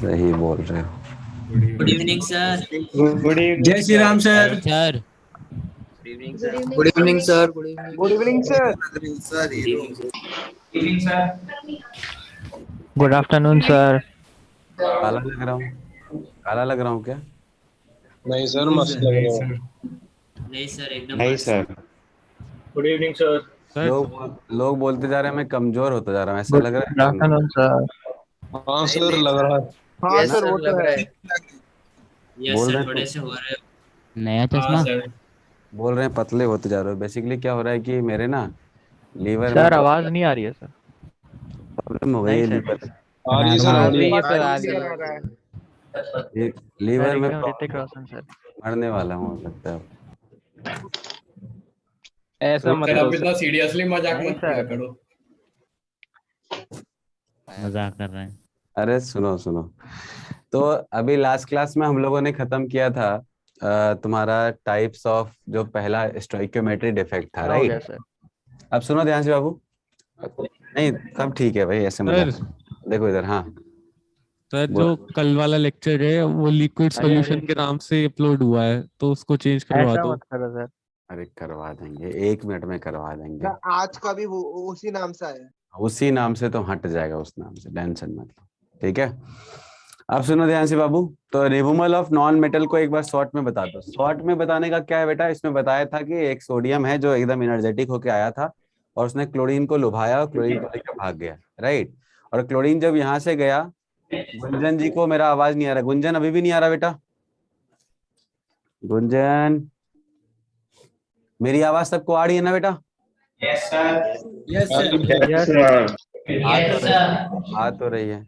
सही बोल रहे हो। Good evening sir. Good evening जय Shri Ram sir. Sir good evening sir. Good evening sir. Good evening. Good evening sir. Good evening sir. Evening sir. Good afternoon sir. काला लग रहा हूँ, काला लग रहा हूँ क्या? नहीं सर, मस्त लग रहे हो। नहीं सर, एकदम नहीं मस्त। सर। Good evening sir. लोग बोलते जा रहे हैं मैं कमजोर होता जा रहा हूँ, ऐसा गुड लग रहा है क्या तुमको? Afternoon sir. हाँ सर, लग रहा है। हाँ यस सर, सर, वो तो लग है। रहा है। यस बोल सर, रहे थोड़े हैं से हो रहे हो। नया हाँ चश्मा। सर। बोल रहे हैं पतले होते जा रहे हो। बेसिकली क्या हो रहा है कि मेरे ना लीवर में सर आवाज नहीं आ रही है सर। प्रॉब्लम हो गई नहीं है। सर। लीवर आ रही है सर, नॉर्मल आ आ रही रही है। है आ सर, रही आ है रही सर, है। आ रहा है। लीवर सर में एकदम ऋतिक प्रॉब्लम, रोशन सर। मरने वाला हूँ लगता है। ऐसा मत सर करो आप सर। इतना सीरियसली मजाक नहीं मत किया सर। करो। मजाक कर रहे हैं। अरे सुनो सुनो, तो अभी लास्ट क्लास में हम लोगों ने खत्म किया था तुम्हारा टाइप्स ऑफ जो पहला स्टोइकियोमेट्री डिफेक्ट था, क्या हो गया राइट? सर? अब सुनो ध्यान से बाबू। नहीं सब ठीक है भाई, ऐसे मजाक सर देखो इधर। हाँ सर जो बोल। कल वाला लेक्चर है वो लिक्विड अरे अरे, सॉल्यूशन के नाम से अपलोड हुआ है, तो उसको चेंज करवा ऐसा दो। मत करो सर। अरे करवा देंगे, 1 मिनट में करवा देंगे। सर, आज का भी उसी नाम से आया है। उसी नाम से तो हट जाएगा, उस नाम से टेंशन मत लो, ठीक है? अब सुनो ध्यान से बाबू। तो रिमूवल ऑफ नॉन मेटल को एक बार शॉर्ट में बता दो। शॉर्ट में बताने का क्या है बेटा, इसमें बताया था कि एक सोडियम है जो एकदम एनर्जेटिक होके आया था और उसने क्लोरीन को लुभाया और क्लोरीन को लेकर भाग गया, राइट? और क्लोरीन जब यहां से गया, गुंजन जी को मेरा आवाज नहीं आ रहा। गुंजन अभी भी नहीं आ रहा बेटा? गुंजन, मेरी आवाज सबको आ रही है ना बेटा? Yes sir. Yes sir. Yes आ तो रही आ तो रही है।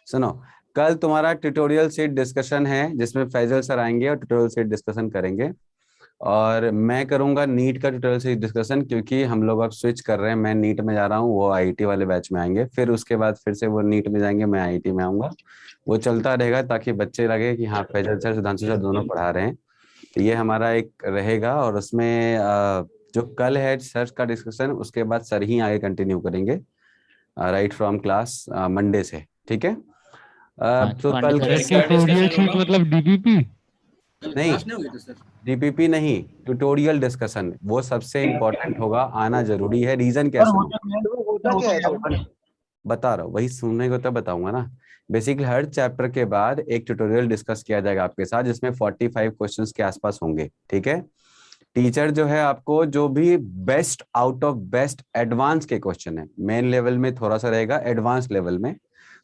सुनो, कल तुम्हारा ट्यूटोरियल सीट डिस्कशन है जिसमें फैजल सर आएंगे और ट्यूटोरियल सीट डिस्कशन करेंगे। और मैं करूंगा नीट का ट्यूटोरियल सीट डिस्कशन, क्योंकि हम लोग अब स्विच कर रहे हैं। मैं नीट में जा रहा हूँ, वो आईआईटी वाले बैच में आएंगे, फिर उसके बाद फिर से वो नीट में जाएंगे, मैं आईआईटी में आऊंगा। वो चलता रहेगा ताकि बच्चे लगे कि हाँ फैजल सर सुधांशु सर दोनों पढ़ा रहे हैं। तो ये हमारा एक रहेगा। और उसमें जो कल है सर का डिस्कशन, उसके बाद सर ही आगे कंटिन्यू करेंगे राइट फ्रॉम क्लास मंडे से, ठीक है? तो पांडे कल सर सर सर क्या ट्यूटोरियल डिस्कशन शीट होगा? मतलब डीपीपी। कल नहीं, क्लास नहीं हुई थी सर। डीपीपी नहीं, ट्यूटोरियल डिस्कशन वो सबसे इंपॉर्टेंट होगा, आना जरूरी है। रीजन क्या सर सुनो, होता क्या है? तो वो होता क्या है सर? बता रहा हूँ, वही सुनने को तो बताऊंगा ना। बेसिकली हर चैप्टर के बाद एक ट्यूटोरियल डिस्कस किया जाएगा आपके साथ, जिसमें 45 क्वेश्चंस के आसपास होंगे, ठीक है? टीचर जो है आपको जो भी best out of best advance के क्वेश्चन है, मेन लेवल में थोड़ा सा रहेगा, एडवांस लेवल में।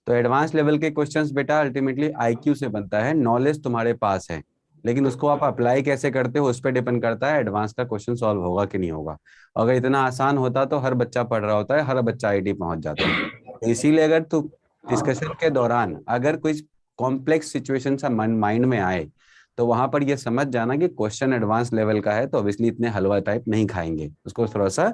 तो एडवांस लेवल के क्वेश्चंस बेटा अल्टीमेटली आईक्यू से बनता है, नॉलेज तुम्हारे पास है, लेकिन उसको आप अप्लाई कैसे करते हो उस पर डिपेंड करता है एडवांस का क्वेश्चन सॉल्व होगा कि नहीं होगा। अगर इतना आसान होता तो हर बच्चा पढ़ रहा होता है, हर बच्चा आईटी पहुंच जाता। तो इसीलिए अगर तू डिस्कशन के दौरान अगर कोई कॉम्प्लेक्स सिचुएशन सा माइंड में आए, तो वहां पर ये समझ जाना कि क्वेश्चन एडवांस लेवल का है, तो ऑब्वियसली इतने हलवा टाइप नहीं खाएंगे, उसको थोड़ा सा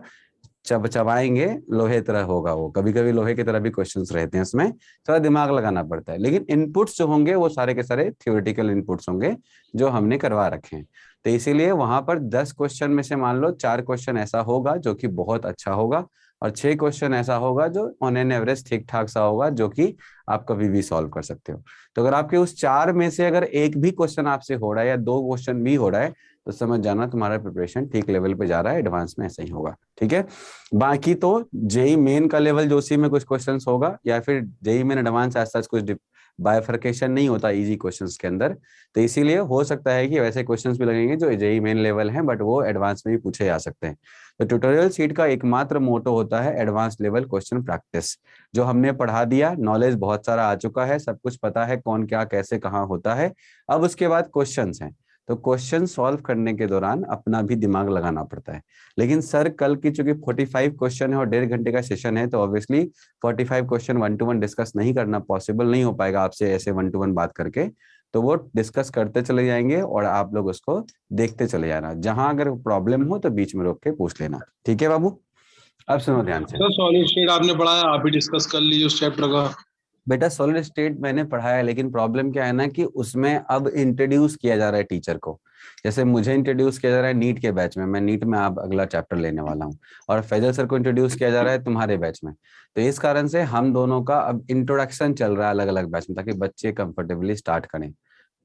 चबाएंगे, लोहे तरह होगा वो। कभी कभी लोहे की तरह भी क्वेश्चंस रहते हैं, उसमें थोड़ा दिमाग लगाना पड़ता है, लेकिन इनपुट्स जो होंगे वो सारे के सारे थियोरेटिकल इनपुट्स होंगे जो हमने करवा रखे हैं। तो इसीलिए वहां पर 10 क्वेश्चन में से मान लो 4 क्वेश्चन ऐसा होगा जो कि बहुत अच्छा होगा, और 6 क्वेश्चन ऐसा होगा जो ऑन एन एवरेज ठीक ठाक सा होगा, जो कि आप कभी भी सॉल्व कर सकते हो। तो अगर आपके उस 4 में से अगर एक भी क्वेश्चन आपसे हो रहा है या 2 क्वेश्चन भी हो रहा है, तो समझ जाना तुम्हारा प्रिपरेशन ठीक लेवल पे जा रहा है, एडवांस में ऐसा ही होगा, ठीक है? बाकी तो जेई मेन का लेवल जो उसी में कुछ क्वेश्चंस होगा, या फिर जेई मेन एडवांस ऐसा कुछ बायफर्केशन नहीं होता इजी क्वेश्चंस के अंदर। तो इसीलिए हो सकता है कि वैसे क्वेश्चंस भी लगेंगे जो जेई मेन लेवल हैं, बट वो एडवांस में भी पूछे जा सकते हैं। तो ट्यूटोरियल सीट का एकमात्र मोटो होता है एडवांस लेवल क्वेश्चन प्रैक्टिस। जो हमने पढ़ा दिया, नॉलेज बहुत सारा आ चुका है, सब कुछ पता है कौन क्या कैसे कहाँ होता है। अब उसके बाद क्वेश्चंस हैं, तो क्वेश्चन सॉल्व करने के दौरान अपना भी दिमाग लगाना पड़ता है। लेकिन सर कल की चूंकि 45 क्वेश्चन है और 1.5 घंटे का सेशन है, तो ऑब्वियसली 45 क्वेश्चन 1 to 1 डिस्कस नहीं करना पॉसिबल नहीं हो पाएगा आपसे ऐसे 1 to 1 बात करके। तो वो डिस्कस करते चले जाएंगे और आप लोग उसको देखते चले जाना, जहां अगर प्रॉब्लम हो तो बीच में रोक के पूछ लेना, ठीक है बाबू? अब सुनो ध्यान से सर सॉलिड स्टेट आपने पढ़ा है, आप ही डिस्कस कर लीजिए उस चैप्टर का। बेटा। सॉलिड स्टेट मैंने पढ़ाया है, लेकिन प्रॉब्लम क्या है ना कि उसमें अब इंट्रोड्यूस किया जा रहा है टीचर को। जैसे मुझे इंट्रोड्यूस किया जा रहा है नीट के बैच में, मैं नीट में आप अगला चैप्टर लेने वाला हूँ, और फैजल सर को इंट्रोड्यूस किया जा रहा है तुम्हारे बैच में। तो इस कारण से हम दोनों का अब इंट्रोडक्शन चल रहा है अलग अलग बैच में, ताकि बच्चे कंफर्टेबली स्टार्ट करें,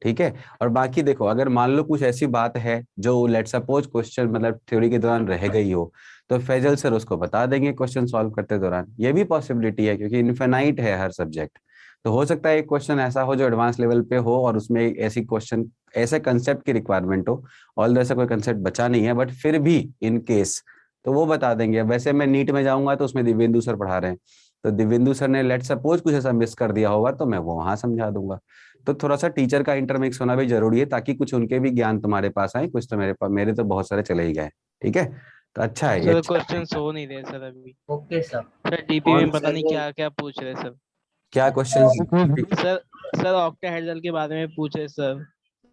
ठीक है। और बाकी देखो, अगर मान लो कुछ ऐसी बात है जो लेट सपोज क्वेश्चन मतलब थ्योरी के दौरान रह गई हो, तो फैजल सर उसको बता देंगे क्वेश्चन सॉल्व करते दौरान, ये भी पॉसिबिलिटी है, क्योंकि इनफिनाइट है हर सब्जेक्ट। तो हो सकता है एक क्वेश्चन ऐसा हो जो एडवांस लेवल पे हो और उसमें एक ऐसी क्वेश्चन ऐसे कंसेप्ट की रिक्वायरमेंट हो, ऑल ऐसा कोई कंसेप्ट बचा नहीं है, बट फिर भी इन केस तो वो बता देंगे। वैसे मैं नीट में जाऊंगा तो उसमें दिव्येंदु सर पढ़ा रहे हैं, तो दिव्येंदु सर ने लेट सपोज कुछ ऐसा मिस कर दिया होगा तो मैं वो वहां समझा दूंगा। तो थोड़ा सा टीचर का इंटरमिक्स होना भी जरूरी है, ताकि कुछ उनके भी ज्ञान तुम्हारे पास आए, कुछ तो मेरे पास, मेरे तो बहुत सारे चले ही गए, ठीक है। तो अच्छा है ये। सर क्वेश्चन हो नहीं रहे सर अभी। Okay sir. सर डीपी कौन में पता नहीं क्या क्या पूछ रहे सर। क्या क्वेश्चन? सर सर ऑक्टाहेड्रल के बारे में पूछ रहे सर।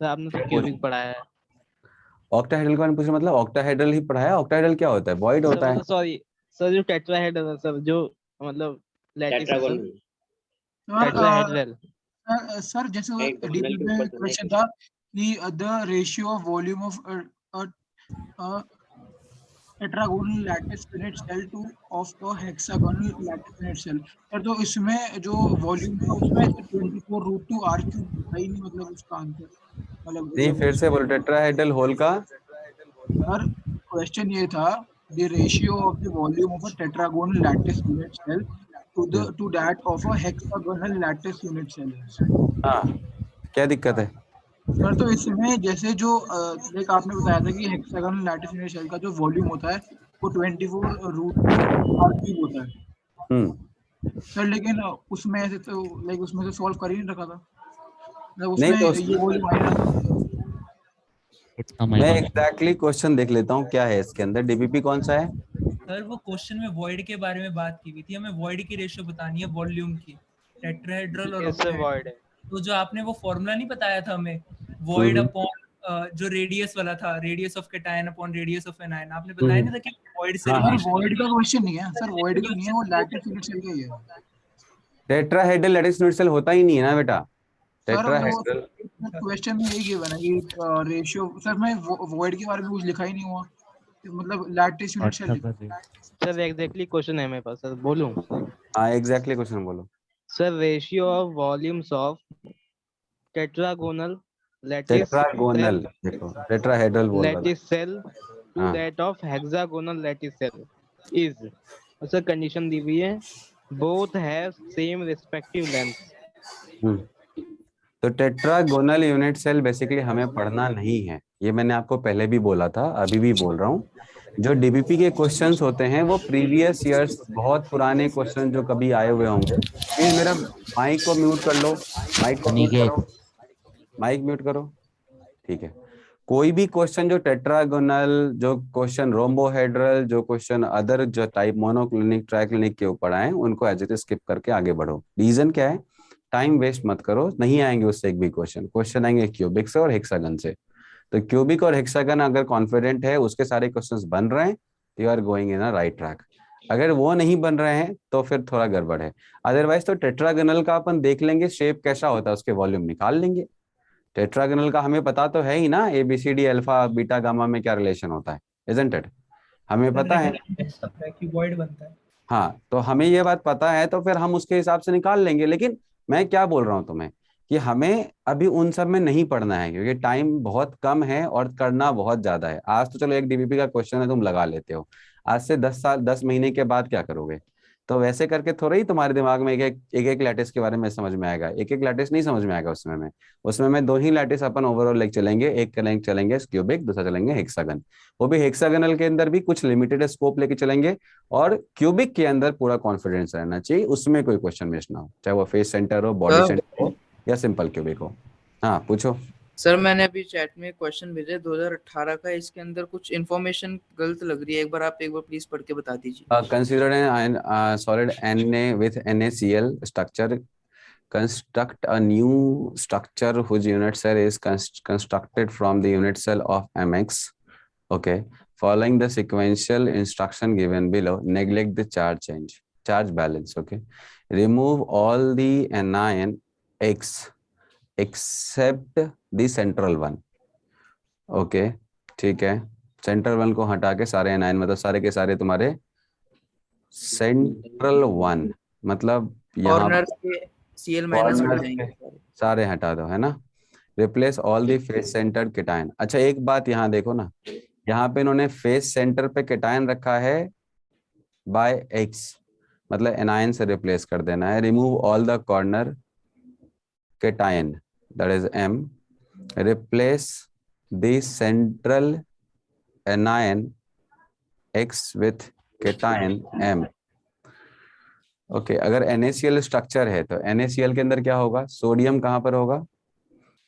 सर आपने तो क्यूबिक पढ़ाया है। ऑक्टाहेड्रल का पूछा, मतलब ऑक्टाहेड्रल ही पढ़ाया? ऑक्टाहेड्रल क्या होता है? वॉइड सर होता है? मतलब सॉरी सर, जो टेट्राहेड्रल है सर, जो मतलब लैटिस है सर, टेट्राहेड्रल। सर जैसे डीपी में क्वेश्चन था कि the ratio of volume of tetragonal lattice unit cell to of a hexagonal lattice unit cell. Sir तो इसमें जो वॉल्यूम था उसमें 24 √2 r³ था ही नहीं, मतलब उसका आंसर मतलब नहीं, फिर से बोलो, टेट्राहेड्रल होल का। सर क्वेश्चन ये था, the ratio of the volume of a tetragonal lattice unit cell to that of a hexagonal lattice unit cell. हाँ, क्या दिक्कत है? सर तो इसमें जैसे जो लाइक आपने बताया था कि हेक्सागोनल लैटिस यूनिट सेल का जो वॉल्यूम होता है वो 24 √2 r³ होता है सर, लेकिन उसमें ऐसे तो लाइक उसमें से सॉल्व कर ही नहीं रखा था, मतलब नहीं उसमें तो ये वॉल्यूम आ ही रहा था। मैं एग्जैक्टली क्वेश्चन देख लेता हूँ क्या है इसके अंदर। डीबीपी कौन सा है? सर वो क्वेश्चन में वॉइड के बारे में बात की हुई थी, हमें वॉइड की रेशियो बतानी है वॉल्यूम की, टेट्राहेड्रल और वॉइड है। तो जो आपने वो फॉर्मूला नहीं बताया था हमें, वॉइड अपॉन जो रेडियस वाला था, radius of cation upon radius of anion, आपने बताया नहीं था कि वॉइड से हाँ, सर रिलेशन। वॉइड का क्वेश्चन नहीं है, सर वॉइड का नहीं है, वो लैटिस यूनिट सेल का ही है। टेट्राहेड्रल लैटिस यूनिट सेल होता ही नहीं है ना बेटा, सर वो टेट्राहेड्रल। क्वेश्चन में यही गिवन है कि रेशियो, सर मैं वॉइड के बारे में कुछ लिखा ही नहीं हुआ, मतलब लैटिस यूनिट सेल लिखा। सर एग्जैक्टली क्वेश्चन है मेरे पास सर, बोलूं? हाँ एग्जैक्टली क्वेश्चन बोलो। Sir ratio of volumes of tetragonal lattice tetragonal, देखो टेट्राहेड्रल बोल रहा था। लैटिस सेल टू हाँ। That of hexagonal lattice cell is, sir condition दी हुई है, both have same respective length. तो टेट्रागोनल यूनिट सेल बेसिकली हमें पढ़ना नहीं है, ये मैंने आपको पहले भी बोला था, अभी भी बोल रहा हूँ। जो डीबीपी के क्वेश्चंस होते हैं वो प्रीवियस ईयर्स, बहुत पुराने क्वेश्चन जो कभी आए हुए होंगे। प्लीज मेरा माइक को म्यूट कर लो, माइक को म्यूट करो, माइक म्यूट करो, ठीक है। कोई भी क्वेश्चन जो टेट्रागोनल, जो क्वेश्चन रोम्बोहेड्रल, जो क्वेश्चन अदर जो टाइप मोनोक्लिनिक ट्राइक्लिनिक के ऊपर आए, उनको एज इट इज स्किप करके आगे बढ़ो। रीजन क्या है? टाइम वेस्ट मत करो, नहीं आएंगे उससे एक भी क्वेश्चन आएंगे क्यूबिक से और हेक्सागन से। तो क्यूबिक और हेक्सागन अगर कॉन्फिडेंट है, उसके सारे क्वेश्चंस बन रहे हैं, you are going in a right track. अगर वो नहीं बन रहे हैं तो फिर थोड़ा गड़बड़ है। अदरवाइज तो टेट्रागोनल का अपन देख लेंगे शेप कैसा होता है, उसके वॉल्यूम निकाल लेंगे। टेट्रागोनल का हमें पता तो है ही ना, ABCD अल्फा बीटा गामा में क्या रिलेशन होता है, इजंट इट? हमें पता है कि वॉइड बनता है। हाँ, तो हमें ये बात पता है, तो फिर हम उसके हिसाब से निकाल लेंगे। लेकिन मैं क्या बोल रहा हूँ तुम्हें कि हमें अभी उन सब में नहीं पढ़ना है, क्योंकि टाइम बहुत कम है और करना बहुत ज्यादा है। आज तो चलो एक डीबीपी का क्वेश्चन है, तुम लगा लेते हो, आज से 10 महीने के बाद क्या करोगे? तो वैसे करके थोड़ा ही तुम्हारे दिमाग में एक लैटिस के बारे में समझ में आएगा, एक लैटिस नहीं समझ में आएगा उसमें मैं 2 ही लैटिस अपन ओवरऑल लेके चलेंगे, एक चलेंगे क्यूबिक, दूसरा चलेंगे हेक्सागन। वो भी हेक्सागनल के अंदर भी कुछ लिमिटेड स्कोप लेके चलेंगे, और क्यूबिक के अंदर पूरा कॉन्फिडेंस रहना चाहिए, उसमें कोई क्वेश्चन मिस ना हो, चाहे वो फेस सेंटर हो, बॉडी सेंटर हो, या सिंपल क्यूबिक हो। हाँ पूछो। सर मैंने अभी चैट में क्वेश्चन भेजा 2018 का, इसके अंदर कुछ इन्फॉर्मेशन गलत लग रही है, एक बार प्लीज पढ़ के बता दीजिए। Consider N solid Na with NaCl structure, construct a new structure whose unit cell is constructed from the unit cell of Mx. Okay, following the sequential instruction given below, neglect the charge balance. Okay, remove all the anion X except the central one. Okay ठीक है, central one को हटा के सारे anion, मतलब सारे के सारे तुम्हारे सेंट्रल वन, मतलब यहाँ कॉर्नर के Cl माइनस हट corners जाएंगे के सारे हटा दो, है ना। Replace all the face centred cation. अच्छा एक बात यहाँ देखो ना, यहाँ पे इन्होंने फेस सेंटर पे केटायन रखा है बाय एक्स, मतलब एनायन से रिप्लेस कर देना है। Remove all the corner cation that is M, replace the central anion X with cation M। Okay अगर NaCl स्ट्रक्चर है तो NaCl के अंदर क्या होगा, सोडियम कहाँ पर होगा,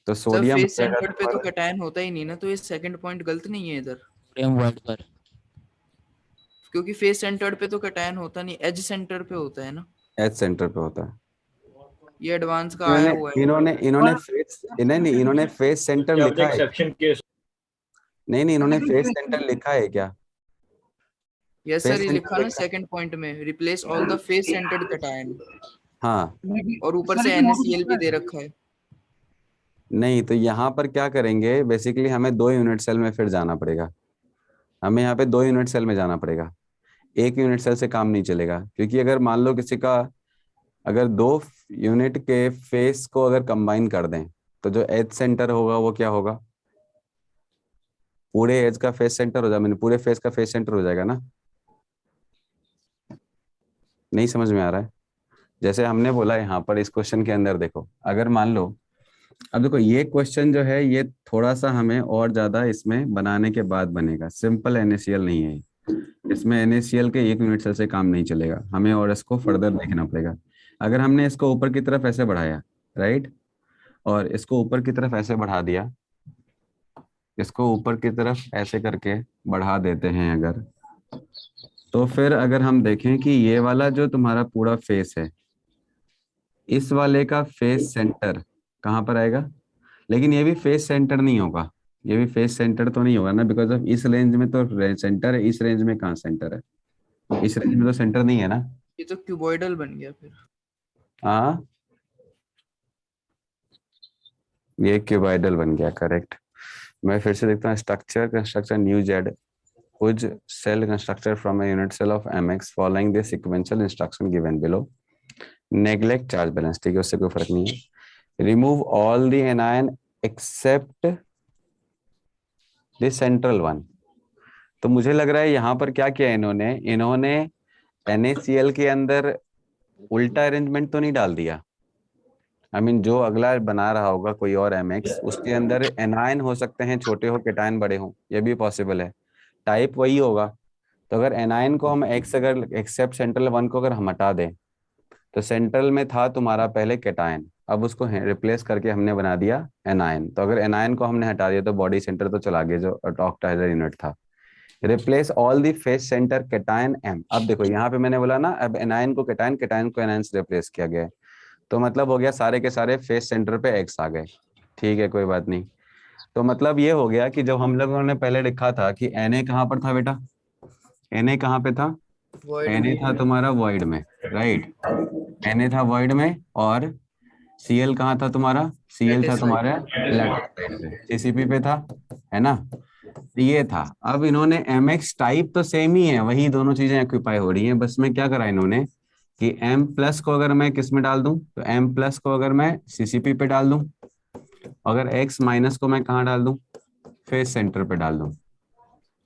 तो सर सोडियम फेस सेंटर पे तो कटायन होता ही नहीं ना, तो ये सेकंड पॉइंट गलत नहीं है इधर, वर्ड पर क्योंकि फेस सेंटर पे तो कटायन होता नहीं, एज सेंटर पे होता है ना, एच सेंटर पे होता है। ये एडवांस का आया हुआ है। इन्होंने फेस सेंटर लिखा है, एक्सेप्शन केस नहीं इन्होंने फेस सेंटर लिखा है क्या, यस फेस सर, ये सेंटर लिखा ना लिखा। सेकंड पॉइंट में, replace all the face centred cation, हाँ और ऊपर से NaCl भी दे रखा है। नहीं, तो यहाँ पर क्या करेंगे, बेसिकली हमें 2 यूनिट सेल में फिर जाना पड़ेगा, हमें यहाँ पे 2 यूनिट सेल में जाना पड़ेगा, 1 यूनिट सेल से काम नहीं चलेगा। क्योंकि अगर मान लो किसी का अगर 2 यूनिट के फेस को अगर कंबाइन कर दें तो जो एज सेंटर होगा वो क्या होगा, पूरे एज का फेस सेंटर हो जाएगा, मैंने पूरे फेस का फेस सेंटर हो जाएगा ना। नहीं समझ में आ रहा है, जैसे हमने बोला यहाँ पर इस क्वेश्चन के अंदर देखो, अगर मान लो, अब देखो ये क्वेश्चन जो है ये थोड़ा सा हमें और ज्यादा इसमें बनाने के बाद बनेगा, सिंपल NaCl नहीं है, इसमें NaCl के 1 यूनिट सेल से काम नहीं चलेगा, हमें और इसको फर्दर देखना पड़ेगा। अगर हमने इसको ऊपर की तरफ ऐसे बढ़ाया, राइट, और इसको ऊपर की तरफ ऐसे बढ़ा दिया, इसको ऊपर की तरफ ऐसे करके बढ़ा देते हैं अगर, तो फिर अगर हम देखें कि ये वाला जो तुम्हारा पूरा फेस है, इस वाले का फेस सेंटर कहाँ पर आएगा, लेकिन ये भी फेस सेंटर नहीं होगा, ये भी फेस सेंटर तो नहीं होगा ना, बिकॉज ऑफ इस रेंज में तो सेंटर है, इस रेंज में कहाँ सेंटर है, इस रेंज में तो सेंटर नहीं है ना। ये तो क्यूबॉइडल बन गया फिर। हाँ ये क्यूबॉइडल बन गया, करेक्ट। मैं फिर से देखता हूँ, structure constructor new Z which cell constructed from a unit cell of mx following the sequential instruction given below, neglect charge balance, ठीक है उससे कोई फर्क नहीं है। remove all the anion except the central one, तो मुझे लग रहा है यहाँ पर क्या किया इन्होंने NaCl के अंदर उल्टा अरेंजमेंट तो नहीं डाल दिया, I mean, जो अगला बना रहा होगा कोई और mx, उसके अंदर एनायन हो सकते हैं छोटे हो, केटायन बड़े हो, ये भी पॉसिबल है, टाइप वही होगा। तो अगर एनायन को हम x, अगर एक्सेप्ट सेंट्रल वन को अगर हम हटा दें, तो सेंट्रल में था तुम्हारा पहले केटायन, अब उसको रिप्लेस करके हमने बना दिया एनायन। तो अगर एनायन को हमने हटा दिया तो बॉडी सेंटर तो चला गया जो ऑक्टाहेड्रल यूनिट था। Replace all the face centre cation M। अब देखो यहाँ पे मैंने बोला ना, अब एनायन को केटायन, केटायन को एनायन से रिप्लेस किया गया है, तो मतलब हो गया सारे के सारे फेस सेंटर पे X आ गए, ठीक है कोई बात नहीं। तो मतलब ये हो गया कि जब हम लोगों ने पहले लिखा था कि Na कहाँ पर था बेटा, Na कहाँ पे था, Na था तुम्हारा वॉइड में, राइट, Na था वॉइड में, और Cl कहाँ था तुम्हारा, Cl था तुम्हारे लैटिस साइड पे, CCP पे था, है ना, ये था। अब इन्होंने mx टाइप तो सेम ही है, वही दोनों चीजें ऑक्यूपाई हो रही हैं, बस में क्या करा इन्होंने कि M प्लस को अगर मैं किस में डाल दूं, तो M प्लस को अगर मैं CCP पे डाल दूं, अगर X माइनस को मैं कहाँ डाल दूं, फेस सेंटर पे डाल दूं,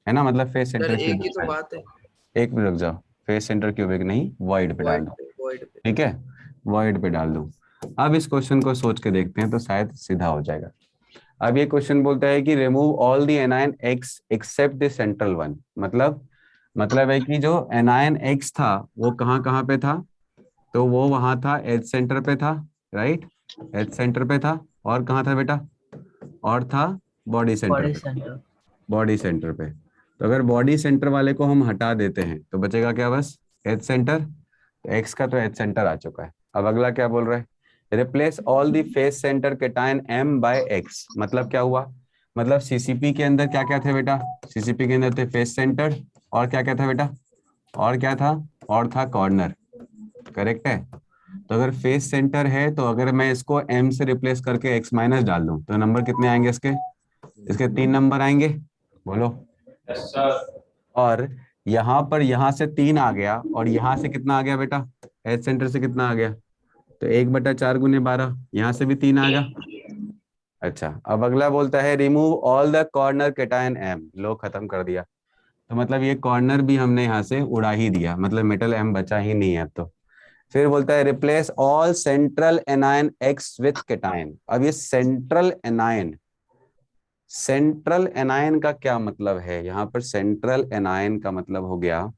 है ना, मतलब फेस सेंटर एक ही तो बात है, एक मिनट रुक जाओ, फेस सेंटर क्यूबिक नहीं, वॉइड पे डाल दूं, ठीक है, वॉइड पे डाल दूं। अब इस क्वेश्चन को सोच के देखते हैं तो शायद सीधा हो जाएगा। अब ये क्वेश्चन बोलता है कि remove all the anion X except the central one, मतलब है कि जो एनायन X था वो कहाँ पे था, तो वो वहां था एज सेंटर पे था, राइट, एज सेंटर पे था, और कहाँ था बेटा, और था बॉडी सेंटर, बॉडी सेंटर पे। तो अगर बॉडी सेंटर वाले को हम हटा देते हैं तो बचेगा क्या, बस एज सेंटर, एक्स का तो एज सेंटर आ चुका है। अब अगला क्या बोल रहा है, replace all the face centre cation M by X, मतलब क्या हुआ, मतलब CCP के अंदर क्या क्या थे बेटा, CCP के अंदर थे फेस सेंटर, और क्या क्या था बेटा, और क्या था, और था कॉर्नर, करेक्ट है। तो अगर फेस सेंटर है तो अगर मैं इसको M से रिप्लेस करके X माइनस डाल दूं तो नंबर कितने आएंगे इसके, इसके 3 नंबर आएंगे, बोलो। Yes sir. और यहाँ पर यहाँ से 3 आ गया, और यहाँ से कितना आ गया बेटा, एच सेंटर से कितना आ गया, तो 1/4 गुने 12, यहाँ से भी 3 आ गया। अच्छा, अब अगला बोलता है remove all the corner cation M, लो खत्म कर दिया। तो मतलब ये कॉर्नर भी हमने यहाँ से उड़ा ही दिया, मतलब मेटल एम बचा ही नहीं है अब तो। फिर बोलता है replace all central anion x with cation. अब ये सेंट्रल एनायन, सेंट्रल एनायन का क्या मतलब है यहाँ पर? सेंट्रल एनायन का मतलब हो गया,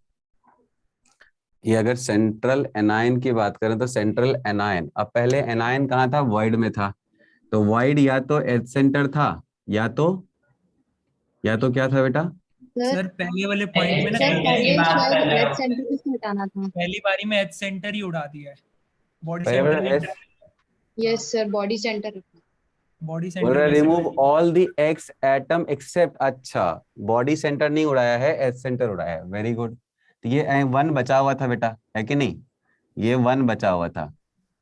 ये अगर सेंट्रल एनायन की बात करें तो सेंट्रल एनायन, अब पहले एनायन कहाँ था, वॉइड में था, तो वॉइड या तो एच सेंटर था या तो क्या था बेटा? सर पहले वाले पॉइंट में ना पहली बारी में एच सेंटर ही उड़ा दिया है, body centre. Yes sir, body centre. Body बोल रहा centre remove all the X atom except, अच्छा बॉडी सेंटर नहीं उड़ाया है, एच सेंटर उड़ाया है, वेरी गुड। तो ये 1 बचा हुआ था बेटा, है कि नहीं, ये 1 बचा हुआ था,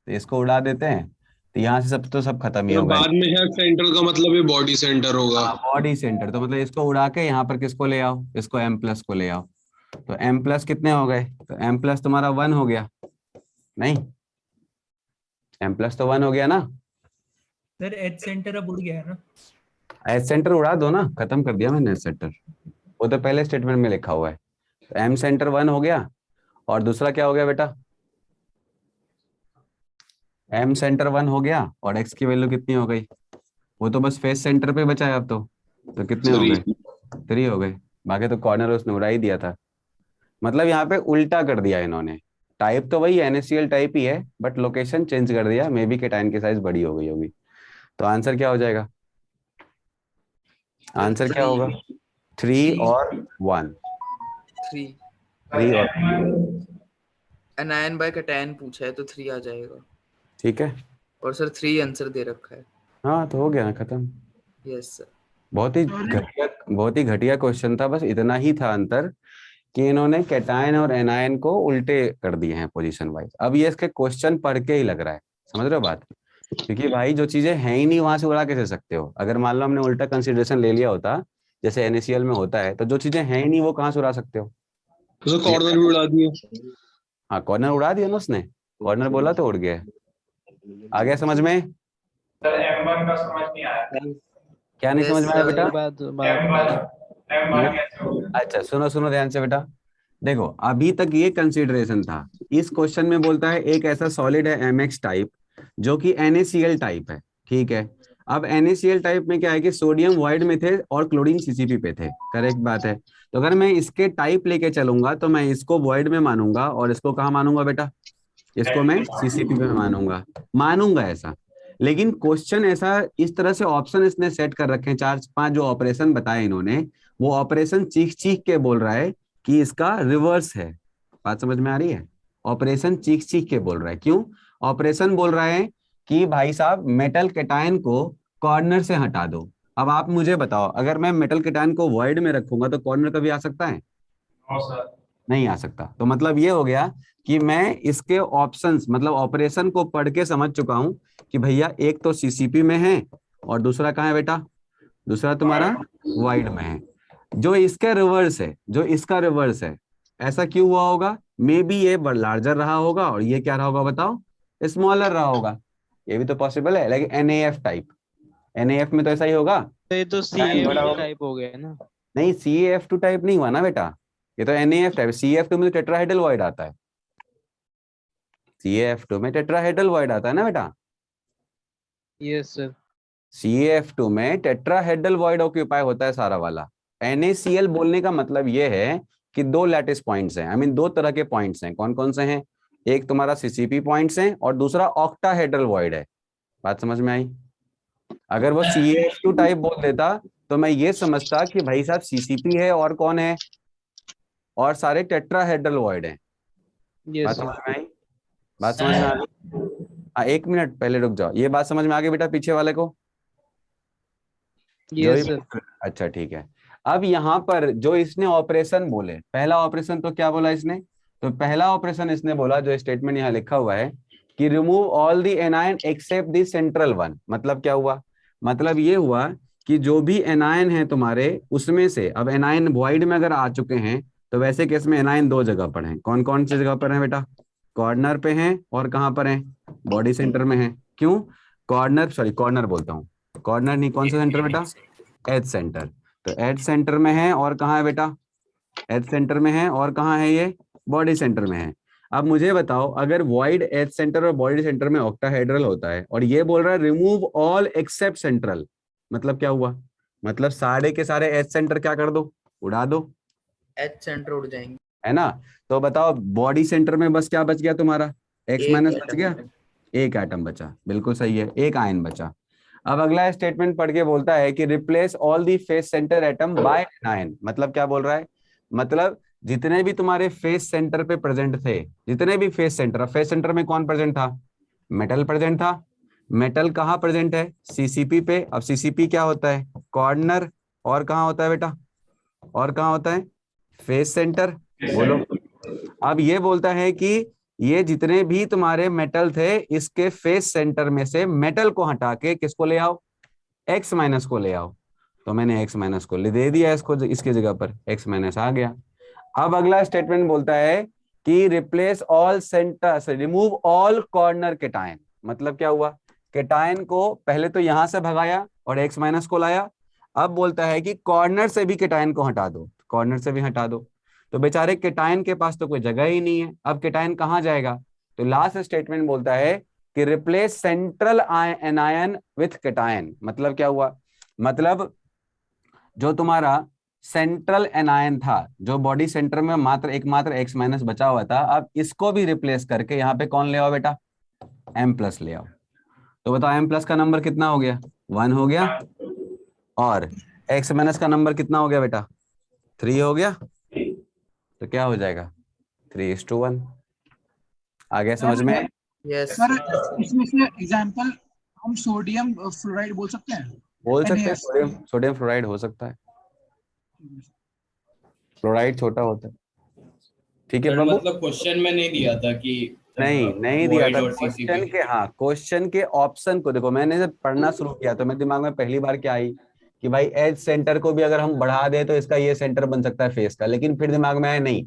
तो इसको उड़ा देते हैं, तो यहाँ से सब तो सब खत्म ही होगा। बाद में शायद सेंटर का मतलब ये बॉडी सेंटर होगा। बॉडी सेंटर, तो मतलब इसको उड़ा के यहाँ पर किसको ले आओ, इसको M प्लस को ले आओ, तो M प्लस कितने हो गए, तो M प्लस तुम्हारा 1 हो गया, नहीं M प्लस तो 1 हो गया ना सर। एच सेंटर अब उड़ गया है ना, एच सेंटर उड़ा दो ना, खत्म कर दिया मैंने एच सेंटर, वो तो पहले स्टेटमेंट में लिखा हुआ है। तो M सेंटर 1 हो गया, और दूसरा क्या हो गया बेटा, M सेंटर 1 हो गया, और X की वैल्यू कितनी हो गई, वो तो बस फेस सेंटर पे बचा है अब तो कितने हो गए, 3 हो गए, बाकी तो कॉर्नर उसने उड़ा ही दिया था। मतलब यहाँ पे उल्टा कर दिया इन्होंने, टाइप तो वही NaCl टाइप ही है, बट लोकेशन चेंज कर दिया, मे बी कैटायन की साइज बड़ी हो गई होगी। तो आंसर क्या हो जाएगा, आंसर क्या होगा, 3 और 1, 3 और एनायन बाय कैटायन पूछा है तो 3 आ जाएगा। ठीक है, और सर 3 आंसर दे रखा है। हाँ तो हो गया ना, खत्म। Yes sir. बहुत ही घटिया क्वेश्चन था, बस इतना ही था अंतर कि इन्होंने कैटायन और एनायन को उल्टे कर दिए हैं पोजीशन वाइज। अब ये इसके क्वेश्चन पढ़ के ही लग रहा है, समझ रहे हो बात, क्योंकि भाई जो चीजें हैं ही नहीं वहां से उड़ा कैसे सकते हो। अगर मान लो हमने उल्टा कंसिडरेशन ले लिया होता जैसे NaCl में होता है, तो जो चीजें हैं ही नहीं वो कहाँ से उड़ा सकते हो, तो कॉर्नर भी उड़ा दिया। हाँ कॉर्नर उड़ा दिया ना उसने, कॉर्नर बोला तो उड़ गया। आ गया समझ में? सर M1 का समझ नहीं आया। क्या नहीं समझ में आया बेटा? M1 कैसे होगा? अच्छा सुनो ध्यान से बेटा, देखो अभी तक ये कंसीडरेशन था। इस क्वेश्चन में बोलता है एक ऐसा सॉलिड है MX टाइप जो कि NaCl टाइप है, ठीक है। अब NaCl टाइप में क्या है कि सोडियम वॉइड में थे और क्लोरीन CCP पे थे, करेक्ट बात है। तो अगर मैं इसके टाइप लेके चलूंगा तो मैं इसको वॉइड में मानूंगा, और इसको कहाँ मानूंगा बेटा, इसको मैं CCP में मानूंगा ऐसा। लेकिन क्वेश्चन ऐसा इस तरह से ऑप्शन इसने सेट कर रखे हैं, 4-5 जो ऑपरेशन बताए इन्होंने, वो ऑपरेशन चीख के बोल रहा है कि इसका रिवर्स है। बात समझ में आ रही है? ऑपरेशन चीख के बोल रहा है। क्यों ऑपरेशन बोल रहा है? कि भाई साहब मेटल कैटायन को कॉर्नर से हटा दो। अब आप मुझे बताओ, अगर मैं मेटल कैटायन को वॉइड में रखूंगा तो कॉर्नर कभी आ सकता है? नहीं आ सकता। तो मतलब ये हो गया कि मैं इसके ऑप्शंस मतलब ऑपरेशन को पढ़ के समझ चुका हूं कि भैया एक तो CCP में है और दूसरा कहाँ है बेटा, दूसरा तुम्हारा वाइड में है। जो इसका रिवर्स है, ऐसा क्यों हुआ होगा? मे बी ये लार्जर रहा होगा और ये क्या रहा होगा बताओ, स्मॉलर रहा होगा। ये भी तो पॉसिबल है, लेकिन NaF टाइप, NaF में तो ऐसा ही होगा। ये तो CaF टाइप हो गया ना? नहीं CaF2 टाइप नहीं हुआ ना बेटा, ये तो NaF टाइप। CaF2 में तो टेट्राहेड्रल वॉइड आता है, CaF2 में टेट्राहेड्रल वॉइड आता है ना बेटा। Yes sir. CaF2 में टेट्राहेड्रल वॉइड ऑक्यूपाई होता है सारा वाला। NaCl बोलने का मतलब ये है कि 2 लैटिस पॉइंट्स हैं, आई मीन 2 तरह के पॉइंट्स हैं। कौन कौन से हैं? एक तुम्हारा CCP पॉइंट्स हैं और दूसरा ऑक्टाहेड्रल वॉइड है। बात समझ में आई? अगर वो CaF2 टाइप बोल देता तो मैं ये समझता कि भाई साहब CCP है और कौन है, और सारे टेट्राहेड्रल वॉइड हैं। बात समझ में आई? बात समझ में आ गई? 1 मिनट पहले रुक जाओ, ये बात समझ में आ गई बेटा पीछे वाले को? Yes sir. अच्छा ठीक है। अब यहाँ पर जो इसने ऑपरेशन बोले, पहला ऑपरेशन तो क्या बोला इसने? तो पहला ऑपरेशन इसने बोला, जो स्टेटमेंट यहाँ लिखा हुआ है कि remove all the anion except the central one. मतलब क्या हुआ? मतलब ये हुआ कि जो भी एनायन है तुम्हारे उसमें से, अब एनायन वॉइड में अगर आ चुके हैं तो वैसे केस में एनायन दो जगह पर हैं। कौन कौन सी जगह पर हैं बेटा? कॉर्नर पे हैं और कहाँ पर हैं? बॉडी सेंटर में हैं। क्यों कॉर्नर, सॉरी कॉर्नर बोलता हूँ, कॉर्नर नहीं, कौन सा सेंटर बेटा? Edge centre. तो एज सेंटर में है और कहाँ है बेटा? एज सेंटर में है और कहाँ है ये? बॉडी सेंटर में है। अब मुझे बताओ, अगर वॉइड एज सेंटर और बॉडी सेंटर में ऑक्टाहेड्रल होता है और ये बोल रहा है रिमूव ऑल एक्सेप्ट सेंट्रल, मतलब क्या हुआ? मतलब सारे के सारे एज सेंटर क्या कर दो? उड़ा दो, एच सेंटर उड़ जाएंगे, है ना? तो बताओ बॉडी सेंटर में बस क्या बच गया तुम्हारा? एक्स एक माइनस बच atom गया, बचा। एक एटम बचा, बिल्कुल सही है, एक आयन बचा। अब अगला स्टेटमेंट पढ़ के बोलता है कि replace all the face centre atom by an ion. मतलब क्या बोल रहा है? मतलब जितने भी तुम्हारे फेस सेंटर पे प्रेजेंट थे, जितने भी फेस सेंटर में कौन प्रेजेंट था? मेटल प्रेजेंट था। मेटल कहाँ प्रेजेंट है? सीसीपी पे। अब सीसीपी क्या होता है? कॉर्नर। और कहाँ होता है बेटा? और कहाँ होता है? Face centre. बोलो। अब ये बोलता है कि ये जितने भी तुम्हारे मेटल थे इसके फेस सेंटर में से मेटल को हटा के किसको ले आओ? एक्स माइनस को ले आओ। तो मैंने एक्स माइनस को ले दे दिया इसको, इसके जगह पर एक्स माइनस आ गया। अब अगला स्टेटमेंट बोलता है कि replace all centre, remove all corner cation. मतलब क्या हुआ? केटायन को पहले तो यहां से भगाया और एक्स माइनस को लाया। अब बोलता है कि कॉर्नर से भी केटायन को हटा दो, कॉर्नर से भी हटा दो। तो बेचारे केटायन के पास तो कोई जगह ही नहीं है, अब केटायन कहाँ जाएगा? तो लास्ट स्टेटमेंट बोलता है कि replace central anion with cation. मतलब क्या हुआ? मतलब जो तुम्हारा सेंट्रल एनायन था, जो बॉडी सेंटर में मात्र एकमात्र एक्स माइनस बचा हुआ था, अब इसको भी रिप्लेस करके यहाँ पे कौन ले आओ बेटा? एम प्लस ले आओ। तो बताओ एम प्लस का नंबर कितना हो गया? 1 हो गया। और एक्स माइनस का नंबर कितना हो गया बेटा? 3 हो गया। तो क्या हो जाएगा? 3:1। आ गया समझ में? यस सर इसमें से एग्जांपल हम सोडियम फ्लोराइड बोल सकते हैं? बोल सकते हैं, NaS। सोडियम फ्लोराइड हो सकता है, फ्लोराइड छोटा होता है। ठीक है सर प्रभु? मतलब क्वेश्चन में नहीं दिया था कि नहीं दिया void था और क्वेश्चन CCP। के। हाँ, क्वेश्चन के ऑप्शन को देखो, मैंने जब पढ़ना शुरू किया तो मेरे दिमाग में पहली बार क्या आई कि भाई एज सेंटर को भी अगर हम बढ़ा दे तो इसका ये सेंटर बन सकता है फेस का। लेकिन फिर दिमाग में आया नहीं,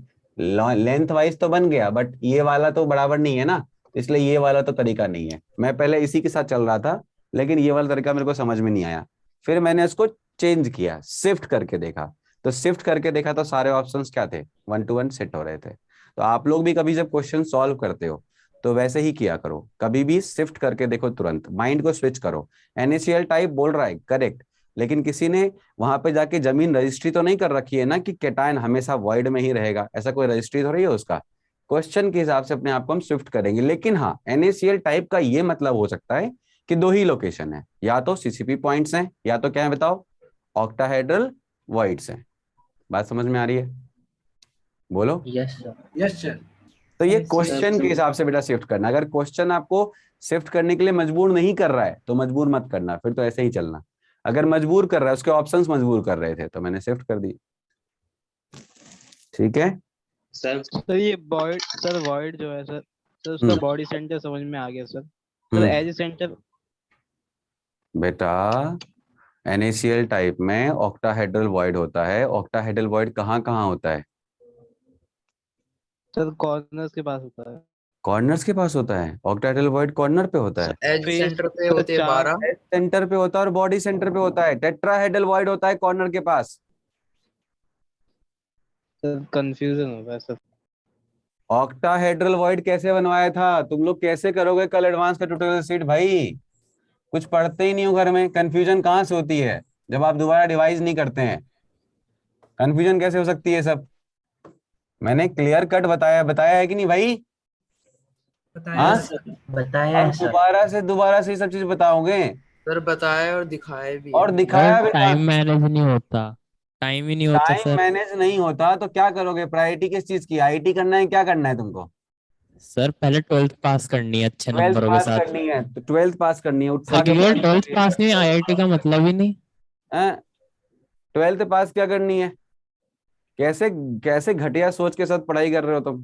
लेंथ वाइज तो बन गया बट ये वाला तो बराबर नहीं है ना, इसलिए ये वाला तो तरीका नहीं है। मैं पहले इसी के साथ चल रहा था लेकिन ये वाला तरीका मेरे को समझ में नहीं आया। फिर मैंने इसको चेंज किया, शिफ्ट करके देखा। तो शिफ्ट करके देखा तो सारे ऑप्शंस क्या थे? 1 to 1 सेट हो रहे थे। तो आप लोग भी कभी जब क्वेश्चन सॉल्व करते हो तो वैसे ही किया करो, कभी भी शिफ्ट करके देखो, तुरंत माइंड को स्विच करो। NaCl टाइप बोल रहा है करेक्ट, लेकिन किसी ने वहां पे जाके जमीन रजिस्ट्री तो नहीं कर रखी है ना कि केटायन हमेशा वॉइड में ही रहेगा, ऐसा कोई रजिस्ट्री तो रही है उसका। क्वेश्चन के हिसाब से अपने आप को हम शिफ्ट करेंगे। लेकिन हाँ, NaCl टाइप का ये मतलब हो सकता है कि दो ही लोकेशन है, या तो CCP पॉइंट्स हैं या तो क्या है बताओ? ऑक्टाहेड्रल वॉइड्स हैं। बात समझ में आ रही है? बोलो। Yes sir. Yes sir. तो ये क्वेश्चन के हिसाब से बेटा शिफ्ट करना। अगर क्वेश्चन आपको शिफ्ट करने के लिए मजबूर नहीं कर रहा है तो मजबूर मत करना, फिर तो ऐसे ही चलना। अगर मजबूर कर रहा है, उसके ऑप्शंस मजबूर कर रहे थे तो मैंने शिफ्ट कर दी। ठीक है सर ये वॉइड, सर वॉइड जो है सर उसका बॉडी सेंटर समझ में आ गया सर। सर एज सेंटर बेटा NaCl टाइप में ऑक्टाहेड्रल वॉइड होता है। ऑक्टाहेड्रल वॉइड कहाँ कहाँ होता है? सर कॉर्नर्स के पास होता है। कॉर्नर्स के पास होता है। ऑक्टाहेड्रल वॉइड कॉर्नर पे होता है, एज सेंटर पे होते हैं 12, सेंटर पे होता है और बॉडी सेंटर पे होता है। टेट्राहेड्रल वॉइड होता है कॉर्नर के पास। सर कंफ्यूजन हो रहा है सर। ऑक्टाहेड्रल वॉइड कैसे बनवाया था? तुम लोग कैसे करोगे कल एडवांस का ट्यूटोरियल सीट? भाई कुछ पढ़ते ही नहीं हो घर में, कंफ्यूजन कहाँ से होती है जब आप दोबारा डिवाइस नहीं करते हैं? कंफ्यूजन कैसे हो सकती है? सब मैंने क्लियर कट बताया है कि नहीं भाई? बताया बताया अब दोबारा से ये सब चीज बताओगे? सर बताया और दिखाया भी और है। दिखाया बेटा। टाइम मैनेज नहीं होता, टाइम ही नहीं होता टाइम सर। मैनेज नहीं होता तो क्या करोगे? प्रायोरिटी किस चीज की? IT करना है? क्या करना है तुमको? सर पहले 12th पास करनी है अच्छे 12th नंबरों के पास साथ। करनी है तो 12th पास करनी है, उठा सर के केवल 12th पास नहीं, IIT का मतलब ही नहीं। 12th पास क्या करनी है? कैसे कैसे घटिया सोच के साथ पढ़ाई कर रहे हो तुम?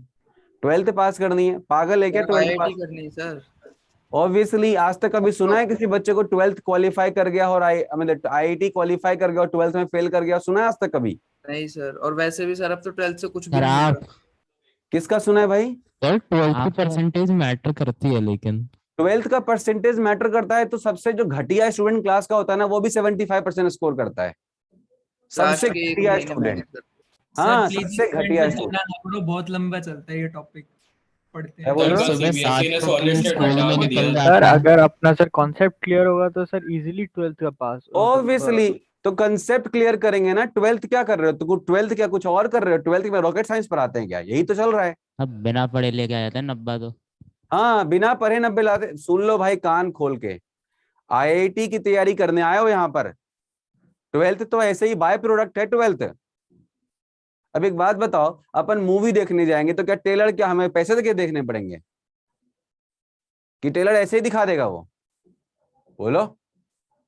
12th पास करनी है? पागल है क्या? 12th IIT पास करनी है सर। ऑब्वियसली आज तक कभी सुना है किसी बच्चे को 12th क्वालिफाई कर गया और मतलब IIT क्वालिफाई कर गया और 12th में फेल कर गया, सुना है आज तक कभी? नहीं सर, और वैसे भी सर अब तो 12th से कुछ भी सर नहीं आप होगा। किसका सुना है भाई? सर 12th की परसेंटेज मैटर करती है, लेकिन 12th का परसेंटेज मैटर करता है तो सबसे जो घटिया स्टूडेंट क्लास का होता है ना वो भी 75% स्कोर करता है, सबसे लास्ट के एक घटिया महीने स्टूडेंट। मेहनत करते हाँ सर प्लीज सबसे घटिया स्टूडेंट। बहुत लंबा चलता है ये टॉपिक, पढ़ते क्या हैं। बोल रहे हो? सुबह CBSE 7 ने को solid तुम state स्कूल हटा में के निकल दिया। जाते सर हो। अगर अपना सर कॉन्सेप्ट क्लियर होगा तो सर इजीली 12th का पास ऑब्वियसली तो कंसेप्ट क्लियर करेंगे ना। 12th क्या कर रहे हो? तो 12th क्या कुछ और कर रहे हो? 12th में रॉकेट साइंस पढ़ाते हैं क्या? यही तो चल रहा है। अब बिना पढ़े लेके आए थे 90 तो। हाँ बिना पढ़े 90 लाते। सुन लो भाई कान खोल के, IIT की तैयारी करने आए हो यहाँ पर। 12th तो ऐसे ही बाय प्रोडक्ट है 12th। अब एक बात बताओ, अपन मूवी देखने जाएंगे तो क्या टेलर क्या हमें पैसे देके देखने पड़ेंगे कि टेलर ऐसे ही दिखा देगा? वो बोलो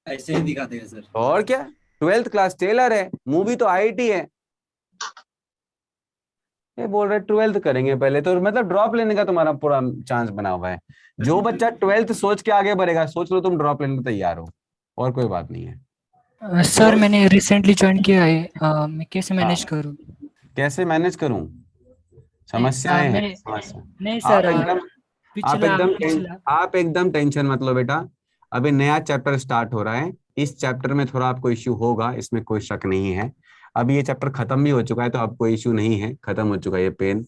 ऐसे ही दिखा देगा सर। और क्या, 12th क्लास टेलर है, मूवी तो IIT है। ये बोल रहे 12th करेंगे पहले तो, मतलब ड्रॉप लेने का तुम्हारा पूरा चांस बना हुआ है। जो बच्चा 12th सोच के आगे बढ़ेगा, सोच लो तुम ड्रॉप लेने को तैयार हो, और कोई बात नहीं है। सर मैंने रिसेंटली ज्वाइन किया है, मैं कैसे मैनेज करूं? कैसे मैनेज करूं? समस्याएं हैं समस्या। नहीं आप सर, एकदम आप एकदम टेंशन मत लो बेटा। अभी नया चैप्टर स्टार्ट हो रहा है, इस चैप्टर में थोड़ा आपको इश्यू होगा, इसमें कोई शक नहीं है। अभी ये चैप्टर खत्म भी हो चुका है तो आपको इश्यू नहीं है, खत्म हो चुका है ये पेन।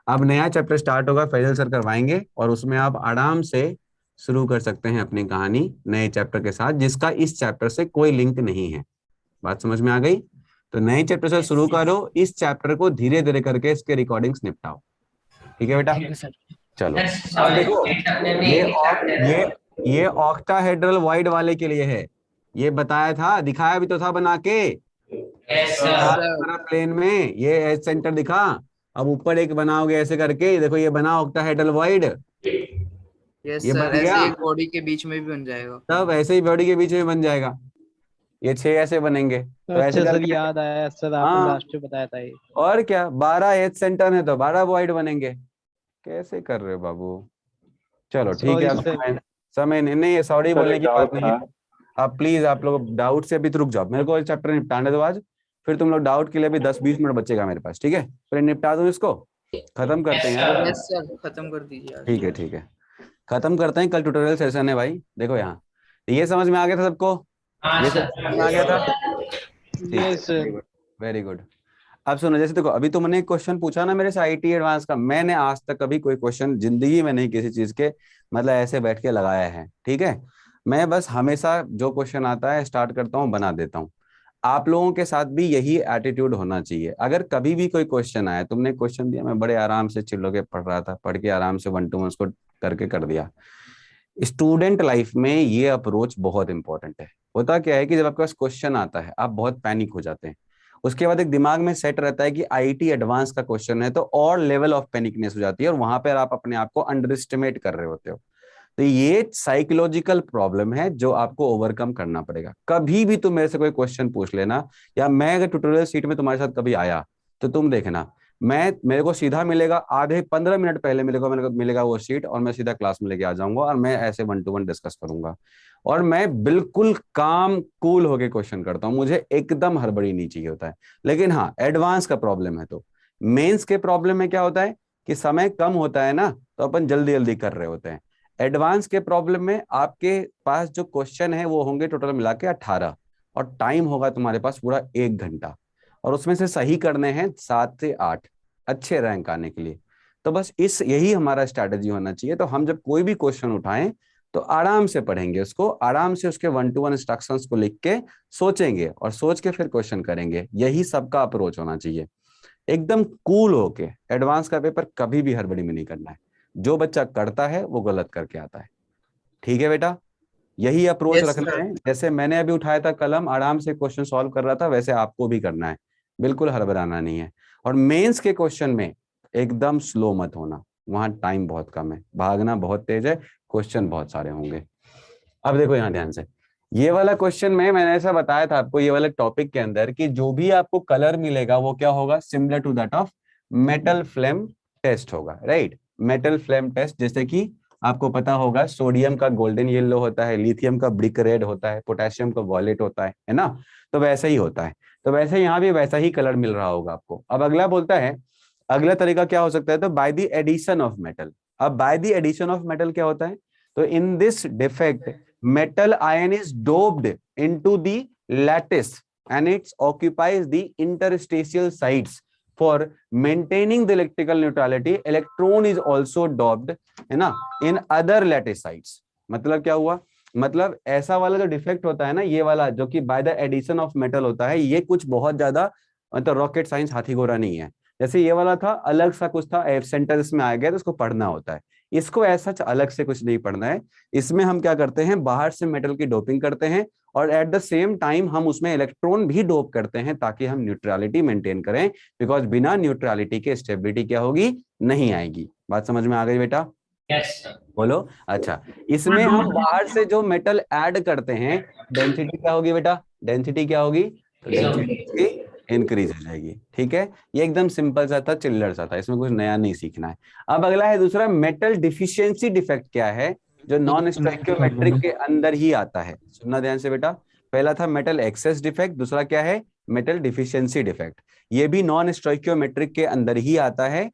अब नया चैप्टर स्टार्ट होगा, फैजल सर करवाएंगे और उसमें आप आराम से शुरू कर सकते हैं अपनी कहानी नए चैप्टर के साथ, जिसका इस चैप्टर से कोई लिंक नहीं है। बात समझ में आ गई? तो नए चैप्टर से शुरू करो, इस चैप्टर को धीरे धीरे करके इसके रिकॉर्डिंग्स निपटाओ। ठीक है बेटा? चलो अब देखो, ये ऑक्टाहेड्रल वॉइड वाले के लिए है। ये बताया था, दिखाया भी तो था बना के प्लेन में, ये एच सेंटर दिखा। अब ऊपर एक बनाओगे ऐसे करके, देखो ये बना ऑक्टाहेड्रल वॉइड। यस ये सर, बन ऐसे गया। एक बॉडी के बीच में भी बन जाएगा। तब ऐसे ही बॉडी के बीच में बन जाएगा। ये 6 ऐसे बनेंगे तो ऐसे अच्छा सर, करके, याद आया सर, हाँ। आपने लास्ट में बताया था ये। और क्या, 12 एच सेंटर है तो 12 वॉइड बनेंगे। कैसे कर रहे हो बाबू? चलो ठीक है, अब समय नहीं, सॉरी बोलने की बात नहीं है। अब प्लीज आप लोग डाउट से अभी तो रुक जाओ, मेरे को चैप्टर निपटाने दो आज, फिर तुम लोग डाउट के लिए भी 10-20 मिनट बचेगा मेरे पास। ठीक है, फिर निपटा दूं इसको, खत्म करते हैं यार। यस सर, खत्म कर दीजिए आज। ठीक है, खत्म करते हैं। कल ट्यूटोरियल सेशन है भाई। देखो यहाँ ये समझ में आ गया था सबको? ये समझ में आ गया था? Yes sir, very good. अब सुनो, जैसे देखो अभी तुमने एक क्वेश्चन पूछा ना मेरे से IIT एडवांस का, मैंने आज तक कभी कोई क्वेश्चन जिंदगी में नहीं किसी चीज के मतलब ऐसे बैठ के लगाया है। ठीक है, मैं बस हमेशा जो क्वेश्चन आता है स्टार्ट करता हूँ, बना देता हूँ। आप लोगों के साथ भी यही एटीट्यूड होना चाहिए। अगर कभी भी कोई क्वेश्चन आया, तुमने क्वेश्चन दिया, मैं बड़े आराम से चिल्लो के पढ़ रहा था, पढ़ के आराम से 1 to 1 उसको करके कर दिया। स्टूडेंट लाइफ में ये अप्रोच बहुत इंपॉर्टेंट है। होता क्या है कि जब आपके पास क्वेश्चन आता है आप बहुत पैनिक हो जाते हैं, उसके बाद एक दिमाग में सेट रहता है कि IIT एडवांस का क्वेश्चन है, तो और लेवल ऑफ पैनिकनेस हो जाती है और वहां पर आप अपने आप को अंडर एस्टिमेट कर रहे होते हो। तो ये साइकोलॉजिकल प्रॉब्लम है जो आपको ओवरकम करना पड़ेगा। कभी भी तुम मेरे से कोई क्वेश्चन पूछ लेना, या मैं अगर ट्यूटोरियल सीट में तुम्हारे साथ कभी आया तो तुम देखना, मेरे को सीधा मिलेगा, आधे 15 मिनट पहले मिलेगा वो सीट, और मैं सीधा क्लास में लेके आ जाऊंगा और मैं ऐसे 1 to 1 डिस्कस करूंगा। और मैं बिल्कुल काम कूल होके क्वेश्चन करता हूँ, मुझे एकदम हड़बड़ी नहीं चाहिए होता है। लेकिन हाँ, एडवांस का प्रॉब्लम है। तो मेंस के प्रॉब्लम में क्या होता है कि समय कम होता है ना, तो अपन जल्दी जल्दी कर रहे होते हैं। एडवांस के प्रॉब्लम में आपके पास जो क्वेश्चन है वो होंगे टोटल मिला के 18, और टाइम होगा तुम्हारे पास पूरा 1 घंटा, और उसमें से सही करने हैं 7 से 8 अच्छे रैंक आने के लिए। तो बस यही हमारा स्ट्रैटेजी होना चाहिए। तो हम जब कोई भी क्वेश्चन उठाएं तो आराम से पढ़ेंगे उसको, आराम से उसके 1 to 1 इंस्ट्रक्शंस को लिख के सोचेंगे और सोच के फिर क्वेश्चन करेंगे। यही सबका अप्रोच होना चाहिए, एकदम कूल होके। एडवांस का पेपर कभी भी हड़बड़ी में नहीं करना है। जो बच्चा करता है वो गलत करके आता है। ठीक है बेटा, यही अप्रोच रखना है। जैसे मैंने अभी उठाया था कलम, आराम से क्वेश्चन सॉल्व कर रहा था, वैसे आपको भी करना है, बिल्कुल हड़बड़ाना नहीं है। और मेंस के क्वेश्चन में एकदम स्लो मत होना, वहां टाइम बहुत कम है, भागना बहुत तेज है, क्वेश्चन बहुत सारे होंगे। अब देखो यहाँ ध्यान से, ये वाला क्वेश्चन में मैंने ऐसा बताया था आपको, ये वाले टॉपिक के अंदर, कि जो भी आपको कलर मिलेगा वो क्या होगा, similar to that of metal flame test होगा, राइट। मेटल फ्लेम टेस्ट, जैसे कि आपको पता होगा सोडियम का गोल्डन येलो होता है, लिथियम का ब्रिक रेड होता है, पोटेशियम का वॉयलेट होता है ना। तो वैसा ही होता है, तो वैसे यहाँ भी वैसा ही कलर मिल रहा होगा आपको। अब अगला बोलता है, अगला तरीका क्या हो सकता है, तो by the addition of metal. अब by the addition of metal क्या होता है, तो in this defect metal ion is doped into the lattice and it occupies the interstitial sites for maintaining the electrical neutrality. Electron is also doped, है ना, in other lattice sites. मतलब क्या हुआ, मतलब ऐसा वाला जो डिफेक्ट होता है ना, ये वाला जो कि by the addition of metal होता है, ये कुछ बहुत ज्यादा मतलब रॉकेट साइंस हाथी घोड़ा नहीं है। जैसे ये वाला था अलग सा कुछ था, सेंटर इसमें आ गया तो उसको पढ़ना होता है, इसको ऐसा अलग से कुछ नहीं पढ़ना है। इसमें हम क्या करते हैं, बाहर से मेटल की डोपिंग करते हैं और एट द सेम टाइम हम उसमें इलेक्ट्रॉन भी डोप करते हैं ताकि हम न्यूट्रलिटी मेंटेन करें, बिकॉज बिना न्यूट्रलिटी के स्टेबिलिटी क्या होगी, नहीं आएगी। बात समझ में आ गई बेटा? Yes sir. बोलो। अच्छा, इसमें हम बाहर से जो मेटल ऐड करते हैं, डेंसिटी क्या होगी बेटा, डेंसिटी क्या होगी, तो डेंसिटी इंक्रीज हो जाएगी। ठीक है, ये एकदम सिंपल सा था, चिल्लर सा था, इसमें कुछ नया नहीं सीखना है। अब अगला है दूसरा, मेटल डिफिशियंसी डिफेक्ट क्या है, जो नॉन स्टोइकियोमेट्रिक के अंदर ही आता है। सुनना ध्यान से बेटा, पहला था मेटल एक्सेस डिफेक्ट, दूसरा क्या है, मेटल डिफिशियंसी डिफेक्ट। ये भी नॉन स्टोइकियोमेट्रिक के अंदर ही आता है।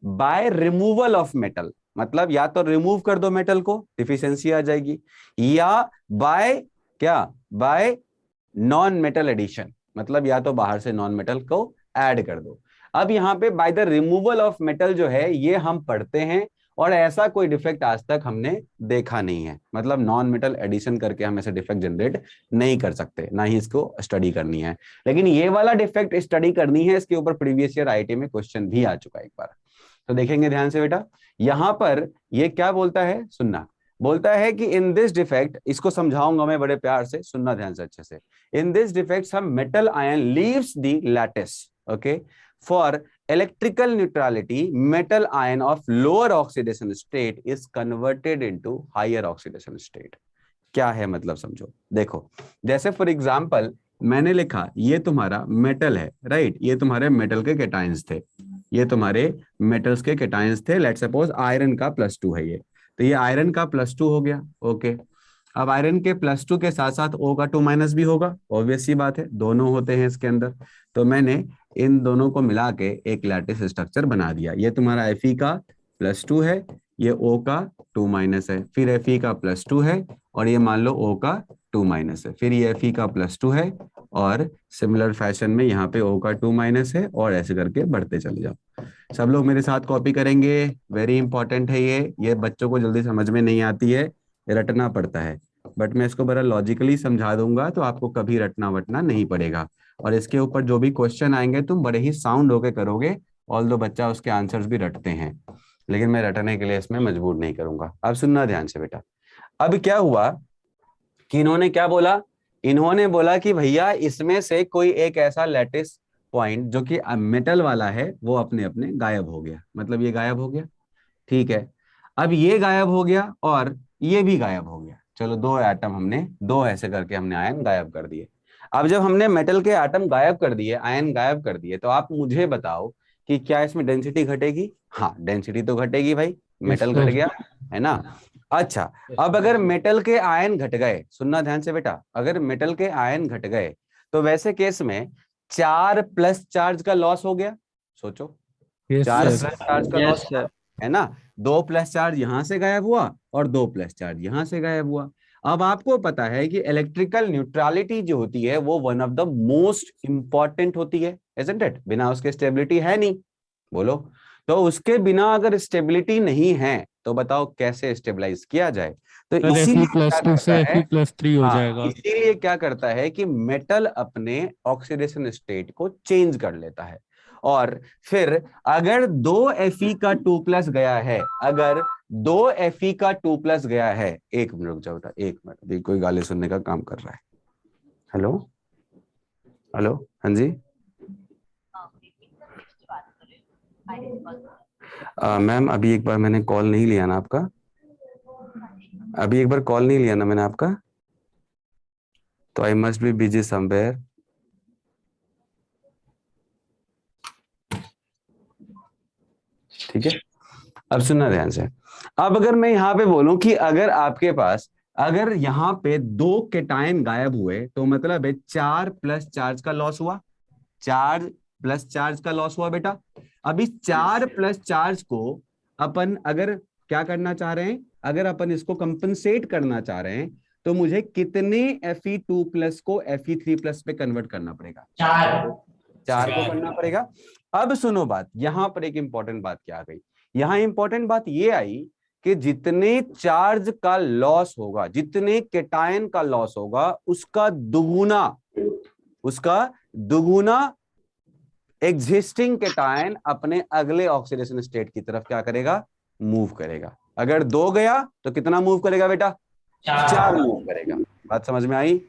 बाय रिमूवल ऑफ मेटल, मतलब या तो रिमूव कर दो मेटल को, डिफिशियंसी आ जाएगी, या बाय क्या, बाय नॉन मेटल एडिशन, मतलब या तो बाहर से नॉन मेटल को ऐड कर दो। अब यहाँ पे by the removal of metal जो है ये हम पढ़ते हैं, और ऐसा कोई डिफेक्ट आज तक हमने देखा नहीं है, मतलब नॉन मेटल एडिशन करके हम ऐसे डिफेक्ट जनरेट नहीं कर सकते, ना ही इसको स्टडी करनी है। लेकिन ये वाला डिफेक्ट स्टडी करनी है, इसके ऊपर प्रीवियस ईयर आईआईटी में क्वेश्चन भी आ चुका है एक बार, तो देखेंगे ध्यान से बेटा। यहां पर ये क्या बोलता है, सुनना, बोलता है कि इन दिस डिफेक्ट, इसको समझाऊंगा मैं बड़े प्यार से, सुनना ध्यान से अच्छे से। In this defect some metal ion leaves the lattice, okay, for electrical neutrality, metal ion of lower oxidation state is converted into higher oxidation state. क्या है मतलब समझो, देखो जैसे फॉर एग्जांपल मैंने लिखा ये तुम्हारा मेटल है, राइट, ये तुम्हारे मेटल के कैटायंस थे, ये तुम्हारे मेटल्स के कैटायंस थे, लेट्स सपोज आयरन का +2 है ये, तो ये आयरन का +2 हो गया, ओके। अब आयरन के +2 के साथ साथ O का 2- भी होगा, ऑब्वियस सी बात है, दोनों होते हैं इसके अंदर। तो मैंने इन दोनों को मिला के एक लैटिस स्ट्रक्चर बना दिया। ये तुम्हारा Fe का +2 है, ये O का 2- है, फिर Fe का +2 है, और ये मान लो O का 2- है, फिर ये Fe का +2 है, और सिमिलर फैशन में यहाँ पे O का 2- है, और ऐसे करके बढ़ते चले जाओ। सब लोग मेरे साथ कॉपी करेंगे, वेरी इंपॉर्टेंट है ये बच्चों को जल्दी समझ में नहीं आती है, रटना पड़ता है, बट मैं इसको बड़ा लॉजिकली समझा दूंगा तो आपको कभी रटना वटना नहीं पड़ेगा, और इसके ऊपर जो भी क्वेश्चन आएंगे तुम बड़े ही साउंड होके करोगे, ऑल्दो बच्चा उसके आंसर्स भी रटते हैं, लेकिन मैं रटने के लिए इसमें मजबूर नहीं करूंगा। अब सुनना ध्यान से बेटा, अब क्या हुआ कि इन्होंने क्या बोला, इन्होंने बोला कि भैया इसमें से कोई एक ऐसा लैटिस पॉइंट जो कि मेटल वाला है वो अपने अपने गायब हो गया, मतलब ये गायब हो गया, ठीक है। अब ये गायब हो गया और ये भी गायब हो गया, चलो दो एटम हमने, दो ऐसे करके हमने आयन गायब कर दिए। अब जब हमने मेटल के एटम गायब कर दिए, आयन गायब कर दिए, तो आप मुझे बताओ कि क्या इसमें डेंसिटी घटेगी? हाँ, डेंसिटी तो घटेगी भाई, मेटल घट गया है ना। अच्छा, अब अगर मेटल के आयन घट गए, सुनना ध्यान से बेटा, अगर मेटल के आयन घट गए तो वैसे केस में 4+ चार्ज का लॉस हो गया, सोचो 4+ चार्ज का लॉस है ना, 2+ चार्ज यहां से गायब हुआ और 2+ चार्ज यहां से गायब हुआ। अब आपको पता है कि इलेक्ट्रिकल न्यूट्रलिटी जो होती है वो one of the most important होती है, इजंट इट? बिना उसके स्टेबिलिटी है नहीं, बोलो। तो उसके बिना अगर स्टेबिलिटी नहीं है तो बताओ कैसे स्टेबलाइज किया जाए? तो इसीलिए क्या करता है कि मेटल अपने ऑक्सीडेशन स्टेट को चेंज कर लेता है, और फिर अगर 2 Fe का 2+ गया है, अगर 2 Fe का 2+ गया है, एक मिनट रुक जाओ, एक मिनट, अभी कोई गाली सुनने का काम कर रहा है। हेलो हेलो, हाँ जी मैम, अभी एक बार मैंने कॉल नहीं लिया ना आपका, अभी एक बार कॉल नहीं लिया ना मैंने आपका, तो I must be busy somewhere. ठीक है, अब सुनना ध्यान से। अब अगर मैं यहाँ पे बोलूं कि अगर आपके पास अगर यहाँ पे 2 केटायन गायब हुए तो मतलब है 4 प्लस चार्ज का लॉस हुआ, 4 प्लस चार्ज का लॉस हुआ बेटा। अभी 4 प्लस चार्ज को अपन अगर क्या करना चाह रहे हैं, अगर अपन इसको कंपनसेट करना चाह रहे हैं तो मुझे कितने Fe2 प्लस को Fe3 प्लस पे कन्वर्ट करना पड़ेगा? 4 को करना पड़ेगा। अब सुनो बात, यहां पर एक इंपॉर्टेंट बात क्या आ गई, यहां इंपॉर्टेंट बात ये आई कि जितने चार्ज का लॉस होगा, जितने केटायन का लॉस होगा, उसका दुगुना एग्जिस्टिंग केटायन अपने अगले ऑक्सीडेशन स्टेट की तरफ क्या करेगा? मूव करेगा। अगर 2 गया तो कितना मूव करेगा बेटा? 4 मूव करेगा। बात समझ में आई?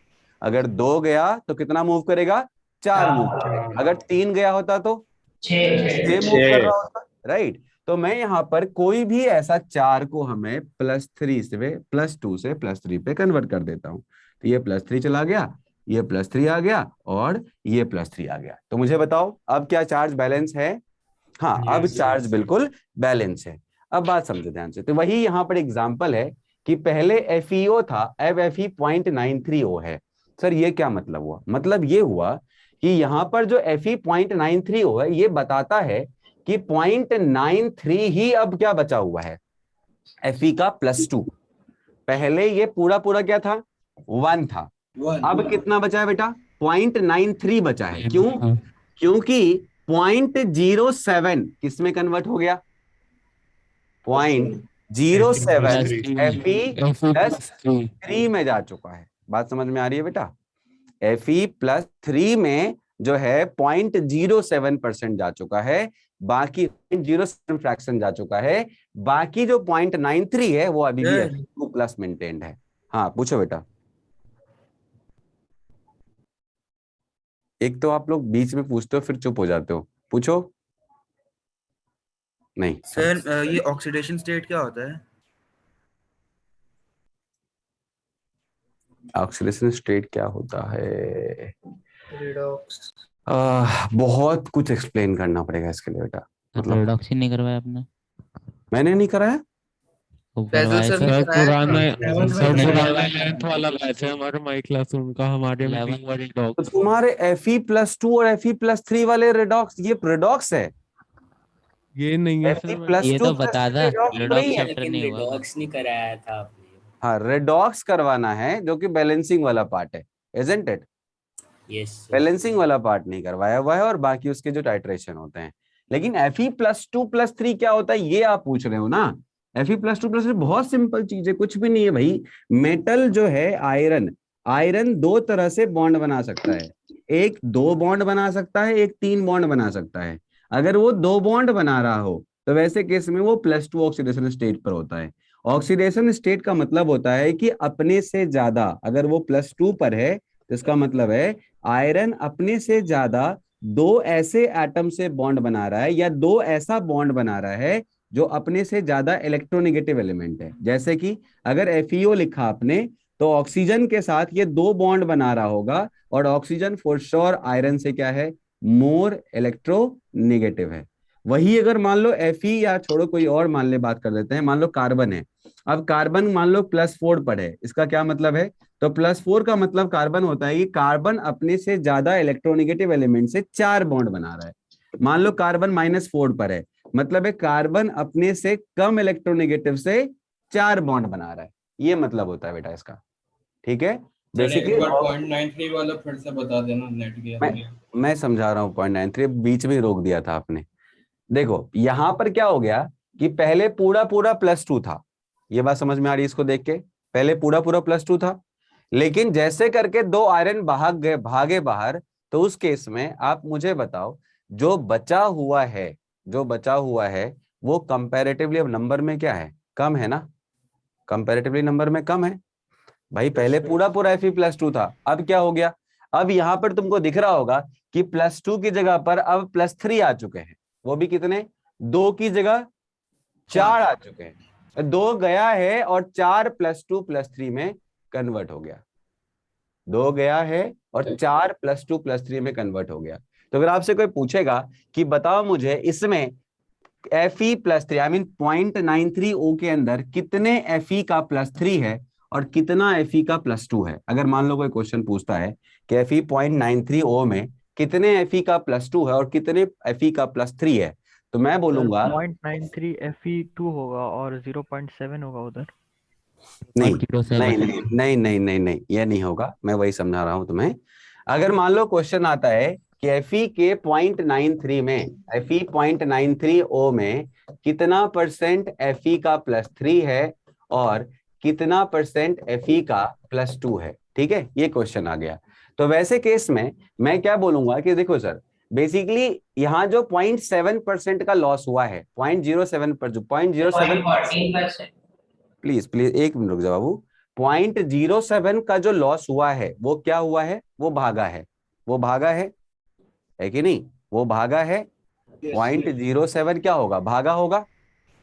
अगर 2 गया तो कितना मूव करेगा? 4 मूव करेगा। अगर 3 गया होता तो 6 मूव कर रहा होता, राइट। तो मैं यहाँ पर कोई भी ऐसा 4 को हमें +3 से +2 से +3 पे कन्वर्ट कर देता हूं। तो ये +3 चला गया, ये +3 आ गया और ये +3 आ गया। तो मुझे बताओ अब क्या चार्ज बैलेंस है? हाँ, अब चार्ज बिल्कुल बैलेंस है। अब बात समझो ध्यान से। तो वही यहाँ पर एग्जांपल है कि पहले FeO था, अब Fe 0.93O है। सर ये क्या मतलब हुआ? मतलब ये हुआ कि यहाँ पर जो Fe 0.93O है ये बताता है कि 0.93 ही अब क्या बचा हुआ है? Fe का +2। पहले ये पूरा क्या था? 1 था। अब कितना बचा है बेटा? 0.93 बचा है। क्यों? क्योंकि 0.07 किस में कन्वर्ट हो गया? 0.07 Fe+3 में जा चुका है। बात समझ में आ रही है बेटा? Fe+3 में जो है 0.07% जा चुका है, बाकी 0.07 फ्रैक्शन जा चुका है, बाकी जो 0.93 है वो अभी भी Fe2+ मेंटेन्ड है। हाँ पूछो बेटा। एक तो आप लोग बीच में पूछते हो फिर चुप हो जाते हो, पूछो। नहीं सर ये ऑक्सीडेशन स्टेट क्या होता है? ऑक्सीडेशन स्टेट क्या होता है? रिडॉक्स। बहुत कुछ एक्सप्लेन करना पड़ेगा इसके लिए बेटा। मतलब रिडॉक्स ही नहीं करवाया आपने? मैंने नहीं कराया। फैजल सर ने पुराना कराया। 11th वाला बैच है हमारे माई क्लास, उनका हमारे में भी हुआ तो रिडॉक्स। तुम्हारे Fe+2 और Fe+3 वाले रिडॉक्स, ये रिडॉक्स है। ये नहीं है सर। ये तो बता दा, रिडॉक्स रिडॉक्स है। चैप्टर नहीं हुआ। रिडॉक्स नहीं कराया था आपने। हाँ रिडॉक्स करवाना है जो कि बैलेंसिंग वाला पार्ट है, इजंट इट? यस बैलेंसिंग वाला पार्ट नहीं करवाया हुआ है और बाकी उसके जो टाइट्रेशन होते हैं। लेकिन Fe+2+3 क्या होता है ये आप पूछ रहे हो ना। Fe+2+3 बहुत सिंपल चीज है, कुछ भी नहीं है भाई। मेटल जो है आयरन 2 तरह से बॉन्ड बना सकता है। एक 2 बॉन्ड बना सकता है, एक 3 बॉन्ड बना सकता है। अगर वो 2 बॉन्ड बना रहा हो तो वैसे केस में वो +2 ऑक्सीडेशन स्टेट पर होता है। ऑक्सीडेशन स्टेट का मतलब होता है कि अपने से ज्यादा, अगर वो +2 पर है तो इसका मतलब है आयरन अपने से ज्यादा 2 ऐसे एटम से बॉन्ड बना रहा है, या 2 ऐसा बॉन्ड बना रहा है जो अपने से ज्यादा इलेक्ट्रोनेगेटिव एलिमेंट है। जैसे कि अगर FeO लिखा आपने तो ऑक्सीजन के साथ ये 2 बॉन्ड बना रहा होगा, और ऑक्सीजन फॉर श्योर आयरन से क्या है? मोर इलेक्ट्रोनेगेटिव है। वही अगर मान लो Fe, या छोड़ो कोई और मान ले, बात कर लेते हैं, मान लो कार्बन है। अब कार्बन मान लो +4 पर है, इसका क्या मतलब है? तो +4 का मतलब कार्बन होता है कि कार्बन अपने से ज्यादा इलेक्ट्रोनेगेटिव एलिमेंट से 4 बॉन्ड बना रहा है। मान लो कार्बन -4 पर है, मतलब है कार्बन अपने से कम इलेक्ट्रोनेगेटिव से 4 बॉन्ड बना रहा है। ये मतलब होता है बेटा इसका, ठीक है? बेसिकली 0.93 वाला फिर से बता देना, नेट गया। मैं समझा रहा हूँ 0.93, बीच में रोक दिया था आपने। देखो यहां पर क्या हो गया कि पहले पूरा +2 था। ये बात समझ में आ रही है इसको देख के? पहले पूरा +2 था, लेकिन जैसे करके 2 आयरन भागे बाहर, तो उस केस में आप मुझे बताओ जो बचा हुआ है वो कंपैरेटिवली अब नंबर में क्या है? कम है ना? कंपैरेटिवली नंबर में कम है भाई। पहले पूरा Fe+2 था, अब क्या हो गया? अब यहां पर तुमको दिख रहा होगा कि +2 की जगह पर अब +3 आ चुके हैं। वो भी कितने? 2 की जगह 4 आ चुके हैं। 2 गया है और 4 +2+3 में कन्वर्ट हो गया। 2 गया है और 4 +2+3 में कन्वर्ट हो गया। तो अगर आपसे कोई पूछेगा कि बताओ मुझे इसमें Fe प्लस 3 आई मीन 0.93 ओ के अंदर कितने Fe का प्लस 3 है और कितना Fe का प्लस 2 है। अगर मान लो कोई क्वेश्चन पूछता है कि Fe 0.93 ओ में कितने Fe का प्लस 2 है और कितने Fe का प्लस 3 है, तो मैं बोलूंगा 0.93 Fe2 होगा और 0.7 होगा उधर। नहीं नहीं नहीं नहीं नहीं नहीं नहीं, ये नहीं होगा, मैं वही समझा रहा हूं तुम्हें। अगर मान लो क्वेश्चन आता है कि Fe के 0.93 में Fe 0.93 ओ में कितना परसेंट Fe का प्लस 3 है और कितना परसेंट Fe का प्लस 2 है, ठीक है, ये क्वेश्चन आ गया। तो वैसे केस में मैं क्या बोलूंगा कि देखो सर, बेसिकली यहाँ जो 0.7% का लॉस हुआ है, 0.07 पर जो 0.07 प्लीज प्लीज एक मिनट रुक जाओ बाबू, 0.07 का जो लॉस हुआ है वो क्या हुआ है, वो भागा है, वो भागा है कि नहीं, वो भागा है। 0.07 क्या होगा, भागा होगा,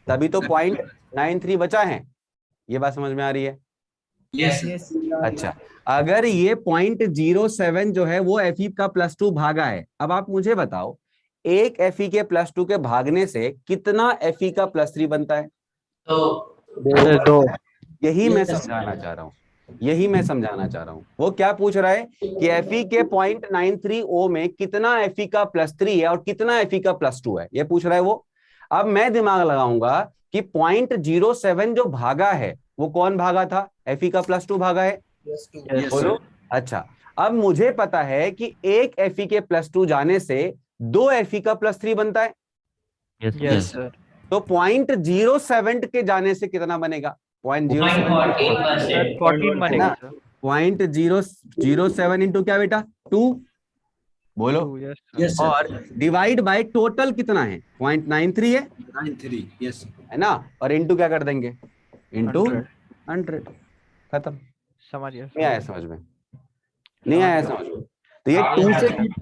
तभी तो 0.93 बचा है। ये बात समझ में आ रही है? यस। अच्छा, अगर ये 0.07 जो है वो Fe का प्लस 2 भागा है, अब आप मुझे बताओ एक Fe के प्लस 2 के भागने से कितना Fe का प्लस 3 बनता है? दो। यही मैं समझाना चाह रहा हूँ, यही मैं समझाना चाह रहा हूँ। वो क्या पूछ रहा है कि Fe के 0.93 ओ में कितना Fe का प्लस 3 है और कितना Fe का प्लस 2 है, ये पूछ रहा है वो। अब मैं दिमाग लगाऊंगा कि 0.07 जो भागा है वो कौन भागा था, Fe का प्लस 2 भागा है, बोलो। अच्छा, अब मुझे पता है कि एक Fe के प्लस 2 जाने से 2 Fe का प्लस 3 बनता है। Yes sir. तो 0.07 के जाने से कितना बनेगा, 0.07 14 बनेगा सर। 0.007 इंटू क्या बेटा, 2, बोलो। यस और डिवाइड बाय टोटल कितना है, 0.93 है, 93 यस है ना, और इंटू क्या कर देंगे, इंटू 100, खत्म। नहीं आया समझ में, नहीं आया समझ में? तो ये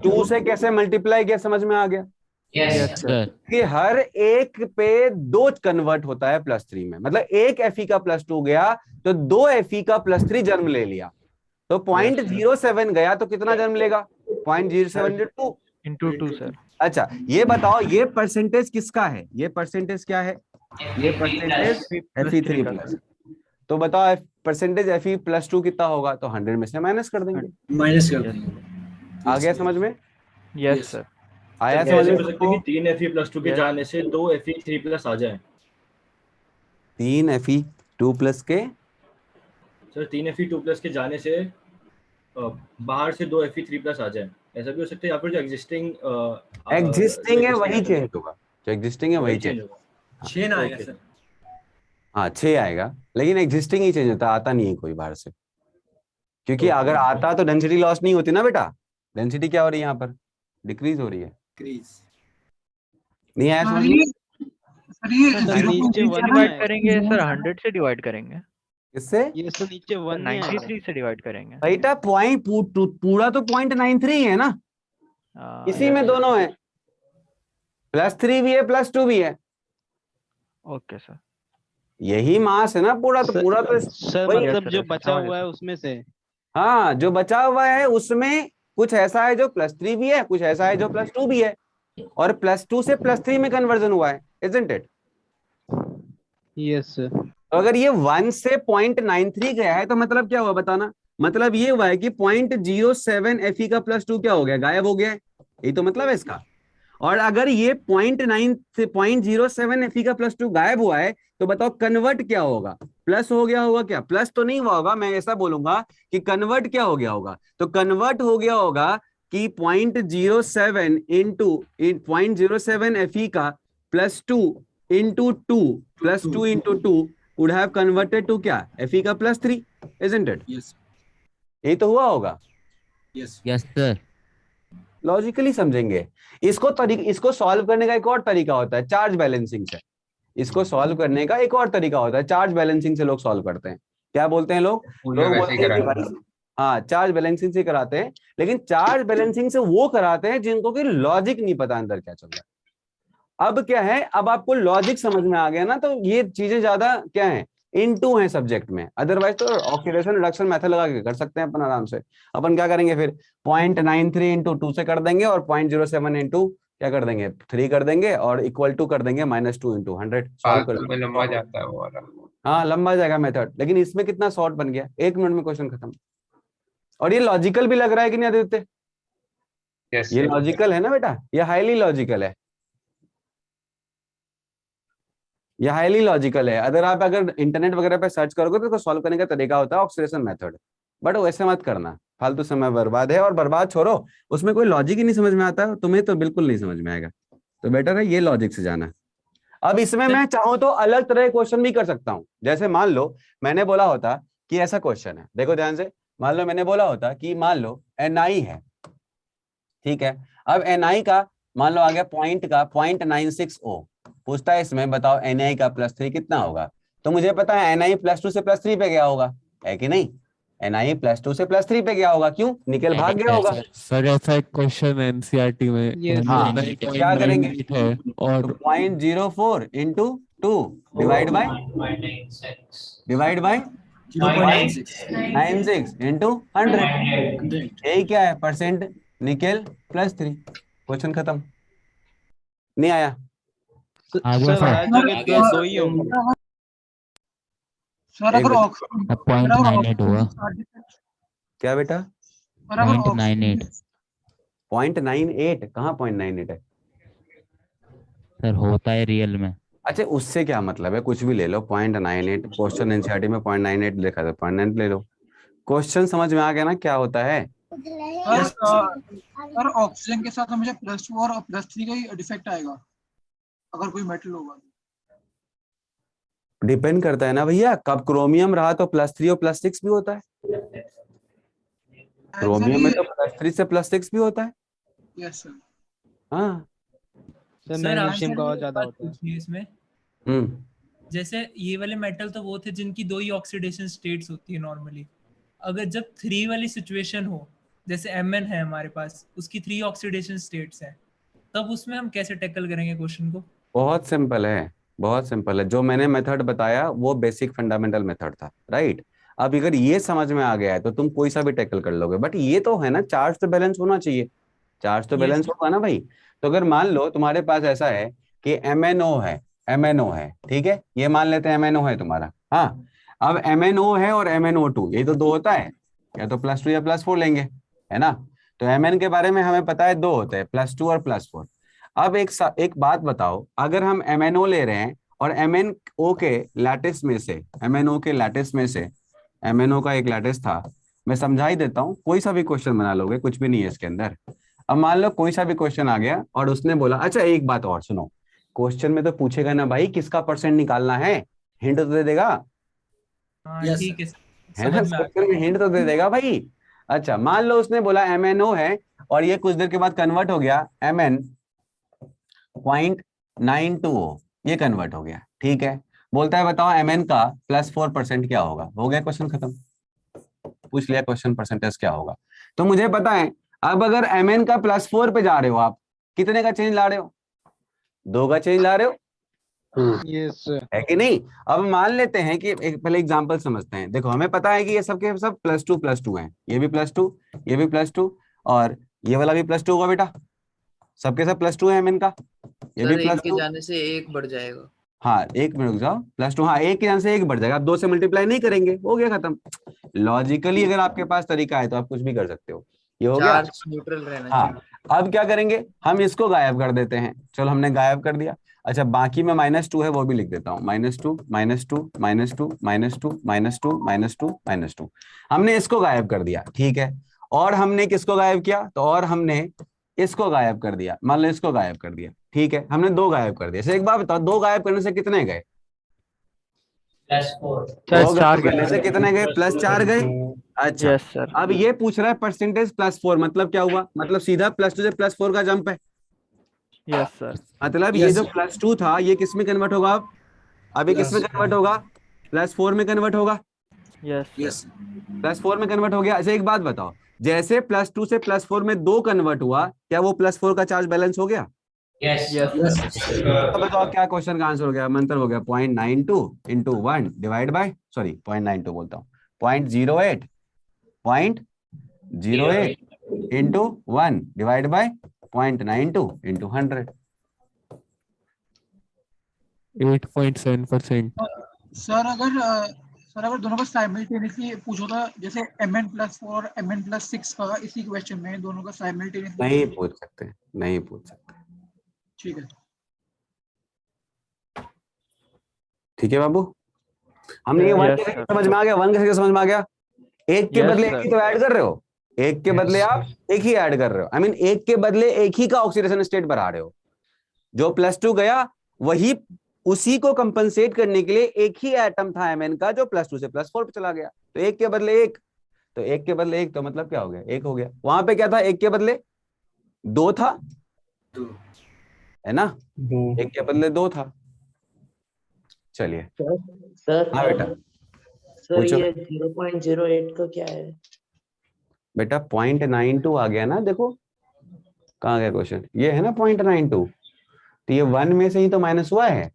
2 से कैसे मल्टीप्लाई किया, समझ में आ गया? Yes sir. कि हर एक पे 2 कन्वर्ट होता है प्लस 3 में, मतलब एक Fe का प्लस 2 गया तो 2 Fe का प्लस 3 जन्म ले लिया, तो 0.07 गया तो कितना जन्म लेगा, 0.07 इंटू 2 सर। अच्छा, ये बताओ ये परसेंटेज किसका है, ये परसेंटेज क्या है, ये परसेंटेज Fe3 प्लस। तो बताओ परसेंटेज Fe प्लस 2 कितना होगा, तो 100 में से माइनस कर देंगे, माइनस कर देंगे। आ गया समझ में? Yes sir. आया ऐसे समझ में? हो सकता है कि 3 Fe प्लस 2 के जाने से 2 Fe 3 प्लस आ जाए। 3 Fe 2 प्लस के सर 3 Fe 2 प्लस के जाने से बाहर से 2 Fe 3 प्लस आ जाए, ऐसा भी हो सकता है। यहाँ पर जो एग्जिस्टिंग है वही चेंज होगा, जो एग्जिस्टिंग है वही चेंज होगा। 6 ना आएगा सर, हाँ 6 आएगा, लेकिन एग्जिस्टिंग ही चेंज होता है, आता नहीं है कोई बाहर से, क्योंकि अगर आता तो डेंसिटी लॉस नहीं होती ना बेटा। डेंसिटी क्या हो रही है यहाँ पर, डिक्रीज हो रही है। नहीं आया समझ में? सर ये सर नीचे 1 डिवाइड करेंगे सर, 100 से डिवाइड करेंगे। किससे? ये तो नीचे 1 93 से डिवाइड करेंगे बेटा पॉइंट पूरा तो 0.93 है ना, इसी में दोनों है, प्लस 3 भी है प्लस 2 भी है। Okay sir. यही मास है ना पूरा, तो पूरा तो सर वही मतलब जो बचा हुआ है उसमें से, हाँ जो बचा हुआ है उसमें कुछ ऐसा है जो प्लस 3 भी है, कुछ ऐसा है जो प्लस 2 भी है, और प्लस 2 से प्लस 3 में कन्वर्जन हुआ है, इजंट इट? Yes sir. तो अगर ये 1 से 0.93 गया है तो मतलब क्या हुआ बताना, मतलब ये हुआ है कि 0.07 Fe का प्लस 2 क्या हो गया, गायब हो गया है, यही तो मतलब है इसका। और अगर ये 0.9 से 0.07 Fe का प्लस 2 गायब हुआ है तो बताओ कन्वर्ट क्या होगा, प्लस हो गया होगा क्या, प्लस तो नहीं हुआ होगा, मैं ऐसा बोलूंगा कि कन्वर्ट क्या हो गया होगा, तो कन्वर्ट हो गया होगा कि 0.07 इंटू 0.07 Fe का plus 2 into 2 plus 2 into 2 would have converted to क्या, Fe का प्लस 3, isn't it? यस यही तो हुआ होगा। Yes yes sir. लॉजिकली समझेंगे इसको सॉल्व करने का एक और तरीका होता है, चार्ज बैलेंसिंग से। इसको सॉल्व करने का एक और तरीका होता है, चार्ज बैलेंसिंग से लोग सॉल्व करते हैं। क्या बोलते हैं लोग बोलते हैं कि भाई हाँ चार्ज बैलेंसिंग से कराते हैं, लेकिन चार्ज बैलेंसिंग से वो कराते हैं जिनको कि लॉजिक नहीं पता अंदर क्या चल रहा है। अब क्या है, अब आपको लॉजिक समझ में आ गया ना, तो ये चीजें ज्यादा क्या है, इनटू है सब्जेक्ट में। अदरवाइज तो ऑक्सीडेशन रिडक्शन मेथड लगा के कर सकते हैं अपन आराम से। अपन क्या करेंगे फिर, 0.93 इंटू 2 से कर देंगे और 0.07 इंटू क्या कर देंगे 3 कर देंगे और इक्वल टू कर देंगे -2 × 100 सॉल्व कर फालतू में लंबा जाता है वो वाला। हाँ लंबा जाएगा मेथड, लेकिन इसमें कितना शॉर्ट बन गया, 1 मिनट में क्वेश्चन खत्म। और ये लॉजिकल भी लग रहा है कि नहीं आदित्य? यस ये लॉजिकल है ना बेटा, ये हाईली लॉजिकल है, ये हाईली लॉजिकल है। अगर इंटरनेट वगैरह पे सर्च करोगे तो सॉल्व करने का तरीका होता है ऑक्सीडेशन मेथड, बट वैसे मत करना, फालतू समय बर्बाद है। और बर्बाद छोड़ो, उसमें कोई लॉजिक ही नहीं समझ में आता, तुम्हें तो बिल्कुल नहीं समझ में आएगा, तो बेटर है ये लॉजिक से जाना। अब इसमें मैं चाहूं तो अलग तरह के क्वेश्चन भी कर सकता हूं। जैसे मान लो मैंने बोला होता कि ऐसा क्वेश्चन है, देखो ध्यान से, मान लो मैंने बोला होता कि मान लो Ni है, ठीक है। अब Ni का मान लो आ गया पॉइंट का 0.96O, पूछता है इसमें बताओ Ni का +3 कितना होगा, तो मुझे पता है Ni +2 से +3 पे गया होगा, है कि नहीं? Ni +2 से +3 पे गया होगा, क्यों? निकल भाग गया होगा। सर ऐसा एक क्वेश्चन एनसीईआरटी में हाँ, क्या करेंगे है और 0.04 × 2 डिवाइड बाय 96 × 100, यही क्या है परसेंट निकल +3, क्वेश्चन खत्म। नहीं आया? सर अगर 0.98 हुआ। क्या बेटा? 0.98 0.98 कहाँ 0.98 है सर, होता है रियल में। अच्छा उससे क्या मतलब है, कुछ भी ले लो 0.98, क्वेश्चन एनसीईआरटी में 0.98 लिखा था, 0.9 ले लो, क्वेश्चन समझ में आ गया ना क्या होता है। सर ऑक्सीजन के साथ हमेशा +2 और +3 का ही डिफेक्ट आएगा अगर कोई मेटल होगा। डिपेंड करता है ना भैया, कब क्रोमियम रहा तो +3 और +6 भी होता है, क्रोमियम में तो +3 से +6 भी होता है। Yes sir. हाँ सर मैग्नीशियम का और ज्यादा होता है इसमें। जैसे ये वाले मेटल तो वो थे जिनकी 2 ही ऑक्सीडेशन स्टेट्स होती है नॉर्मली, अगर जब 3 वाली सिचुएशन हो, जैसे Mn है हमारे पास, उसकी 3 ऑक्सीडेशन स्टेट्स हैं, तब उसमें हम कैसे टैकल करेंगे क्वेश्चन को? बहुत सिंपल है, बहुत सिंपल है। जो मैंने मेथड बताया वो बेसिक फंडामेंटल मेथड था, राइट। अब अगर ये समझ में आ गया है तो तुम कोई सा भी टैकल कर लोगे, बट ये तो है ना, चार्ज तो बैलेंस होना चाहिए, चार्ज तो बैलेंस होगा ना भाई। तो अगर मान लो तुम्हारे पास ऐसा है कि MnO है, ठीक है, ये मान लेते हैं MnO है तुम्हारा, हाँ। अब MnO है और MnO2, ये तो 2 होता है, या तो +2 या +4 लेंगे, है ना। तो Mn के बारे में हमें पता है 2 होते हैं, +2 और +4। अब एक बात बताओ, अगर हम MnO ले रहे हैं और MnO के लैटिस में से, MnO का एक लैटिस था, मैं समझा ही देता हूँ, कोई सा भी क्वेश्चन बना लोगे, कुछ भी नहीं है इसके अंदर। अब मान लो कोई सा भी क्वेश्चन आ गया और उसने बोला, अच्छा एक बात और सुनो, क्वेश्चन में तो पूछेगा ना भाई किसका परसेंट निकालना है, हिंट तो दे देगा, ठीक है ना, क्वेश्चन में हिंट तो दे देगा भाई। अच्छा मान लो उसने बोला MnO है और ये कुछ देर के बाद कन्वर्ट हो गया Mn 0.92O, ये कन्वर्ट हो गया, ठीक है। बोलता है बताओ Mn का +4% क्या होगा, हो गया क्वेश्चन खत्म, पूछ लिया क्वेश्चन परसेंटेज क्या होगा। तो मुझे पता है अब अगर Mn का +4 पे जा रहे हो आप, कितने का चेंज ला रहे हो, 2 का चेंज ला रहे हो, यस है कि नहीं। अब मान लेते हैं कि पहले एग्जांपल समझते हैं। देखो हमें पता है कि ये सबके सब +2 हैं, ये भी +2, ये भी +2 और ये वाला भी +2 होगा बेटा, सबके सब +2 है Mn का, ये भी एक के +2 जाने से 1 बढ़ जाएगा। हाँ 1 मिनट रुक जाओ, +2, हाँ 1 के जाने से 1 बढ़ जाएगा, आप 2 से मल्टीप्लाई नहीं करेंगे, हो गया खत्म। लॉजिकली अगर आपके पास तरीका है तो आप कुछ भी कर सकते हो, ये हो गया। चार्ज न्यूट्रल रहना चाहिए। हाँ अब क्या करेंगे, हम इसको गायब कर देते हैं, चलो हमने गायब कर दिया। अच्छा बाकी में -2 है वो भी लिख देता हूँ, -2 -2 -2 -2 -2 -2 हमने इसको गायब कर दिया, ठीक है। और हमने किसको गायब किया, तो और हमने इसको गायब कर दिया, मान लो इसको गायब कर दिया, ठीक है, हमने 2 गायब कर दिया। एक बात बताओ, 2 गायब करने से कितने गए, +4 करने से कितने गए, +4 गए। अच्छा यस सर। अब ये पूछ रहा है परसेंटेज +4, मतलब क्या हुआ, मतलब सीधा +2 से +4 का जंप है। Yes sir. मतलब ये जो +2 था ये किस में कन्वर्ट होगा, अब ये किस में कन्वर्ट होगा, +4 में कन्वर्ट होगा। यस +4 में कन्वर्ट हो गया। अच्छा एक बात बताओ, जैसे +2 से +4 में 2 कन्वर्ट हुआ, क्या वो +4 का चार्ज बैलेंस हो गया? तो बताओ क्या क्वेश्चन का आंसर हो गया, मंत्र हो गया 0.92 × 1 डिवाइड बाय, सॉरी 0.92 बोलता हूँ, 0.08 × 1 डिवाइड बाय 0.92 into 100। 8.7%। सर अगर दोनों का साइमल्टेनियसली पूछो था, जैसे mn+4 और mn+6 का इसी क्वेश्चन में दोनों का साइमल्टेनियसली नहीं पूछ सकते, नहीं पूछ सकते। ठीक है। ठीक है बाबू, हमने ये वन Yes, कैसे sir. समझ में आ गया, वन कैसे समझ में आ गया? एक के Yes, बदले एक sir. ही तो ऐड कर रहे हो, एक के बदले Yes, आप एक ही ऐड कर रहे हो। आई मीन एक के बदले एक ही का ऑक्सीडेशन स्टेट बढ़ा रहे हो। जो +2 गया वही उसी को कंपनसेट करने के लिए एक ही एटम था Mn का जो +2 से +4 पे चला गया। तो एक के बदले एक, तो एक के बदले एक तो मतलब क्या हो गया? एक हो गया। वहां पे क्या था? एक के बदले 2 था, है ना? एक के बदले 2 था। चलिए सर हाँ बेटा सर पूछो। ये 0.08 का क्या है? बेटा 0.92 आ गया ना, देखो कहाँ गया क्वेश्चन, ये है ना 0.92, तो ये 1 में से ही तो माइनस हुआ है।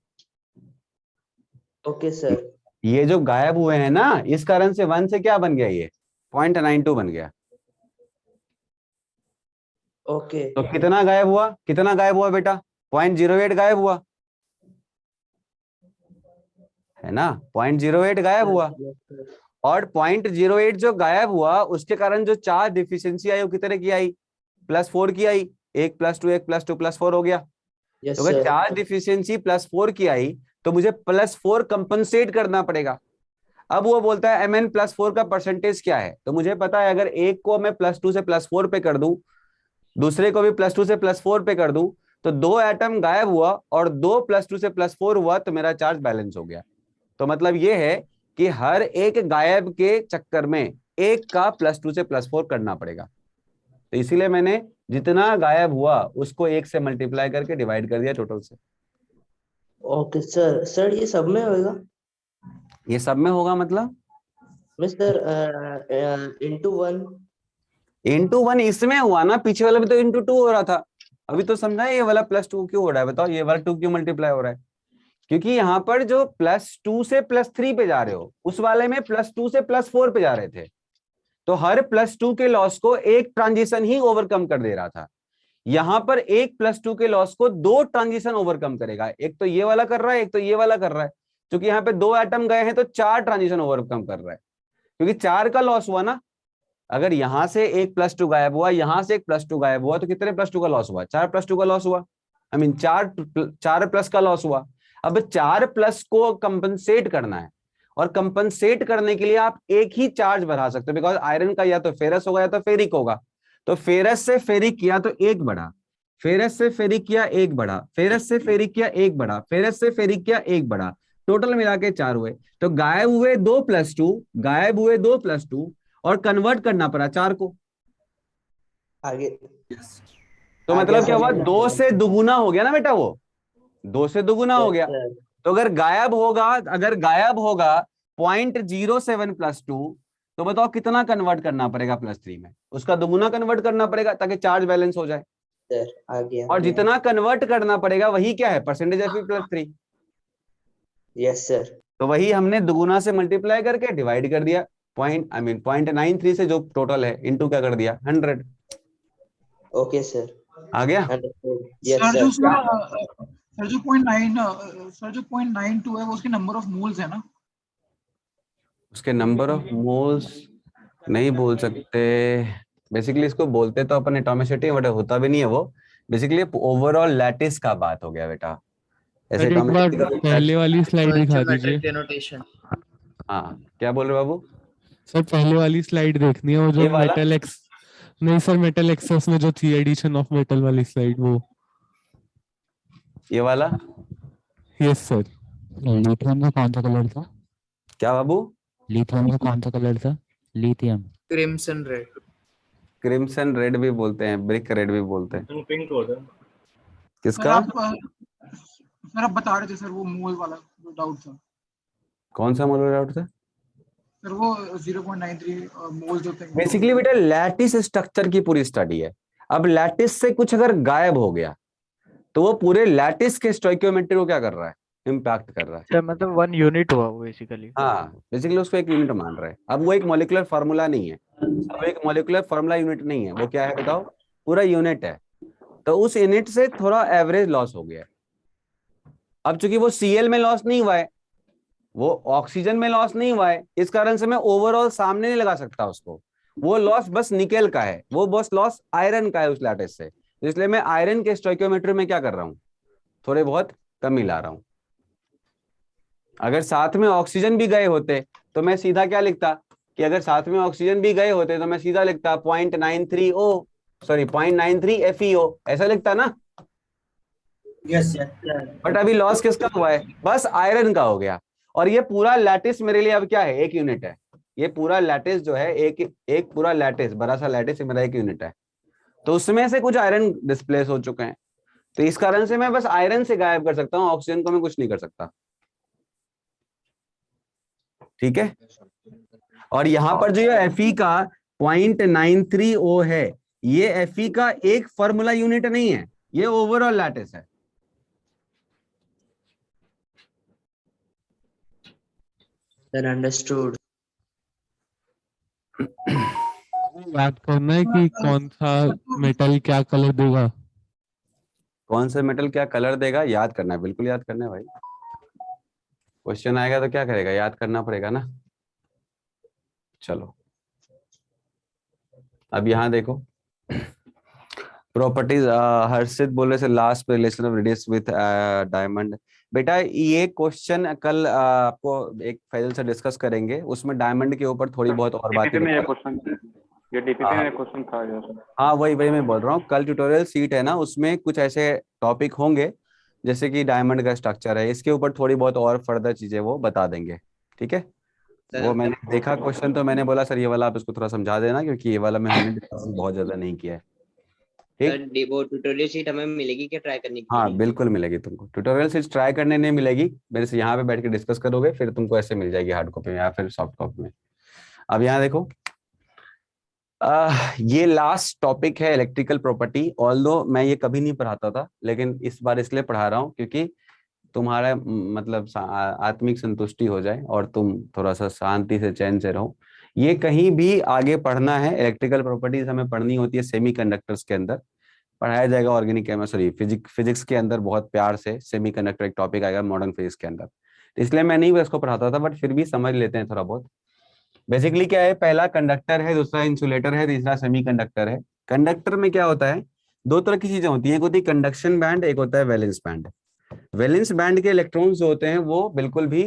Okay sir. ये जो गायब हुए हैं ना, इस कारण से 1 से क्या बन गया? ये 0.92 बन गया। ओके तो कितना गायब हुआ? कितना गायब हुआ बेटा? 0.08 गायब हुआ, है ना? 0.08 गायब हुआ। और 0.08 जो गायब हुआ उसके कारण जो चार्ज डिफिशियंसी आई वो कितने की आई? +4 की आई। 1 +2 1 +2 +4 हो गया। तो अगर चार्ज डिफिशियंसी +4 की आई तो मुझे +4 कंपनसेट करना पड़ेगा। अब वो बोलता है Mn+4 का परसेंटेज क्या है? तो मुझे पता है अगर एक को मैं +2 से +4 पे कर दूं, दूसरे को भी +2 से +4 पे कर दूं, तो 2 एटम गायब हुआ और 2 +2 से +4 हुआ तो मेरा चार्ज बैलेंस हो गया। तो मतलब ये है कि हर एक गायब के चक्कर में एक का +2 से +4 करना पड़ेगा। तो इसीलिए मैंने जितना गायब हुआ उसको 1 से मल्टीप्लाई करके डिवाइड कर दिया टोटल से। Okay sir. सर ये सब में होगा? ये सब में होगा मतलब मिस्टर into 1 इसमें हुआ ना, पीछे वाला भी तो ×2 हो रहा था। अभी तो समझा ये वाला +2 क्यों हो रहा है? बताओ ये वाला 2 क्यों मल्टीप्लाई हो रहा है? क्योंकि यहाँ पर जो +2 से +3 पे जा रहे हो, उस वाले में +2 से +4 पे जा रहे थे, तो हर +2 के लॉस को एक ट्रांजिशन ही ओवरकम कर दे रहा था। यहां पर एक +2 के लॉस को 2 ट्रांजिशन ओवरकम करेगा। एक तो ये वाला कर रहा है, एक तो ये वाला कर रहा है। क्योंकि यहाँ पे 2 एटम गए हैं तो 4 ट्रांजिशन ओवरकम कर रहा है, क्योंकि 4 का लॉस हुआ ना। अगर यहां से एक +2 गायब हुआ, यहां से एक +2 गायब हुआ, तो कितने +2 का लॉस हुआ? 4 +2 का लॉस हुआ। आई मीन 4 प्लस का लॉस हुआ। अब 4 प्लस को कंपनसेट करना है, और कंपनसेट करने के लिए आप एक ही चार्ज बढ़ा सकते हो, बिकॉज आयरन का या तो फेरस होगा या तो फेरिक होगा। तो फेरस से फेरिक किया तो 1 बढ़ा, फेरस से फेरिक किया 1 बढ़ा, फेरस से फेरिक किया 1 बढ़ा, फेरस से फेरिक किया 1 बढ़ा, टोटल मिला के 4 हुए। तो गायब हुए 2 + 2, गायब हुए 2 + 2, और कन्वर्ट करना पड़ा 4 को आगे। तो मतलब क्या हुआ? 2 से दुगुना हो गया ना बेटा, वो 2 से दुगुना हो गया। तो अगर गायब होगा 0.07 + 2, तो बताओ कितना कन्वर्ट करना पड़ेगा +3 में? उसका दुगुना कन्वर्ट करना पड़ेगा ताकि चार्ज बैलेंस हो जाए। आगे और जितना कन्वर्ट करना पड़ेगा वही क्या है? Percentage Fe +3। Yes sir. तो वही हमने दुगुना से मल्टीप्लाई करके डिवाइड कर दिया। 0.93 से जो टोटल है इनटू क्या कर दिया? 100। Okay sir. आ गया? यस सर जो सर। सर जो 0.92 है वो उसके नंबर ऑफ मोल्स है ना? उसके नंबर ऑफ मोल्स नहीं बोल सकते। बेसिकली इसको बोलते तो अपन एटॉमिसिटी, बट होता भी नहीं है वो। बेसिकली ओवरऑल लैटिस का बात हो गया बेटा। ऐसे एक बार पहले वाली स्लाइड दिखा दीजिए। डेनोटेशन। हाँ क्या बोल रहे बाबू? सर पहले वाली स्लाइड देखनी है, वो जो मेटल एक्स, नहीं सर मेटल एक्सेस में जो थी एडिशन ऑफ मेटल वाली स्लाइड, वो ये वाला। Yes sir. लिथियम का कौन सा कलर था? क्या बाबू? लिथियम का कौन सा कलर था? Lithium crimson red. Crimson red भी बोलते हैं, ब्रिक रेड भी बोलते हैं। पिंक होता है किसका? सर आप बता रहे थे सर वो मोल वाला जो डाउट था। कौन सा मोल डाउट था सर? वो 0.93 मोल्स होते हैं। बेसिकली बेटा लैटिस स्ट्रक्चर की पूरी स्टडी है। अब लैटिस से कुछ अगर गायब हो गया तो वो पूरे लैटिस के स्टोइकियोमेट्री को क्या कर रहा है? इम्पैक्ट कर रहा है। सर मतलब 1 यूनिट हुआ वो बेसिकली। हाँ बेसिकली उसको एक यूनिट मान रहा है। अब वो एक मॉलिक्यूलर फार्मूला नहीं है, अब एक मॉलिक्यूलर फार्मूला यूनिट नहीं है, वो क्या है बताओ? पूरा यूनिट है। तो उस यूनिट से थोड़ा एवरेज लॉस हो गया है। अब चूंकि वो Cl में लॉस नहीं हुआ है, वो ऑक्सीजन में लॉस नहीं हुआ है, इस कारण से मैं ओवरऑल सामने नहीं लगा सकता उसको। वो लॉस बस निकेल का है, वो बस लॉस आयरन का है उस लैटिस से। इसलिए मैं आयरन के स्टोइकियोमेट्री में क्या कर रहा हूं, थोड़े बहुत कमी ला रहा हूं। अगर साथ में ऑक्सीजन भी गए होते तो मैं सीधा क्या लिखता कि अगर साथ में ऑक्सीजन भी गए होते तो मैं सीधा लिखता 0.93 FeO, ऐसा लिखता ना। यस बट अभी लॉस किसका हुआ है, बस आयरन का हो गया। और ये पूरा लैटिस मेरे लिए अब क्या है, एक यूनिट है। ये पूरा लैटिस जो है एक पूरा लैटिस, बड़ा सा लैटिस मेरा एक यूनिट है। तो उसमें से कुछ आयरन डिस्प्लेस हो चुके हैं, तो इस कारण से मैं बस आयरन से गायब कर सकता हूं, ऑक्सीजन को मैं कुछ नहीं कर सकता। ठीक है। और यहां पर जो Fe का 0.93O है, ये Fe का एक फॉर्मूला यूनिट नहीं है, ये ओवरऑल लैटिस है। अंडरस्टूड। याद करना है कि कौन सा मेटल क्या कलर देगा, कौन सा मेटल क्या कलर देगा, याद करना है, बिल्कुल याद करना है भाई। क्वेश्चन आएगा तो क्या करेगा, याद करना पड़ेगा ना। चलो अब यहाँ देखो प्रॉपर्टीज। हर्षित बोले से last relation of radius with diamond. बेटा ये क्वेश्चन कल आपको एक फैजल से डिस्कस करेंगे, उसमें डायमंड के ऊपर थोड़ी बहुत और बातें। ये डीपीपी में क्वेश्चन था ये सर। हाँ वही मैं बोल रहा हूँ, कल ट्यूटोरियल सीट है ना, उसमें कुछ ऐसे टॉपिक होंगे जैसे कि डायमंड का स्ट्रक्चर है, इसके ऊपर थोड़ी बहुत और फर्दर चीजें वो बता देंगे। ठीक है। वो मैंने देखा क्वेश्चन तो मैंने बोला सर ये वाला आप इसको थोड़ा समझा देना, क्योंकि ये वाला में हमने डिस्कशन बहुत ज्यादा नहीं किया है। सर वो ट्यूटोरियल शीट हमें मिलेगी क्या ट्राई करने की? हाँ बिल्कुल मिलेगी तुमको। ट्यूटोरियल शीट ट्राई करने नहीं मिलेगी, मेरे से यहाँ पे बैठ के डिस्कस करोगे, फिर तुमको ऐसे मिल जाएगी हार्ड कॉपी में या फिर सॉफ्ट कॉपी में। अब यहाँ देखो ये लास्ट टॉपिक है इलेक्ट्रिकल प्रॉपर्टी। ऑल्दो मैं ये कभी नहीं पढ़ाता था, लेकिन इस बार इसलिए पढ़ा रहा हूँ क्योंकि तुम्हारा मतलब आत्मिक संतुष्टि हो जाए और तुम थोड़ा सा शांति से चैन से रहो। ये कहीं भी आगे पढ़ना है, इलेक्ट्रिकल प्रॉपर्टीज हमें पढ़नी होती है सेमीकंडक्टर्स के अंदर, पढ़ाया जाएगा ऑर्गेनिक केमिस्ट्री फिजिक्स के अंदर बहुत प्यार से। सेमीकंडक्टर एक टॉपिक आएगा मॉडर्न फिजिक्स के अंदर, इसलिए मैं नहीं इसको पढ़ाता था, बट फिर भी समझ लेते हैं थोड़ा बहुत। बेसिकली क्या है, पहला कंडक्टर है, दूसरा इंसुलेटर है, तीसरा सेमीकंडक्टर है। कंडक्टर में क्या होता है, दो तरह की चीजें होती हैं, एक होती है कंडक्शन बैंड, एक होता है वैलेंस बैंड। वैलेंस बैंड के इलेक्ट्रॉन्स जो होते हैं वो बिल्कुल भी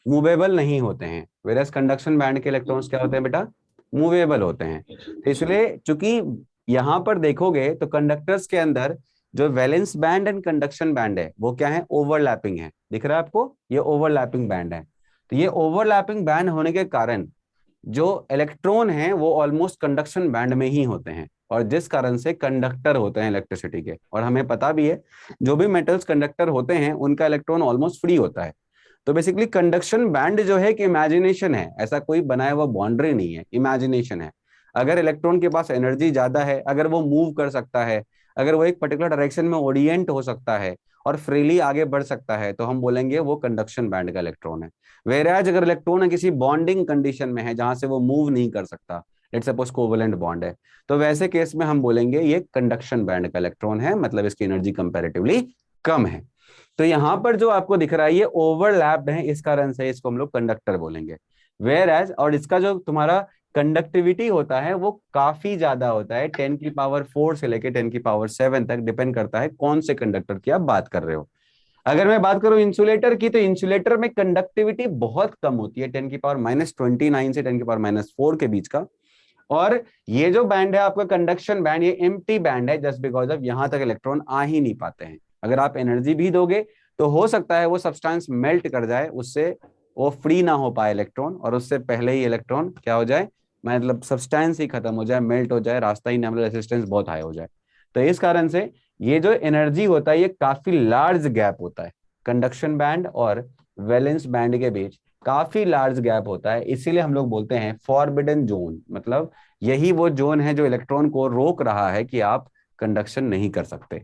मूवेबल नहीं होते हैं, वेरस कंडक्शन बैंड के इलेक्ट्रॉन्स क्या होते हैं बेटा, मूवेबल होते हैं। तो इसलिए चूंकि यहाँ पर देखोगे तो कंडक्टर्स के अंदर जो valence band and conduction band है वो क्या है, ओवरलैपिंग है। दिख रहा है आपको, ये ओवरलैपिंग बैंड है। तो ये ओवरलैपिंग बैंड होने के कारण जो इलेक्ट्रॉन हैं वो ऑलमोस्ट कंडक्शन बैंड में ही होते हैं, और जिस कारण से कंडक्टर होते हैं इलेक्ट्रिसिटी के। और हमें पता भी है जो भी मेटल्स कंडक्टर होते हैं उनका इलेक्ट्रॉन ऑलमोस्ट फ्री होता है। तो बेसिकली कंडक्शन बैंड जो है कि इमेजिनेशन है, ऐसा कोई बनाया हुआ बाउंड्री नहीं है, इमेजिनेशन है। अगर इलेक्ट्रॉन के पास एनर्जी ज्यादा है, अगर वो मूव कर सकता है, अगर वो एक पर्टिकुलर डायरेक्शन में ओरिएंट हो सकता है और फ्रीली आगे बढ़ सकता है, तो हम बोलेंगे वो कंडक्शन बैंड का इलेक्ट्रॉन है। वेराज अगर इलेक्ट्रॉन किसी बॉन्डिंग कंडीशन में है जहां से वो मूव नहीं कर सकता, लेट्स सपोज कोवेलेंट बॉन्ड है, तो वैसे केस में हम बोलेंगे ये कंडक्शन बैंड का इलेक्ट्रॉन है, मतलब इसकी एनर्जी कंपैरेटिवली कम है। तो यहाँ पर जो आपको दिख रहा है ये ओवरलैप्ड है, इस कारण से इसको हम लोग कंडक्टर बोलेंगे। वेराज और इसका जो तुम्हारा कंडक्टिविटी होता है वो काफी ज्यादा होता है, 10⁴ से लेके 10⁷ तक डिपेंड करता है कौन से कंडक्टर की आप बात कर रहे हो। अगर मैं बात करूं इंसुलेटर की, तो इंसुलेटर में कंडक्टिविटी बहुत कम होती है, 10⁻29 से 10⁻4 के बीच का। और ये जो बैंड है आपका कंडक्शन बैंड, ये एम्प्टी बैंड है, जस्ट बिकॉज ऑफ यहां तक इलेक्ट्रॉन आ ही नहीं पाते हैं। अगर आप एनर्जी भी दोगे तो हो सकता है वो सब्सटेंस मेल्ट कर जाए, उससे वो फ्री ना हो पाए इलेक्ट्रॉन, और उससे पहले ही इलेक्ट्रॉन क्या हो जाए, मतलब सब्सटेंस ही खत्म हो जाए, मेल्ट हो जाए, रास्ता ही ना मिले, रेजिस्टेंस बहुत हाई हो जाए। तो इस कारण से ये जो एनर्जी होता है ये काफी लार्ज गैप होता है, कंडक्शन बैंड और वैलेंस बैंड के बीच काफी लार्ज गैप होता है। इसीलिए हम लोग बोलते हैं फॉरबिडन जोन, मतलब यही वो जोन है जो इलेक्ट्रॉन को रोक रहा है कि आप कंडक्शन नहीं कर सकते,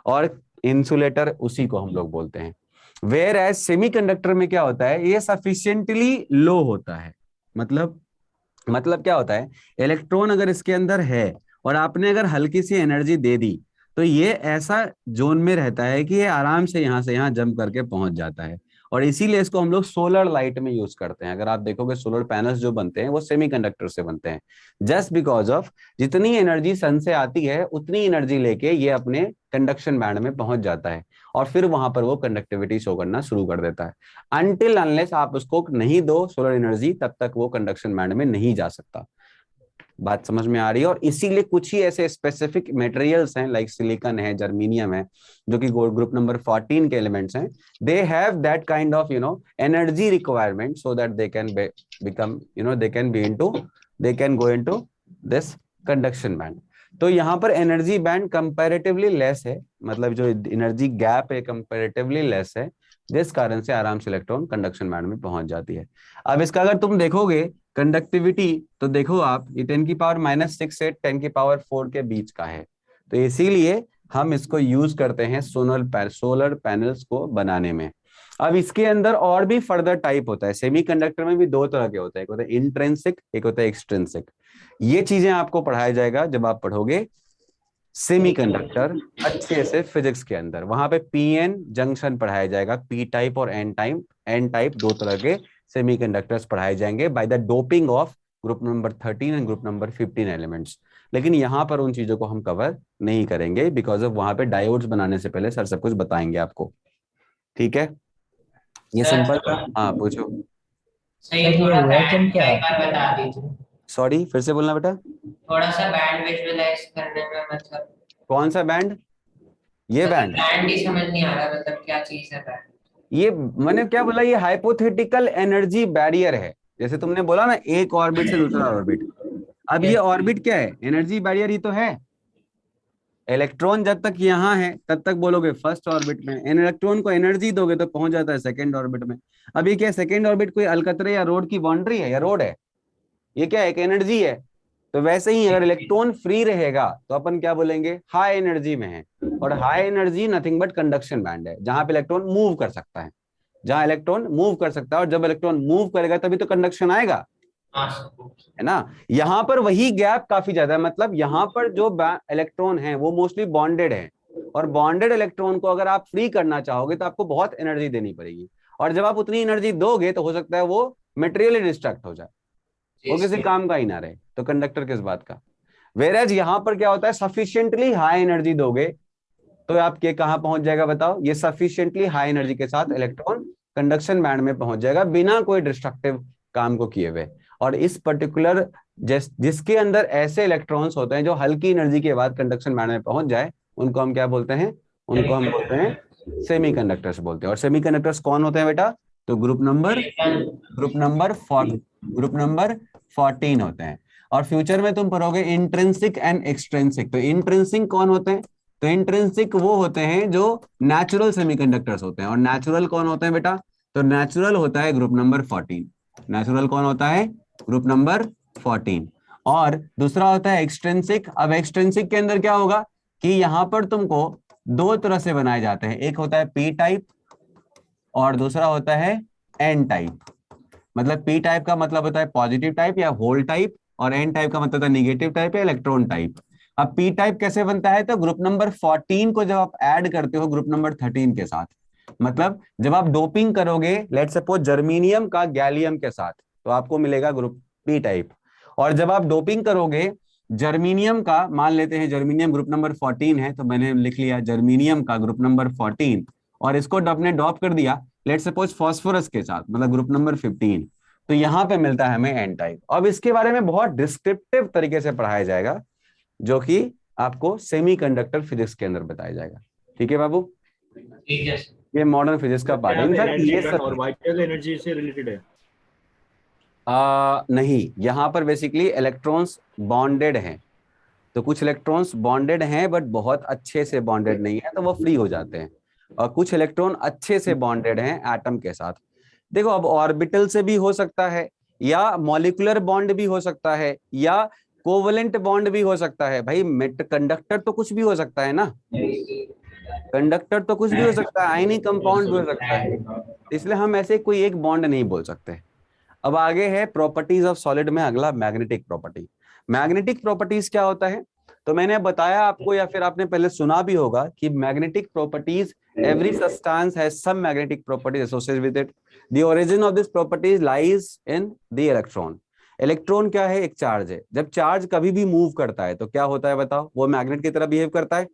और इंसुलेटर उसी को हम लोग बोलते हैं। वेयर एज सेमीकंडक्टर में क्या होता है, ये सफिशिएंटली लो होता है। मतलब क्या होता है, इलेक्ट्रॉन अगर इसके अंदर है और आपने अगर हल्की सी एनर्जी दे दी तो ये ऐसा जोन में रहता है कि ये आराम से यहाँ से यहाँ जंप करके पहुंच जाता है, और इसीलिए इसको हम लोग सोलर लाइट में यूज करते हैं। अगर आप देखोगे सोलर पैनल्स जो बनते हैं वो सेमीकंडक्टर से बनते हैं, जस्ट बिकॉज ऑफ जितनी एनर्जी सन से आती है उतनी एनर्जी लेके ये अपने कंडक्शन बैंड में पहुंच जाता है और फिर वहां पर वो कंडक्टिविटी शो करना शुरू कर देता है। अनटिल अनलेस आप उसको नहीं दो सोलर एनर्जी, तब तक वो कंडक्शन बैंड में नहीं जा सकता। बात समझ में आ रही है? और इसीलिए कुछ ही ऐसे स्पेसिफिक मटेरियल्स हैं लाइक सिलिकॉन है, जर्मीनियम है, जो कि ग्रुप नंबर 14 के एलिमेंट्स हैं, they have that kind of energy requirement so that they can become they can go into this conduction band. तो यहाँ पर एनर्जी बैंड कंपैरेटिवली लेस है, मतलब जो एनर्जी गैप है कंपैरेटिवली लेस है, जिस कारण से आराम से इलेक्ट्रॉन कंडक्शन बैंड में पहुंच जाती है। अब इसका अगर तुम देखोगे कंडक्टिविटी, तो देखो आप ये 10⁻⁻6 से 10⁻⁴ के बीच का है, तो इसीलिए हम इसको यूज करते हैं सोलर पैनल्स को बनाने में। अब इसके अंदर और भी फर्दर टाइप होता है, सेमीकंडक्टर में भी दो तरह के होते हैं, एक होता है इंट्रिंसिक, एक होता है एक्सट्रिंसिक। ये चीजें आपको पढ़ाया जाएगा जब आप पढ़ोगे सेमीकंडक्टर अच्छे से फिजिक्स के अंदर। वहां पे पीएन जंक्शन पढ़ाया जाएगा, पी टाइप और एन टाइप दो तरह के सेमीकंडक्टर्स पढ़ाए जाएंगे by the doping of group number 13 and group number 15 elements. लेकिन यहाँ पर उन चीजों को हम कवर नहीं करेंगे बिकॉज ऑफ वहां पे डायोड्स बनाने से पहले सर सब कुछ बताएंगे आपको। ठीक है, ये सिंपल था। हाँ पूछो। सही, थोड़ा बैंड क्या एक बार बता दीजिए। सॉरी, फिर से बोलना बेटा। थोड़ा सा बैंड विजुअलाइज करने में मतलब कौन सा बैंड? ये बैंड ही समझ नहीं आ रहा, मतलब क्या चीज है बैंड? ये मैंने क्या बोला, ये हाइपोथेटिकल एनर्जी बैरियर है। जैसे तुमने बोला ना एक ऑर्बिट से दूसरा ऑर्बिट, अब ये ऑर्बिट क्या है? एनर्जी बैरियर ही तो है। इलेक्ट्रॉन जब तक यहाँ है तब तक बोलोगे फर्स्ट ऑर्बिट में, इलेक्ट्रॉन को एनर्जी दोगे तो पहुंच जाता है सेकंड ऑर्बिट में। अब ये क्या सेकंड ऑर्बिट कोई अलकतरे या रोड की बाउंड्री है या रोड है? ये क्या है? एक एनर्जी है। तो वैसे ही अगर इलेक्ट्रॉन फ्री रहेगा तो अपन क्या बोलेंगे? हाई एनर्जी में है। और high energy nothing but conduction band है, जहां पे इलेक्ट्रॉन मूव कर सकता है, जहां इलेक्ट्रॉन मूव कर सकता है। और जब इलेक्ट्रॉन मूव करेगा तभी तो कंडक्शन आएगा, है ना। यहाँ पर वही गैप काफी ज्यादा है, मतलब यहाँ पर जो इलेक्ट्रॉन है वो मोस्टली बॉन्डेड है, और बॉन्डेड इलेक्ट्रॉन को अगर आप फ्री करना चाहोगे तो आपको बहुत एनर्जी देनी पड़ेगी। और जब आप उतनी एनर्जी दोगे तो हो सकता है वो मटेरियली डिस्ट्रैक्ट हो जाए, वो किसी काम का ही ना रहे। तो कंडक्टर किस बात का? वेरएज यहाँ पर क्या होता है, सफिशिएंटली हाई एनर्जी दोगे तो आप ये कहाँ पहुंच जाएगा बताओ? ये सफिशिएंटली हाई एनर्जी के साथ इलेक्ट्रॉन कंडक्शन बैंड में पहुंच जाएगा बिना कोई डिस्ट्रक्टिव काम को किए हुए। और इस पर्टिकुलर जिसके अंदर ऐसे इलेक्ट्रॉन्स होते हैं जो हल्की एनर्जी के बाद कंडक्शन बैंड में पहुंच जाए, उनको हम क्या बोलते हैं? उनको हम बोलते हैं सेमीकंडक्टर्स बोलते हैं। और सेमीकंडक्टर्स कौन होते हैं बेटा? तो ग्रुप नंबर 14 होते हैं। और फ्यूचर में तुम पढ़ोगे इंट्रिंसिक एंड एक्सट्रिंसिक। तो इंट्रिंसिक कौन होते हैं? तो इंट्रिंसिक वो होते हैं जो नेचुरल सेमीकंडक्टर्स होते हैं। और नेचुरल कौन होते हैं बेटा? तो नेचुरल होता है ग्रुप नंबर 14। नेचुरल कौन होता है? Group number 14। और दूसरा होता है एक्सट्रिंसिक। अब एक्सट्रिंसिक के अंदर क्या होगा कि यहाँ पर तुमको दो तरह से बनाए जाते हैं, एक होता है पी टाइप और दूसरा होता है एन टाइप। मतलब पी टाइप का मतलब होता है पॉजिटिव टाइप या होल टाइप, और एन टाइप का मतलब होता है नेगेटिव टाइप या इलेक्ट्रॉन टाइप। अब पी टाइप कैसे बनता है? तो ग्रुप नंबर 14 को जब आप ऐड करते हो ग्रुप नंबर 13 के साथ, मतलब जब आप डोपिंग करोगे लेट्स सपोज जर्मीनियम का गैलियम के साथ, तो आपको मिलेगा ग्रुप पी टाइप। और जब आप डोपिंग करोगे जर्मीनियम का, मान लेते हैं जर्मीनियम ग्रुप नंबर 14 है, तो मैंने लिख लिया जर्मीनियम का ग्रुप नंबर 14, और इसको आपने डॉप कर दिया लेट्स सपोज फास्फोरस के साथ, मतलब ग्रुप नंबर 15, तो यहाँ पे मिलता है हमें एन टाइप। अब इसके बारे में बहुत डिस्क्रिप्टिव तरीके से पढ़ाया जाएगा, जो कि आपको सेमीकंडक्टर फिजिक्स के अंदर बताया जाएगा। ठीक है बाबू? ठीक है। ये मॉडर्न फिजिक्स का पार्ट है। इनफैक्ट ये सब और वाइटल एनर्जी से रिलेटेड है? नहीं, यहाँ पर बेसिकली इलेक्ट्रॉन्स बॉन्डेड हैं, तो कुछ इलेक्ट्रॉन्स बॉन्डेड हैं बट बहुत अच्छे से बॉन्डेड नहीं है, तो वो फ्री हो जाते हैं। और कुछ इलेक्ट्रॉन अच्छे से बॉन्डेड हैं एटम के साथ। देखो अब ऑर्बिटल से भी हो सकता है, या मॉलिक्यूलर बॉन्ड भी हो सकता है, या कोवलेंट बॉन्ड भी हो सकता है। भाई कंडक्टर तो कुछ भी हो सकता है ना, कंडक्टर तो कुछ भी हो सकता है, आयनिक कंपाउंड भी हो सकता है, इसलिए हम ऐसे कोई एक बॉन्ड नहीं बोल सकते। अब आगे है प्रॉपर्टीज ऑफ सॉलिड में अगला मैग्नेटिक प्रॉपर्टी। मैग्नेटिक प्रॉपर्टीज क्या होता है? तो मैंने बताया आपको या फिर आपने पहले सुना भी होगा कि magnetic properties, every substance has some magnetic properties associated with it. The origin of this properties lies in the electron. Electron क्या है? एक चार्ज है। जब चार्ज कभी भी मूव करता है तो क्या होता है बताओ? वो मैग्नेट की तरह बिहेव करता है।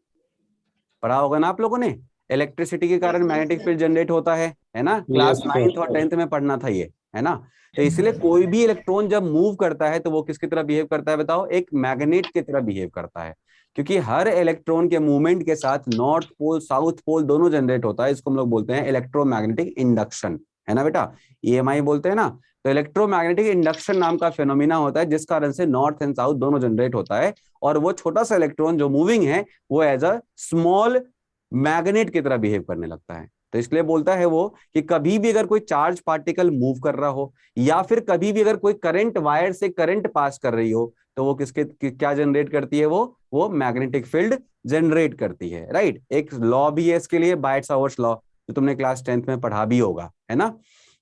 पढ़ा होगा ना आप लोगों ने, इलेक्ट्रिसिटी के कारण मैग्नेटिक फील्ड जनरेट होता है ना? क्लास 9th और 10th में पढ़ना था ये, है ना? तो इसलिए कोई भी इलेक्ट्रॉन जब मूव करता है तो वो किसकी तरह बिहेव करता है बताओ? एक मैग्नेट की तरह बिहेव करता है, क्योंकि हर इलेक्ट्रॉन के मूवमेंट के साथ नॉर्थ पोल साउथ पोल दोनों जनरेट होता है। इसको हम लोग बोलते हैं इलेक्ट्रोमैग्नेटिक इंडक्शन, है ना बेटा? EMI बोलते हैं ना। तो इलेक्ट्रोमैग्नेटिक इंडक्शन नाम का फेनोमिना होता है जिस कारण से नॉर्थ एंड साउथ दोनों जनरेट होता है, और वो छोटा सा इलेक्ट्रॉन जो मूविंग है वो एज अ स्मॉल मैग्नेट की तरह बिहेव करने लगता है। तो इसलिए बोलता है वो कि कभी भी अगर कोई चार्ज पार्टिकल मूव कर रहा हो या फिर कभी भी अगर कोई करंट वायर से करंट पास कर रही हो तो वो क्या जनरेट करती है? वो मैग्नेटिक फील्ड जनरेट करती है, राइट? एक लॉ भी है इसके लिए, बायट-सावर्ट्स लॉ, जो तुमने क्लास 10th में पढ़ा भी होगा, है ना?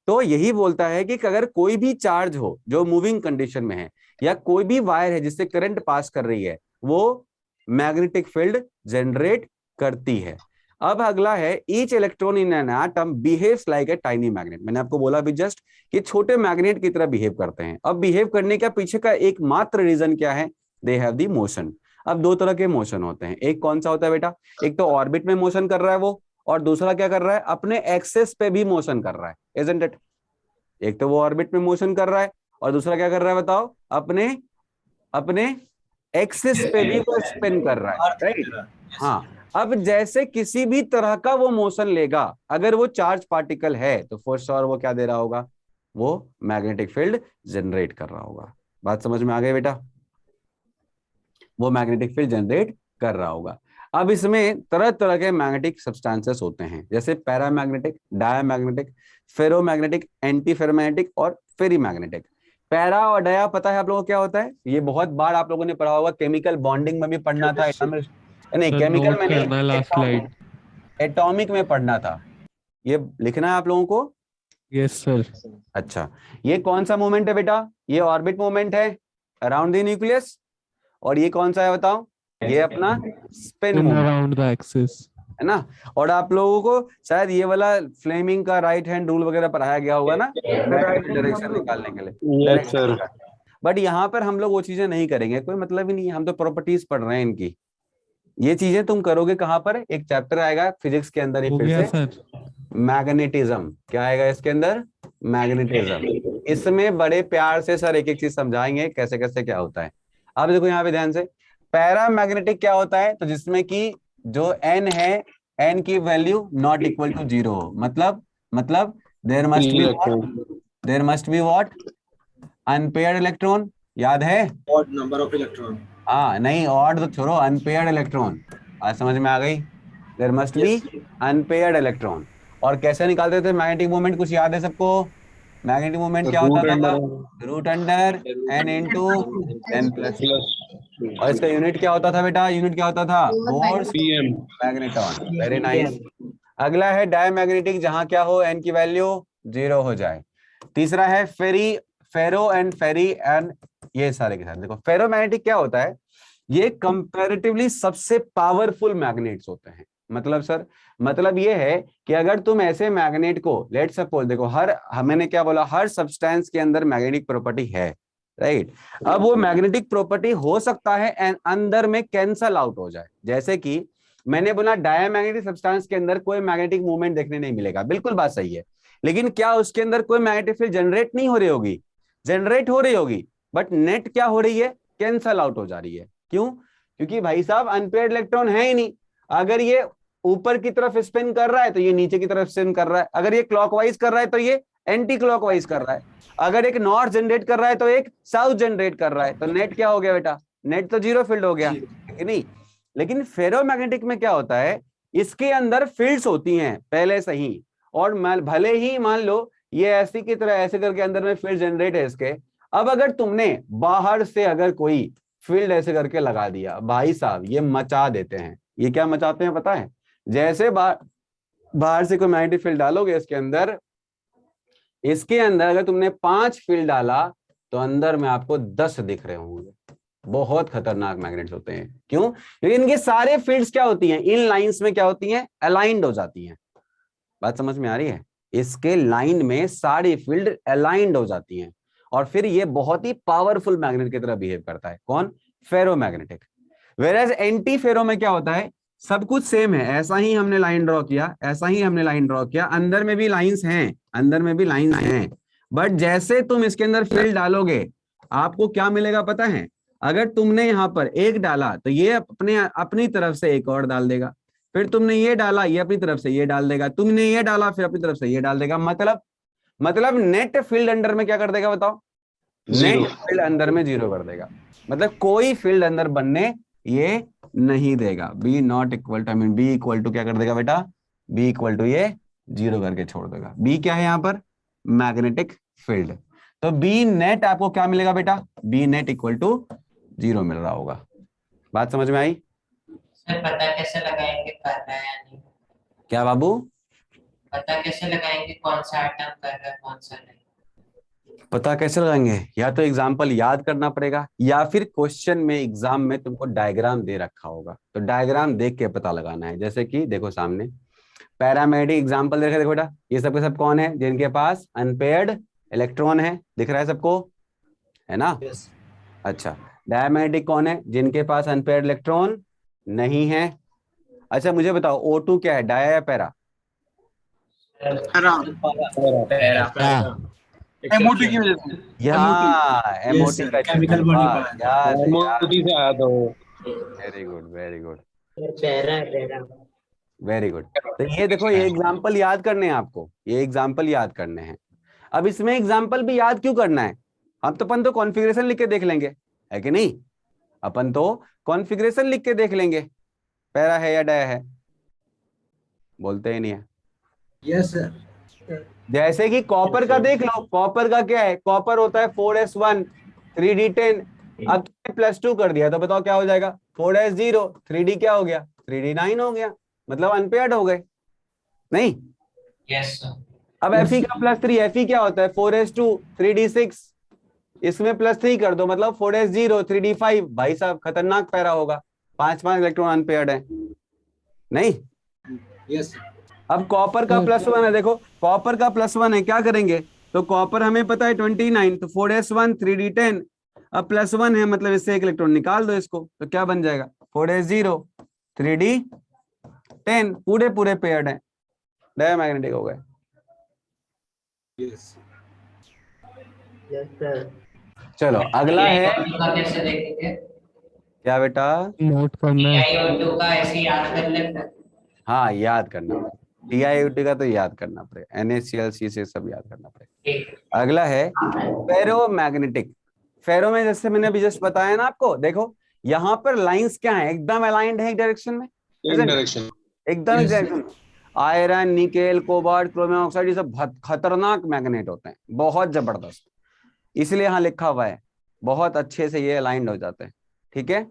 तो यही बोलता है कि अगर कोई भी चार्ज हो जो मूविंग कंडीशन में है या कोई भी वायर है जिससे करंट पास कर रही है, वो मैग्नेटिक फील्ड जनरेट करती है। अब अगला है each electron in an atom behaves like a tiny magnet. मैंने आपको बोला भी जस्ट कि छोटे मैग्नेट की तरह बिहेव करते हैं। अब बिहेव करने का पीछे का एकमात्र रीजन क्या है? They have the motion. अब दो तरह के मोशन होते हैं। एक कौन सा होता है बेटा? एक तो ऑर्बिट में मोशन कर रहा है वो, और दूसरा क्या कर रहा है? अपने एक्सेस पे भी मोशन कर रहा है, इजंट इट? एक तो वो ऑर्बिट में मोशन कर रहा है और दूसरा क्या कर रहा है बताओ? अपने एक्सेस पे भी वो स्पिन कर रहा है, राइट? हाँ। अब जैसे किसी भी तरह का वो मोशन लेगा, अगर वो चार्ज पार्टिकल है तो फॉर श्योर वो क्या दे रहा होगा? वो मैग्नेटिक फील्ड जनरेट कर रहा होगा। बात समझ में आ गई बेटा? वो मैग्नेटिक फील्ड जनरेट कर रहा होगा। अब इसमें तरह तरह के मैग्नेटिक सब्सटेंसेस होते हैं, जैसे paramagnetic, diamagnetic, ferromagnetic, anti ferromagnetic और फेरीमैग्नेटिक। पैरा और डाया पता है आप लोगों को क्या होता है? ये बहुत बार आप लोगों ने पढ़ा होगा, केमिकल बॉन्डिंग में भी पढ़ना था, नहीं केमिकल में नहीं, एटॉमिक में पढ़ना था। ये लिखना है आप लोगों को। Yes sir. अच्छा, ये कौन सा मूवमेंट है बेटा? ये ऑर्बिट मूवमेंट है अराउंड द न्यूक्लियस। और ये कौन सा है बताओ? ये अपना spin movement around the axis, है ना? और आप लोगों को शायद ये वाला फ्लेमिंग का राइट हैंड रूल वगैरह पढ़ाया गया होगा ना, डायरेक्शन निकालने के लिए। Yes sir. बट यहाँ पर हम लोग वो चीजें नहीं करेंगे, कोई मतलब ही नहीं है, हम तो प्रॉपर्टीज पढ़ रहे हैं इनकी। ये चीजें तुम करोगे कहाँ पर? एक चैप्टर आएगा फिजिक्स के अंदर ही फिर से, मैग्नेटिज्म। क्या आएगा इसके अंदर? मैग्नेटिज्म। इसमें बड़े प्यार से सर एक एक चीज समझाएंगे कैसे कैसे क्या होता है। अब देखो यहाँ पे ध्यान से, पैरामैग्नेटिक क्या होता है? तो जिसमें कि जो एन है, एन की वैल्यू नॉट इक्वल टू 0 हो, मतलब there must be what? Unpaired electron. याद है? Odd number of electron. हाँ नहीं, ऑड तो छोड़ो, अनपेयर्ड इलेक्ट्रॉन। आज समझ में आ गई? There must be unpaired electron. और कैसे निकालते थे मैग्नेटिक मोमेंट? कुछ याद है सबको? मैग्नेटिक मोमेंट क्या होता था? Root under n into n plus. और इसका यूनिट क्या होता था बेटा? यूनिट क्या होता था? Volt magneton. Very nice. अगला है डायमैग्नेटिक, जहां क्या हो? एन की वैल्यू 0 हो जाए। तीसरा है फेरो एंड फेरी एंड ये सारे के साथ। देखो फेरोमैग्नेटिक क्या होता है? ये कंपैरेटिवली सबसे पावरफुल मैग्नेट्स होते हैं। मतलब सर, मतलब ये है कि अगर तुम ऐसे मैग्नेट को लेट सपोज, देखो मैंने क्या बोला? हर सब्सटेंस के अंदर मैग्नेटिक प्रॉपर्टी है, राइट? अब वो मैग्नेटिक प्रॉपर्टी हो सकता है एंड अंदर में कैंसल आउट हो जाए। जैसे कि मैंने बोला डायमैग्नेटिक सब्सटेंस के अंदर कोई मैग्नेटिक मूवमेंट देखने नहीं मिलेगा, बिल्कुल बात सही है। लेकिन क्या उसके अंदर कोई मैग्नेटिक फील्ड जनरेट नहीं हो रही होगी? जनरेट हो रही होगी, बट नेट क्या हो रही है? कैंसल आउट हो जा रही है। क्यों? क्योंकि भाई साहब अनपेयर्ड इलेक्ट्रॉन है ही नहीं। अगर ये ऊपर की तरफ स्पिन कर रहा है तो ये नीचे की तरफ स्पिन कर रहा है। अगर ये क्लॉकवाइज कर रहा है तो ये एंटी क्लॉकवाइज कर रहा है। अगर एक नॉर्थ जनरेट कर रहा है तो एक साउथ जनरेट कर रहा है। तो नेट क्या हो गया बेटा? नेट तो 0 फील्ड हो गया, है नहीं? लेकिन फेरोमैग्नेटिक में क्या होता है? इसके अंदर फील्ड्स होती हैं पहले से ही, और भले ही मान लो ये ऐसी की तरह ऐसे करके अंदर में फील्ड जनरेट है इसके। अब अगर तुमने बाहर से अगर कोई फील्ड ऐसे करके लगा दिया, भाई साहब ये मचा देते हैं। ये क्या मचाते हैं पता है? जैसे बाहर से कोई मैग्नेटिक फील्ड डालोगे इसके अंदर अगर तुमने 5 फील्ड डाला तो अंदर में आपको 10 दिख रहे होंगे। बहुत खतरनाक मैग्नेट्स होते हैं। क्यों? क्योंकि इनके सारे फील्ड्स क्या होती हैं, इन लाइंस में क्या होती हैं, अलाइंड हो जाती हैं। बात समझ में आ रही है? इसके लाइन में सारी फील्ड अलाइंड हो जाती हैं और फिर ये बहुत ही पावरफुल मैग्नेट की तरह बिहेव करता है। कौन? फेरोमैग्नेटिक। वेयरएज एंटी फेरो में क्या होता है, सब कुछ सेम है, ऐसा ही हमने लाइन ड्रॉ किया, ऐसा ही हमने लाइन ड्रॉ किया, अंदर में भी लाइंस हैं, अंदर में भी लाइंस हैं, बट जैसे तुम इसके अंदर फील्ड डालोगे आपको क्या मिलेगा पता है? अगर तुमने यहां पर एक डाला तो ये अपनी तरफ से एक और डाल देगा, फिर तुमने ये डाला ये अपनी तरफ से ये डाल देगा, तुमने ये डाला फिर अपनी तरफ से ये डाल देगा। मतलब नेट फील्ड अंदर में क्या कर देगा बताओ? नेट फील्ड अंदर में 0 कर देगा। मतलब कोई फील्ड अंदर बनने ये नहीं देगा। B not equal to, B equal to क्या कर देगा बेटा? बी इक्वल टू ये 0 करके छोड़ देगा। बी क्या है यहाँ पर? Magnetic field. तो बी नेट आपको क्या मिलेगा बेटा? बी नेट इक्वल टू 0 मिल रहा होगा। बात समझ में आई? सर पता कैसे लगाएंगे कर रहा है या नहीं? क्या बाबू? पता कैसे लगाएंगे कौन सा आइटम कर रहा है कौन सा नहीं? पता कैसे लगाएंगे? या तो एग्जाम्पल याद करना पड़ेगा या फिर क्वेश्चन में एग्जाम में तुमको डायग्राम दे रखा होगा, तो डायग्राम देख के पता लगाना है। जैसे कि देखो सामने पैरामेडिक एग्जाम्पल देखे, देखो बेटा ये सब के सब कौन है? जिनके पास अनपेयर्ड इलेक्ट्रॉन है, दिख रहा है सबको, है ना? अच्छा, डायमैग्नेटिक कौन है? जिनके पास अनपेयर्ड इलेक्ट्रॉन नहीं है। अच्छा मुझे बताओ O2 क्या है, डाया या पैरा? एमओटी की वजह से। एमओटी का केमिकल बॉन्डिंग एमओटी से आया था वो। Very good very good para very good. तो ये देखो ये एग्जांपल याद करने हैं आपको, ये एग्जांपल याद करने हैं। अब इसमें एग्जांपल भी याद क्यों करना है? हम तो अपन तो कॉन्फ़िगरेशन लिख के देख लेंगे, है कि नहीं? अपन तो कॉन्फ़िगरेशन लिख के देख लेंगे, पैरा है या डाया है, बोलते ही नहीं है। Yes sir. जैसे कि कॉपर का देख लो, कॉपर का क्या है? कॉपर होता है 4s1 3d10। अब +2 कर दिया तो बताओ क्या हो जाएगा? 4s0 3d क्या हो गया? 3d9 हो गया, मतलब अनपेयर्ड हो गए नहीं? Yes sir. अब Fe का +3, Fe क्या होता है? 4s2 3d6, इसमें +3 कर दो मतलब 4s0 3d5। भाई साहब खतरनाक पैरा होगा, 5 इलेक्ट्रॉन अनपेयर्ड है नहीं? यस। अब कॉपर का +1 है, देखो कॉपर का +1 है, क्या करेंगे? तो कॉपर हमें पता है 29, तो 4s1 3d10, अब +1 है मतलब इससे एक इलेक्ट्रॉन निकाल दो इसको, तो क्या बन जाएगा? 4s0 3d10, पूरे पेयर्ड है, डायमैग्नेटिक हो गए। Yes sir. चलो अगला है कैसे देखेंगे? क्या बेटा? नोट करना है। TiO2 का ऐसे याद कर लेते। हाँ याद करना पड़ेगा, TiO2 का तो याद करना पड़ेगा, NaCl से सब याद करना पड़ेगा। अगला है फेरोमैग्नेटिक। फेरो में जैसे मैंने अभी जस्ट बताया ना आपको, देखो यहाँ पर लाइंस क्या है? एकदम अलाइंड है एक डायरेक्शन में, एकदम एक direction. Iron, nickel, cobalt, chromium oxide, ये सब खतरनाक मैग्नेट होते हैं, बहुत जबरदस्त, इसलिए यहाँ लिखा हुआ है, बहुत अच्छे से ये अलाइंड हो जाते हैं। ठीक है,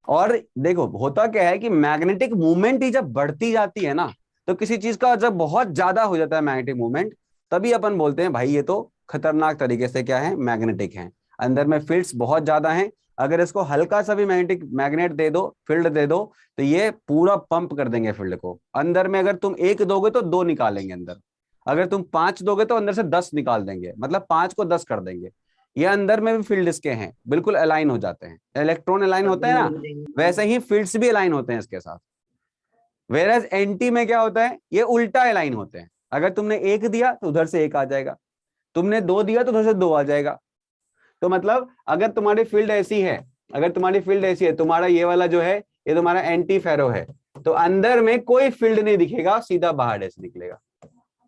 और देखो होता क्या है कि मैग्नेटिक मूवमेंट ही जब बढ़ती जाती है ना, तो किसी चीज का जब बहुत ज्यादा हो जाता है मैग्नेटिक मूवमेंट, तभी अपन बोलते हैं भाई ये तो खतरनाक तरीके से क्या है? मैग्नेटिक है। अंदर में फील्ड्स बहुत ज्यादा हैं, अगर इसको हल्का सा भी मैग्नेट दे दो, फील्ड दे दो, तो ये पूरा पंप कर देंगे फील्ड को। अंदर में अगर तुम 1 दोगे तो 2 निकालेंगे अंदर, अगर तुम 5 दोगे तो अंदर से 10 निकाल देंगे, मतलब 5 को 10 कर देंगे। ये अंदर में भी फील्ड इसके हैं, बिल्कुल अलाइन हो जाते हैं, इलेक्ट्रॉन अलाइन होते हैं ना, वैसे ही फील्ड्स भी अलाइन होते हैं इसके साथ। वेयरएज एंटी में क्या होता है? ये उल्टा अलाइन होते हैं, अगर तुमने 1 दिया तो उधर से 1 आ जाएगा, तुमने 2 दिया तो उधर से 2 आ जाएगा। तो मतलब अगर तुम्हारी फील्ड ऐसी है, अगर तुम्हारी फील्ड ऐसी है, तुम्हारा ये वाला जो है ये तुम्हारा एंटी फेरो है, तो अंदर में कोई फील्ड नहीं दिखेगा, सीधा बाहर ऐसे निकलेगा,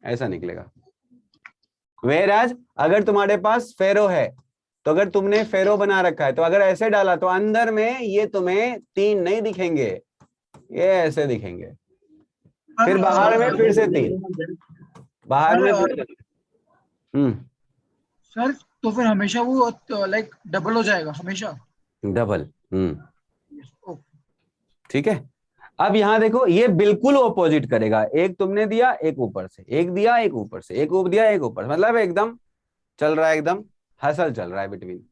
ऐसा निकलेगा। वेयरएज अगर तुम्हारे पास फेरो है, तो अगर तुमने फेरो बना रखा है तो अगर ऐसे डाला तो अंदर में ये तुम्हें 3 नहीं दिखेंगे, ये ऐसे दिखेंगे, फिर बाहर में फिर से 3, बाहर में फिर से। सर तो फिर हमेशा वो लाइक डबल हो जाएगा, हमेशा डबल। ठीक है, अब यहां देखो ये बिल्कुल ऑपोजिट करेगा, एक तुमने दिया, एक ऊपर से, एक दिया, एक ऊपर से, एक ऊपर दिया, एक ऊपर, मतलब एकदम चल रहा है, एकदम हसल चल रहा है बिटवीन।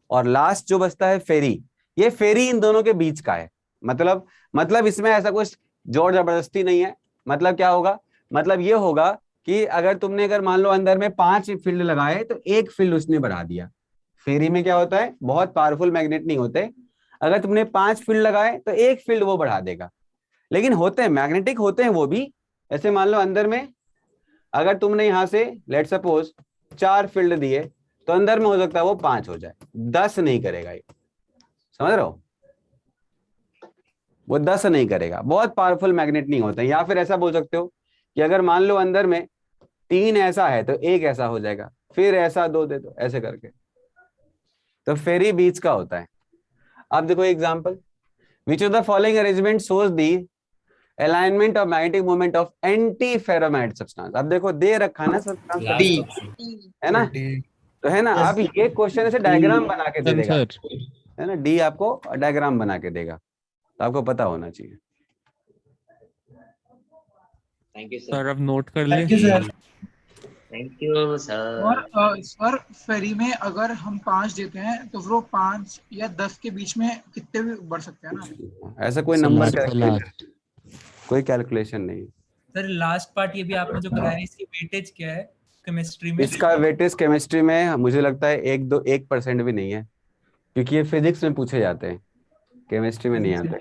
और लास्ट जो बचता है फेरी, ये फेरी इन दोनों के बीच का है। मतलब इसमें ऐसा कुछ जोर जबरदस्ती नहीं है। मतलब क्या होगा, मतलब ये होगा कि अगर मान लो अंदर में 5 फील्ड लगाए तो एक फील्ड उसने बढ़ा दिया। फेरी में क्या होता है, बहुत पावरफुल मैग्नेट नहीं होते, अगर तुमने 5 फील्ड लगाए तो एक फील्ड वो बढ़ा देगा। लेकिन होते हैं मैग्नेटिक, होते हैं वो भी। ऐसे मान लो अंदर में अगर तुमने यहां से लेट सपोज 4 फील्ड दिए तो अंदर में हो सकता है वो 5 हो जाए, 10 नहीं करेगा ये, समझ रहे हो, वो 10 नहीं करेगा, बहुत पावरफुल मैग्नेट नहीं होते। या फिर ऐसा बोल सकते हो कि अगर मान लो अंदर में 3 ऐसा है तो एक ऐसा हो जाएगा, फिर ऐसा 2 दे दो, ऐसे करके। तो फेरी बीच का होता है। अब देखो example, which of the following arrangement shows the alignment of magnetic moment of anti ferromagnetic substance. अब देखो दे रखा है ना सब्सटेंस, डी है ना, तो है ना। अब ये क्वेश्चन ऐसे डायग्राम बना के दे देगा, है ना, डी आपको डायग्राम बना के देगा, तो आपको पता होना चाहिए। थैंक यू सर, अब नोट कर ले। Thank you sir. Thank you sir. और सर फेरी में अगर हम 5 देते हैं तो फिर वो 5 या 10 के बीच में कितने भी बढ़ सकते हैं ना, ऐसा कोई नंबर कोई कैलकुलेशन नहीं। सर लास्ट पार्ट ये भी आपने जो कराया है, इसकी वेटेज क्या है केमिस्ट्री में? इसका वेटेज केमिस्ट्री में मुझे लगता है 1% भी नहीं है, क्योंकि ये फिजिक्स में पूछे जाते हैं, केमिस्ट्री में नहीं आते।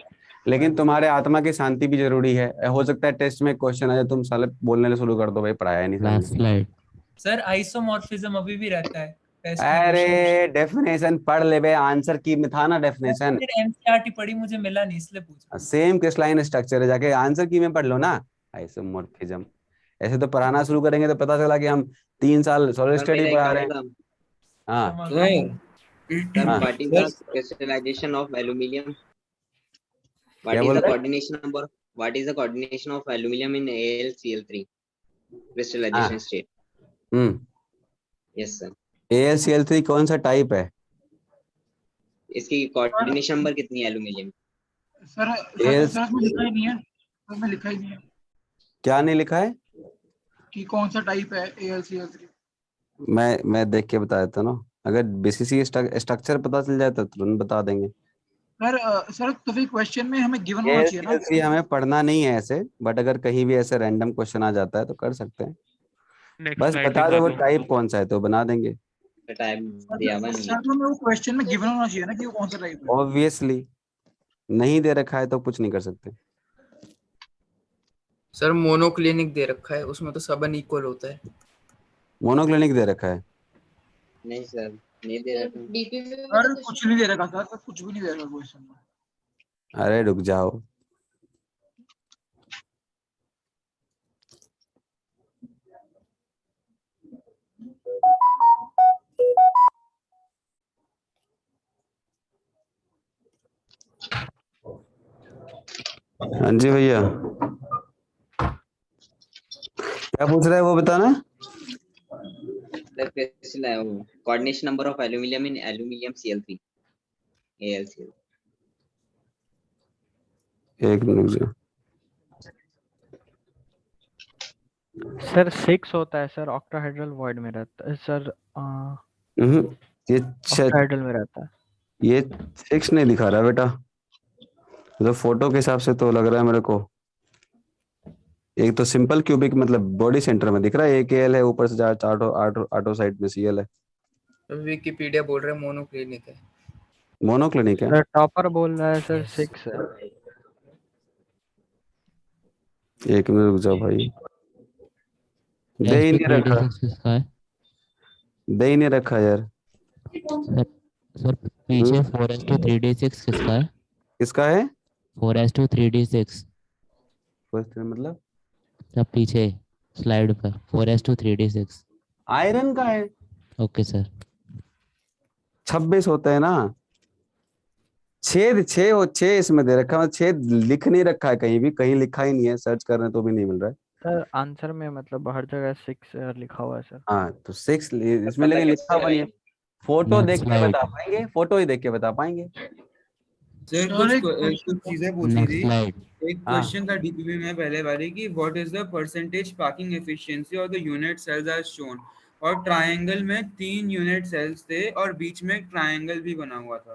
लेकिन तुम्हारे आत्मा की शांति भी जरूरी है। हो सकता है टेस्ट में क्वेश्चन आ जाए, तुम साले बोलने शुरू कर दो भाई पढ़ाया नहीं। सर आइसोमॉर्फिज्म अभी भी रहता है टेस्ट में? अरे डेफिनेशन पढ़ ले बे, आंसर की में था ना डेफिनेशन। एनसीईआरटी पढ़ी, मुझे मिला नहीं इसलिए पूछा। सेम क्रिस्टलाइन स्ट्रक्चर है, जाके आंसर की में पढ़ लो ना, आइसोमॉर्फिज्म। ऐसे तो पढ़ाना शुरू करेंगे तो पता चला कि हम 3 साल सॉलिड स्टडी पढ़ा रहे हैं। हाँ What is the crystallization of aluminium? What is the coordination number? What is the coordination of aluminium in AlCl3 crystallization state? Yes sir. AlCl3 कौन सा टाइप है? इसकी कोऑर्डिनेशन नंबर कितनी है एल्यूमिनियम? सर में लिखा ही नहीं है, सर में लिखा ही नहीं है। क्या नहीं लिखा है? कि कौन सा टाइप है AlCl3। मैं देख के बता देता ना, अगर बीसीसी स्ट्रक्चर पता चल जाए तो तुरंत बता देंगे। सर तो फिर क्वेश्चन में हमें गिवन होना चाहिए ना। हमें पढ़ना नहीं है ऐसे, बट अगर कहीं भी ऐसे रैंडम क्वेश्चन आ जाता है तो कर सकते हैं। बस बता दो वो टाइप कौन सा है तो बना देंगे। टाइप दिया हुआ नहीं है। तो वो क्वेश्चन में गिवन होना चाहिए ना कि वो कौन सा टाइप है। ऑब्वियसली नहीं दे रखा है तो कुछ नहीं कर सकते। सर मोनोक्लिनिक दे रखा है, उसमें तो सब अनइक्वल होता है। मोनोक्लिनिक दे रखा है? नहीं सर, नहीं दे रखा। सर कुछ नहीं दे रखा सर, कुछ भी नहीं दे रखा क्वेश्चन में। अरे रुक जाओ, हाँ जी भैया क्या पूछ रहे हैं वो बताना। Coordination number of aluminium in aluminium Cl3 AlCl। एक मिनट सर 6 होता है सर, ऑक्टाहेड्रल वॉइड में रहता है सर। ये ऑक्टाहेड्रल में रहता है। ये 6 नहीं दिखा रहा बेटा, तो फोटो के हिसाब से तो लग रहा है मेरे को। एक तो सिंपल क्यूबिक मतलब बॉडी सेंटर में दिख रहा है, एक Al है, ऊपर से आटो साइड में Cl है। विकिपीडिया बोल रहा है मोनोक्लिनिक है। मोनोक्लिनिक है सर, टॉपर बोल रहा है सर 6 है। एक मिनट रुक जाओ भाई, दे ही नहीं रखा, दे ही नहीं रखा यार। सर पीछे 4:3d6 किसका है? किसका है? 4:3d6 मतलब सब पीछे स्लाइड पर 4:3d6 आयरन का है। Okay sir. 26 होता है ना, छेद 6 इसमें दे रखा है, छेद लिख नहीं रखा है कहीं भी, कहीं लिखा ही नहीं है, सर्च कर रहे हैं तो भी नहीं मिल रहा है सर। आंसर में मतलब हर जगह 6 लिखा हुआ है सर। हाँ तो 6 इसमें लेकिन लिखा हुआ है। फोटो देख के बता पाएंगे, फोटो ही देख के बता पाएंगे। सर कुछ चीजें पूछी थी। एक क्वेश्चन था डीपीपी में पहले वाली कि what is the percentage packing efficiency और the unit cells are shown और ट्रायंगल में 3 यूनिट सेल्स थे और बीच में एक ट्रायंगल भी बना हुआ था।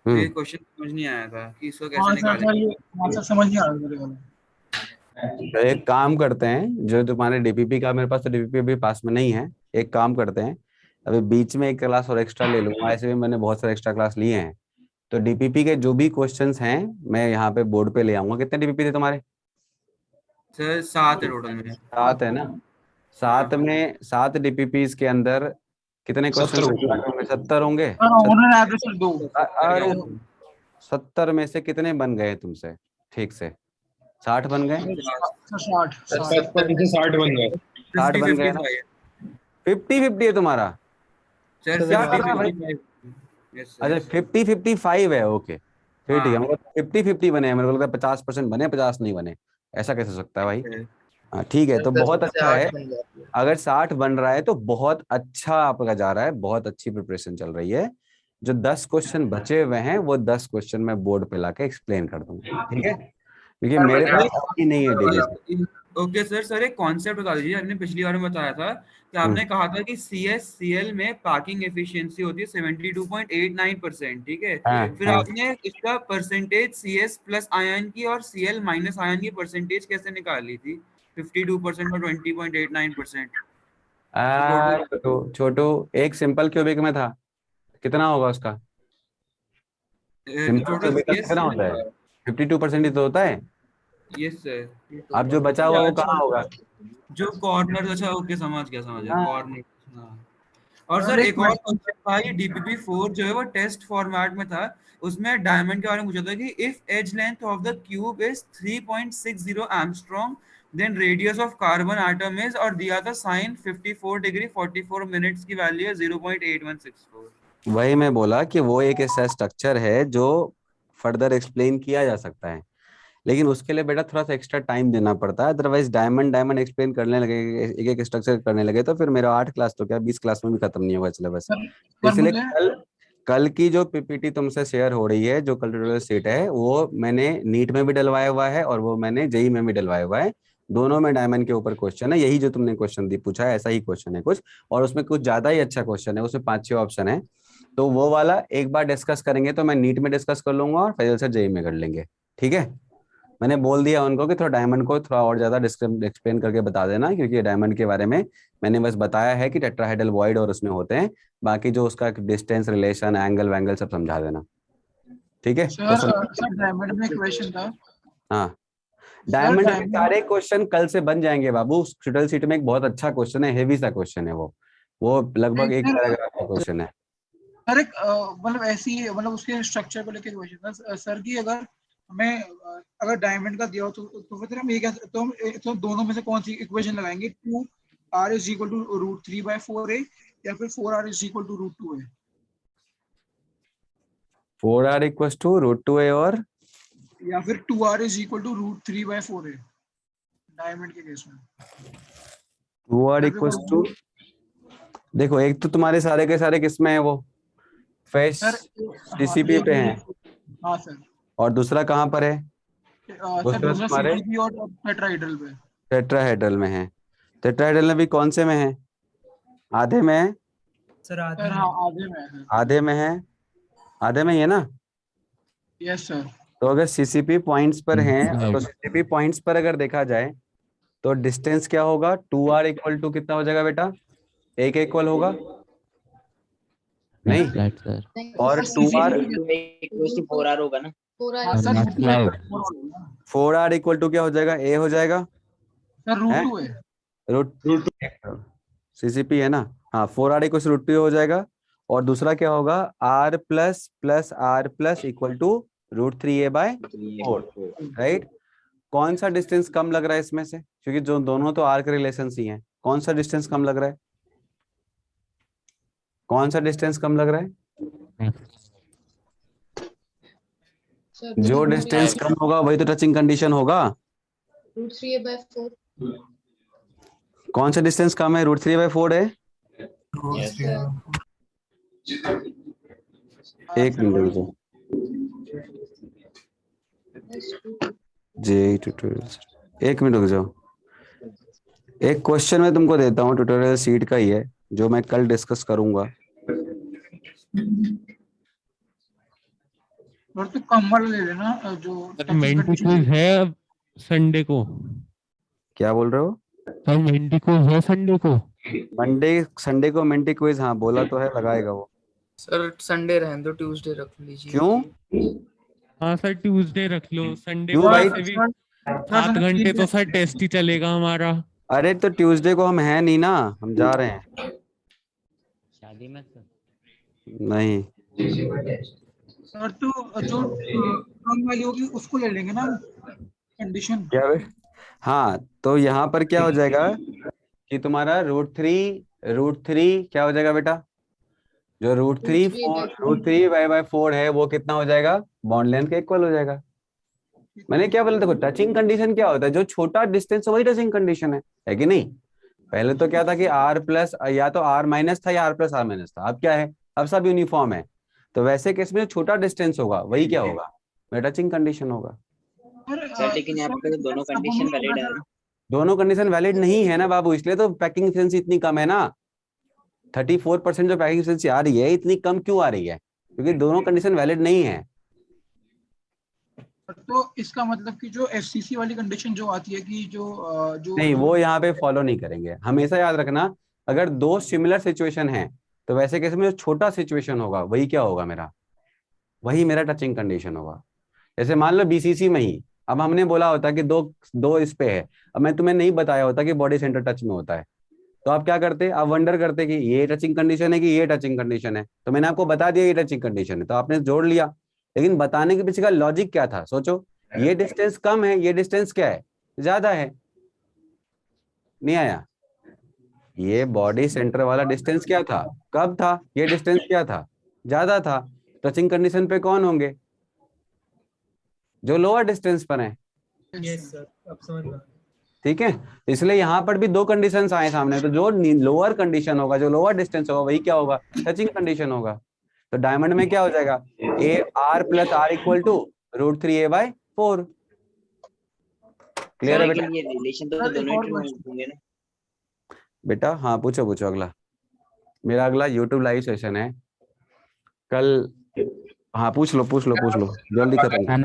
तो ये क्वेश्चन समझ नहीं आया था कि इसको कैसे हाँ सर, निकालेंगे। ये आंसर समझ नहीं आ रहा मेरे को। तो एक काम करते हैं, जो तुम्हारे डीपीपी का, मेरे पास तो डीपीपी अभी पास में नहीं है, एक काम करते हैं अभी बीच में एक क्लास और एक्स्ट्रा ले लूंगा, ऐसे भी मैंने बहुत सारे एक्स्ट्रा क्लास लिए हैं। तो डीपीपी के जो भी क्वेश्चंस हैं मैं यहाँ पे बोर्ड पे ले आऊंगा। कितने डीपीपी थे तुम्हारे? सर 7 है टोटल में। 7 है ना? 7 में 7 डीपीपी के अंदर कितने क्वेश्चन होंगे? 70 होंगे। उन्होंने एवरेज सर 2। अरे 70 में से कितने बन गए तुमसे ठीक से? 60 बन गए? 60 70 से 60 बन गए। 60 बन गए ना? 50-50 है तुम्हारा? सर क्या कर रहा है भाई? अच्छा 50-55 है, ओके फिर ठीक है। मतलब 50-50 बने हैं, मेरे को लगता है 50% बने, 50 नहीं बने। ऐसा कैसे हो सकता है भाई? हाँ ठीक है, तो बहुत अच्छा है। अगर 60 बन रहा है तो बहुत अच्छा आपका जा रहा है, बहुत अच्छी प्रिपरेशन चल रही है। जो 10 क्वेश्चन बचे हुए हैं वो 10 क्वेश्चन मैं बोर्ड पे लाके एक्सप्लेन कर दूंगा, ठीक है? क्योंकि मेरे पास ही नहीं है डेली। Okay sir. सर एक कॉन्सेप्ट बता दीजिए, आपने पिछली बार में बताया था कि आपने कहा था कि CSCL में पैकिंग एफिशिएंसी होती है 72.89%, ठीक है? फिर आपने इसका परसेंटेज CS प्लस आयन की और CL माइनस आयन की परसेंटेज कैसे निकाली थी? 52% और 20.89%। छोटू एक सिंपल क्यूबिक में था, कितना होगा उसका? सिंपल क्यूबिक का कितना होता है? 52% ही तो होता है। Yes sir. अब जो बचा हुआ वो कहाँ होगा? जो कॉर्नर, अच्छा ओके समझ गया कॉर्नर। हाँ। और सर, सर एक एक और कॉन्सेप्ट था, ये DPP4 जो है वो टेस्ट फॉर्मेट में था। उसमें डायमंड के बारे में पूछा था कि if edge length of the cube is 3.60 angstrom then radius of carbon atom is, और दिया था साइन 54 डिग्री 44 मिनट्स की वैल्यू है 0.8164। वही मैं बोला कि वो एक ऐसा स्ट्रक्चर है जो फर्दर एक्सप्लेन किया जा सकता है, लेकिन उसके लिए बेटा थोड़ा सा एक्स्ट्रा टाइम देना पड़ता है। अदरवाइज डायमंड एक्सप्लेन करने लगे, एक एक स्ट्रक्चर करने लगे तो फिर मेरा 8 क्लास तो क्या 20 क्लास में भी खत्म नहीं होगा सिलेबस। इसलिए कल की जो पीपीटी तुमसे शेयर हो रही है, जो कल ट्यूटोरियल सीट है, वो मैंने नीट में भी डलवाया हुआ है और वो मैंने जेई में भी डलवाया हुआ है। दोनों में डायमंड के ऊपर क्वेश्चन है, यही जो तुमने क्वेश्चन पूछा है ऐसा ही क्वेश्चन है कुछ, और उसमें कुछ ज्यादा ही अच्छा क्वेश्चन है, उसमें 5-6 ऑप्शन है। तो वो वाला एक बार डिस्कस करेंगे, तो मैं नीट में डिस्कस कर लूंगा और फैजल सर जेई में कर लेंगे, ठीक है? मैंने बोल दिया उनको कि थोड़ा डायमंड को थोड़ा और ज्यादा एक्सप्लेन करके बता देना, क्योंकि डायमंड के बारे में मैंने बस बताया है कि टेट्राहेड्रल वॉइड और उसमें होते हैं, बाकी जो उसका डिस्टेंस रिलेशन एंगल वैंगल सब समझा देना, ठीक है? सर डायमंड में क्वेश्चन था। हाँ डायमंड के सारे क्वेश्चन कल से बन जाएंगे बाबू। ट्यूटोरियल सीट में एक बहुत अच्छा क्वेश्चन है, हेवी सा क्वेश्चन है वो लगभग एक पैराग्राफ का क्वेश्चन है। सर एक मतलब ऐसी मतलब उसके स्ट्रक्चर को लेकर क्वेश्चन था सर की, हमें अगर डायमंड का दिया हो तो फिर हम ये क्या, तो दोनों में से कौन सी इक्वेशन लगाएंगे? 2r = √3/4a या फिर 4r = √2a? 4r = √2a और या फिर 2r = √3/4a डायमंड के केस में। 2r = देखो, एक तो तुम्हारे सारे के सारे किसमें है, वो फेस टीसीपी पे है। हाँ सर। और दूसरा कहाँ पर है? दूसरा सीटीपी और टेट्राहेड्रल पे। टेट्राहेड्रल में है। टेट्राहेड्रल में भी कौन से में है? आधे में है सर? आधे में है। आधे में है, आधे में ही है ना? Yes sir. तो अगर सीसीपी पॉइंट्स पर हैं, तो सीसीपी पॉइंट्स पर अगर देखा जाए तो डिस्टेंस क्या होगा? 2r = कितना हो जाएगा बेटा? एक इक्वल होगा नहीं? और 2r 4r होगा ना? 4r = क्या हो जाएगा? a हो जाएगा सर √2 सीसीपी है ना? हाँ 4r = √2 हो जाएगा। और दूसरा क्या होगा? r + r = √3a/4, right? कौन सा डिस्टेंस कम लग रहा है इसमें से? क्योंकि जो दोनों तो r के रिलेशन ही हैं, कौन सा डिस्टेंस कम लग रहा है? कौन सा डिस्टेंस कम लग रहा है? जो डिस्टेंस कम होगा वही तो टचिंग कंडीशन होगा। √3a/4। कौन सा डिस्टेंस कम है? √3/4 है। एक मिनट रुको जी, ट्यूटोरियल एक मिनट रुक जाओ। एक क्वेश्चन मैं तुमको देता हूँ, ट्यूटोरियल सीट का ही है, जो मैं कल डिस्कस करूंगा। और तो कम वाला ले लेना जो मेंटी क्विज है अब संडे को। क्या बोल रहे हो? सर मेंटी क्विज है संडे को। संडे को मेंटी क्विज, हाँ बोला तो है, लगाएगा वो। सर संडे रहने दो, ट्यूसडे रख लीजिए। क्यों? हाँ सर ट्यूसडे रख लो, संडे क्यों को भाई? वैसे भी 7 घंटे तो सर टेस्ट ही चलेगा हमारा। अरे तो ट्यूसडे को हम हैं नहीं ना, हम जा रहे हैं शादी में सर। नहीं। सर तो जो कम वाली होगी उसको ले लेंगे ना कंडीशन। क्या भाई? हाँ तो यहाँ पर क्या हो जाएगा कि तुम्हारा √3 क्या हो जाएगा बेटा? जो √3 बाय 4 है वो कितना हो जाएगा? बॉन्ड लेंथ के इक्वल हो जाएगा। मैंने क्या बोला? देखो टचिंग कंडीशन क्या होता है, जो छोटा डिस्टेंस वही टचिंग कंडीशन है कि नहीं? पहले तो क्या था कि R प्लस या तो R- था या R+R- था। अब क्या है? अब सब यूनिफॉर्म है। तो वैसे केस में जो छोटा डिस्टेंस होगा वही क्या होगा? मेरा टचिंग कंडीशन होगा। सर लेकिन यहाँ पे तो दोनों कंडीशन वैलिड है ना? दोनों कंडीशन वैलिड नहीं है ना बाबू, इसलिए तो पैकिंग एफिशिएंसी इतनी कम है ना। 34% जो पैकिंग एफिशिएंसी आ रही है इतनी कम क्यों आ रही है? क्योंकि दोनों कंडीशन वैलिड नहीं है। तो इसका मतलब कि जो FCC वाली कंडीशन जो आती है कि जो नहीं, वो यहाँ पे फॉलो नहीं करेंगे। हमेशा याद रखना, अगर दो सिमिलर सिचुएशन है तो वैसे केस में जो छोटा सिचुएशन होगा वही क्या होगा? वही मेरा टचिंग कंडीशन होगा। जैसे मान लो BCC में ही अब हमने बोला होता कि दो इस पे है, अब मैं तुम्हें नहीं बताया होता कि बॉडी सेंटर टच में होता है, तो आप क्या करते? आप वंडर करते कि ये टचिंग कंडीशन है कि ये टचिंग कंडीशन है। तो मैंने आपको बता दिया ये टचिंग कंडीशन है, तो आपने जोड़ लिया। लेकिन बताने के पीछे का लॉजिक क्या था? सोचो, ये डिस्टेंस कम है, ये डिस्टेंस क्या है? ज्यादा है। नहीं आया? ये बॉडी सेंटर वाला डिस्टेंस क्या था? कब था? ये डिस्टेंस क्या था? ज्यादा था। टचिंग कंडीशन पे कौन होंगे? जो लोअर डिस्टेंस पर है। यस सर, अब समझ में आ गया। ठीक है, इसलिए यहाँ पर भी दो कंडीशंस आए सामने, तो जो लोअर कंडीशन होगा, जो लोअर डिस्टेंस होगा वही क्या होगा? टचिंग कंडीशन होगा। तो डायमंड में क्या हो जाएगा? R+R = √3a/4। क्लियर है बेटा? लेकिन ये रिलेशन तो दोनों ही होंगे ना? बेटा हाँ, पूछो अगला। मेरा अगला YouTube लाइव सेशन है कल। हाँ पूछ लो जल्दी खत्म।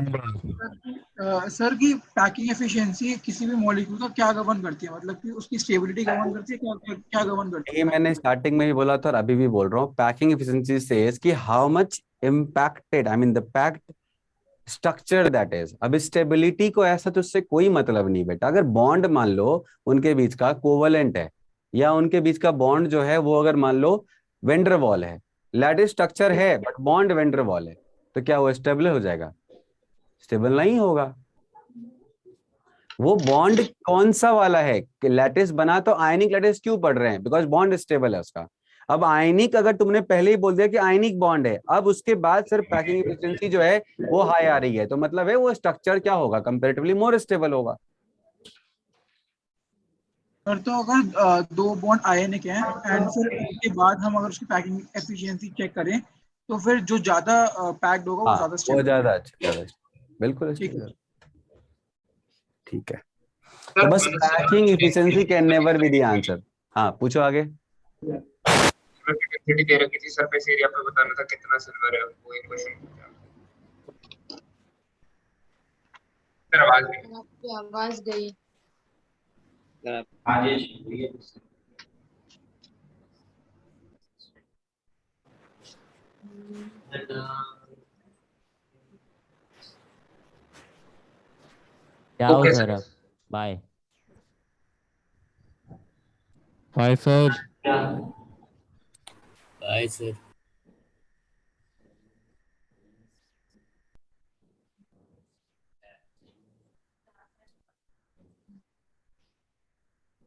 सर की पैकिंग एफिशिएंसी किसी भी मॉलिक्यूल का क्या गवर्न करती है? मतलब कि उसकी स्टेबिलिटी गवर्न करती है, क्या गवर्न करती है? ये मैंने स्टार्टिंग में ही बोला था और अभी भी बोल रहा हूँ। पैकिंग एफिशिएंसी सेज कि how much impacted, I mean the packed structure that is. अब स्टेबिलिटी को ऐसा तो उससे कोई मतलब नहीं बेटा। अगर बॉन्ड मान लो उनके बीच का कोवलेंट है, या उनके बीच का बॉन्ड जो है वो अगर मान लो वेंडरवॉल है, लैटिस स्ट्रक्चर है बट बॉन्ड वेंडरवॉल है, तो क्या वो स्टेबल हो जाएगा? स्टेबल नहीं होगा। वो बॉन्ड कौन सा वाला है कि लैटिस बना तो आयनिक लैटिस क्यों पढ़ रहे हैं? बिकॉज बॉन्ड स्टेबल है उसका। अब आयनिक अगर तुमने पहले ही बोल दिया कि आयनिक बॉन्ड है, अब उसके बाद सिर्फ पैकिंग एफिशिएंसी जो है वो हाई आ रही है, तो मतलब है वो स्ट्रक्चर क्या होगा? कंपैरेटिवली मोर स्टेबल होगा। सर तो अगर दो बॉन्ड आयनिक हैं एंड फिर उसके बाद हम अगर उसकी पैकिंग एफिशिएंसी चेक करें तो फिर जो ज्यादा पैक्ड होगा वो ज्यादा वो स्टेबल। ज्यादा अच्छा, बिल्कुल ठीक है। तो बस packing efficiency can never be the answer. हाँ पूछो आगे। डेंसिटी दे रखी थी, सरफेस एरिया पे बताना था कितना सिल्वर है, वो एक क्वेश्चन पूछा। सर आपकी आवाज गई। जाओ सर अब, बाय सर। Bye sir.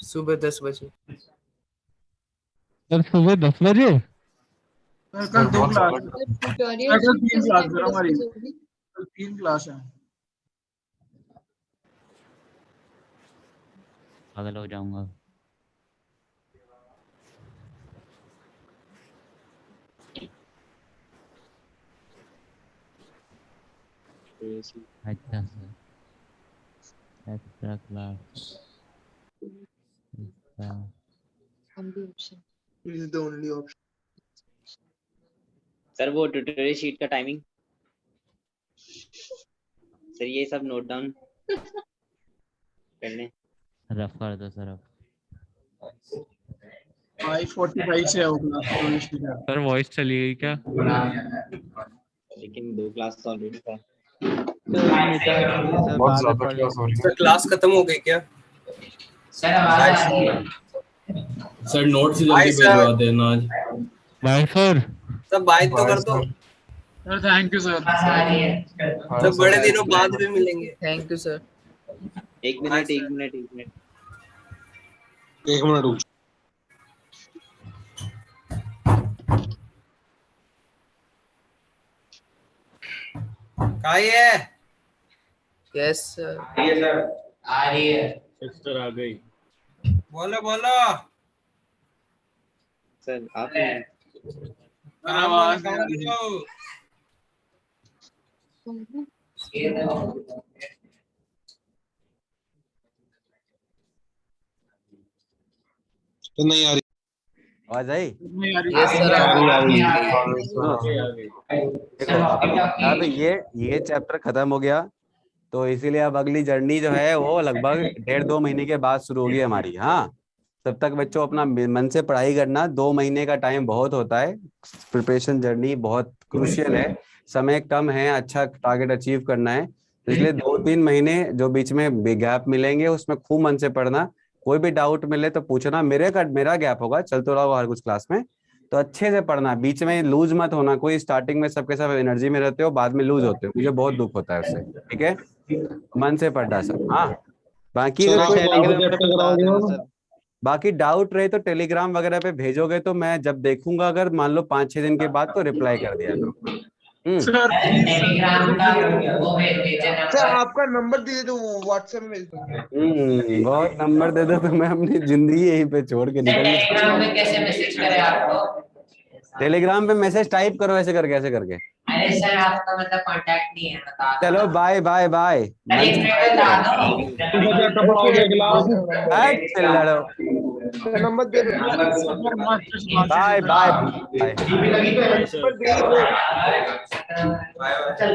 सुबह 10 बजे। सर सुबह 10 बजे? सर कल 2 क्लास, ट्यूटोरियल कल 3 किस क्लास टाइम है पे हमारी, डिस्कस होगी? कल 3 क्लास है। पागल हो जाऊंगा। अच्छा सर, एक्स्ट्रा क्लास हम भी option is the only option. Sir वो ट्यूटोरियल शीट का टाइमिंग सर ये सब नोट डाउन कर लें। रफ कर दो सर अब। 5:45 से होगा सर वॉइस चली गई क्या? लेकिन 2 क्लास तो ऑलरेडी था। बहुत ज्यादा क्लास हो रही है। क्लास खत्म हो गई क्या? सर आवाज आ रही है। सर नोट्स जल्दी भिजवा देना आज। Bye sir. सब बाय तो कर दो। Sir thank you sir. सब बड़े दिनों बाद भी मिलेंगे। Thank you, sir. एक मिनट रुक। काय है? Yes, sir. आ रही है। सिस्टर आ गई। बोलो सर आप तो नहीं आ रही आवाज आई? Yes, sir. अब ये चैप्टर खत्म हो गया तो इसीलिए अब अगली जर्नी जो है वो लगभग 1.5-2 महीने के बाद शुरू होगी हमारी। हाँ, तब तक बच्चों अपना मन से पढ़ाई करना। 2 महीने का टाइम बहुत होता है। प्रिपरेशन जर्नी बहुत क्रूशियल है, समय कम है, अच्छा टारगेट अचीव करना है, इसलिए 2-3 महीने जो बीच में गैप मिलेंगे उसमें खूब मन से पढ़ना। कोई भी डाउट मिले तो पूछना। मेरा गैप होगा, चलते रहोगा हर कुछ क्लास में, तो अच्छे से पढ़ना, बीच में लूज मत होना। कोई स्टार्टिंग में सबके सब एनर्जी में रहते हो, बाद में लूज होते हो, मुझे बहुत दुख होता है उससे। ठीक है, मन से पढ़ना सब। हाँ, बाकी बाकी डाउट रहे तो टेलीग्राम वगैरह पे भेजोगे तो मैं जब देखूंगा, अगर मान लो 5-6 दिन के बाद, तो रिप्लाई कर दिया करो। टेलीग्राम का वो भेज दीजिए सर नंबर। आपका नंबर दीजिए तो व्हाट्सएप में भेज दूंगा। बहुत नंबर दे दो तो मैं अपनी जिंदगी यहीं पे छोड़ के निकल। टेलीग्राम में कैसे मैसेज करें आपको? टेलीग्राम पे मैसेज टाइप करो ऐसे करके। अरे सर आपका मतलब कांटेक्ट नहीं है, बता दो। चलो बाय। अरे एक मिनट बता दो। नंबर दे दो। बाय। चल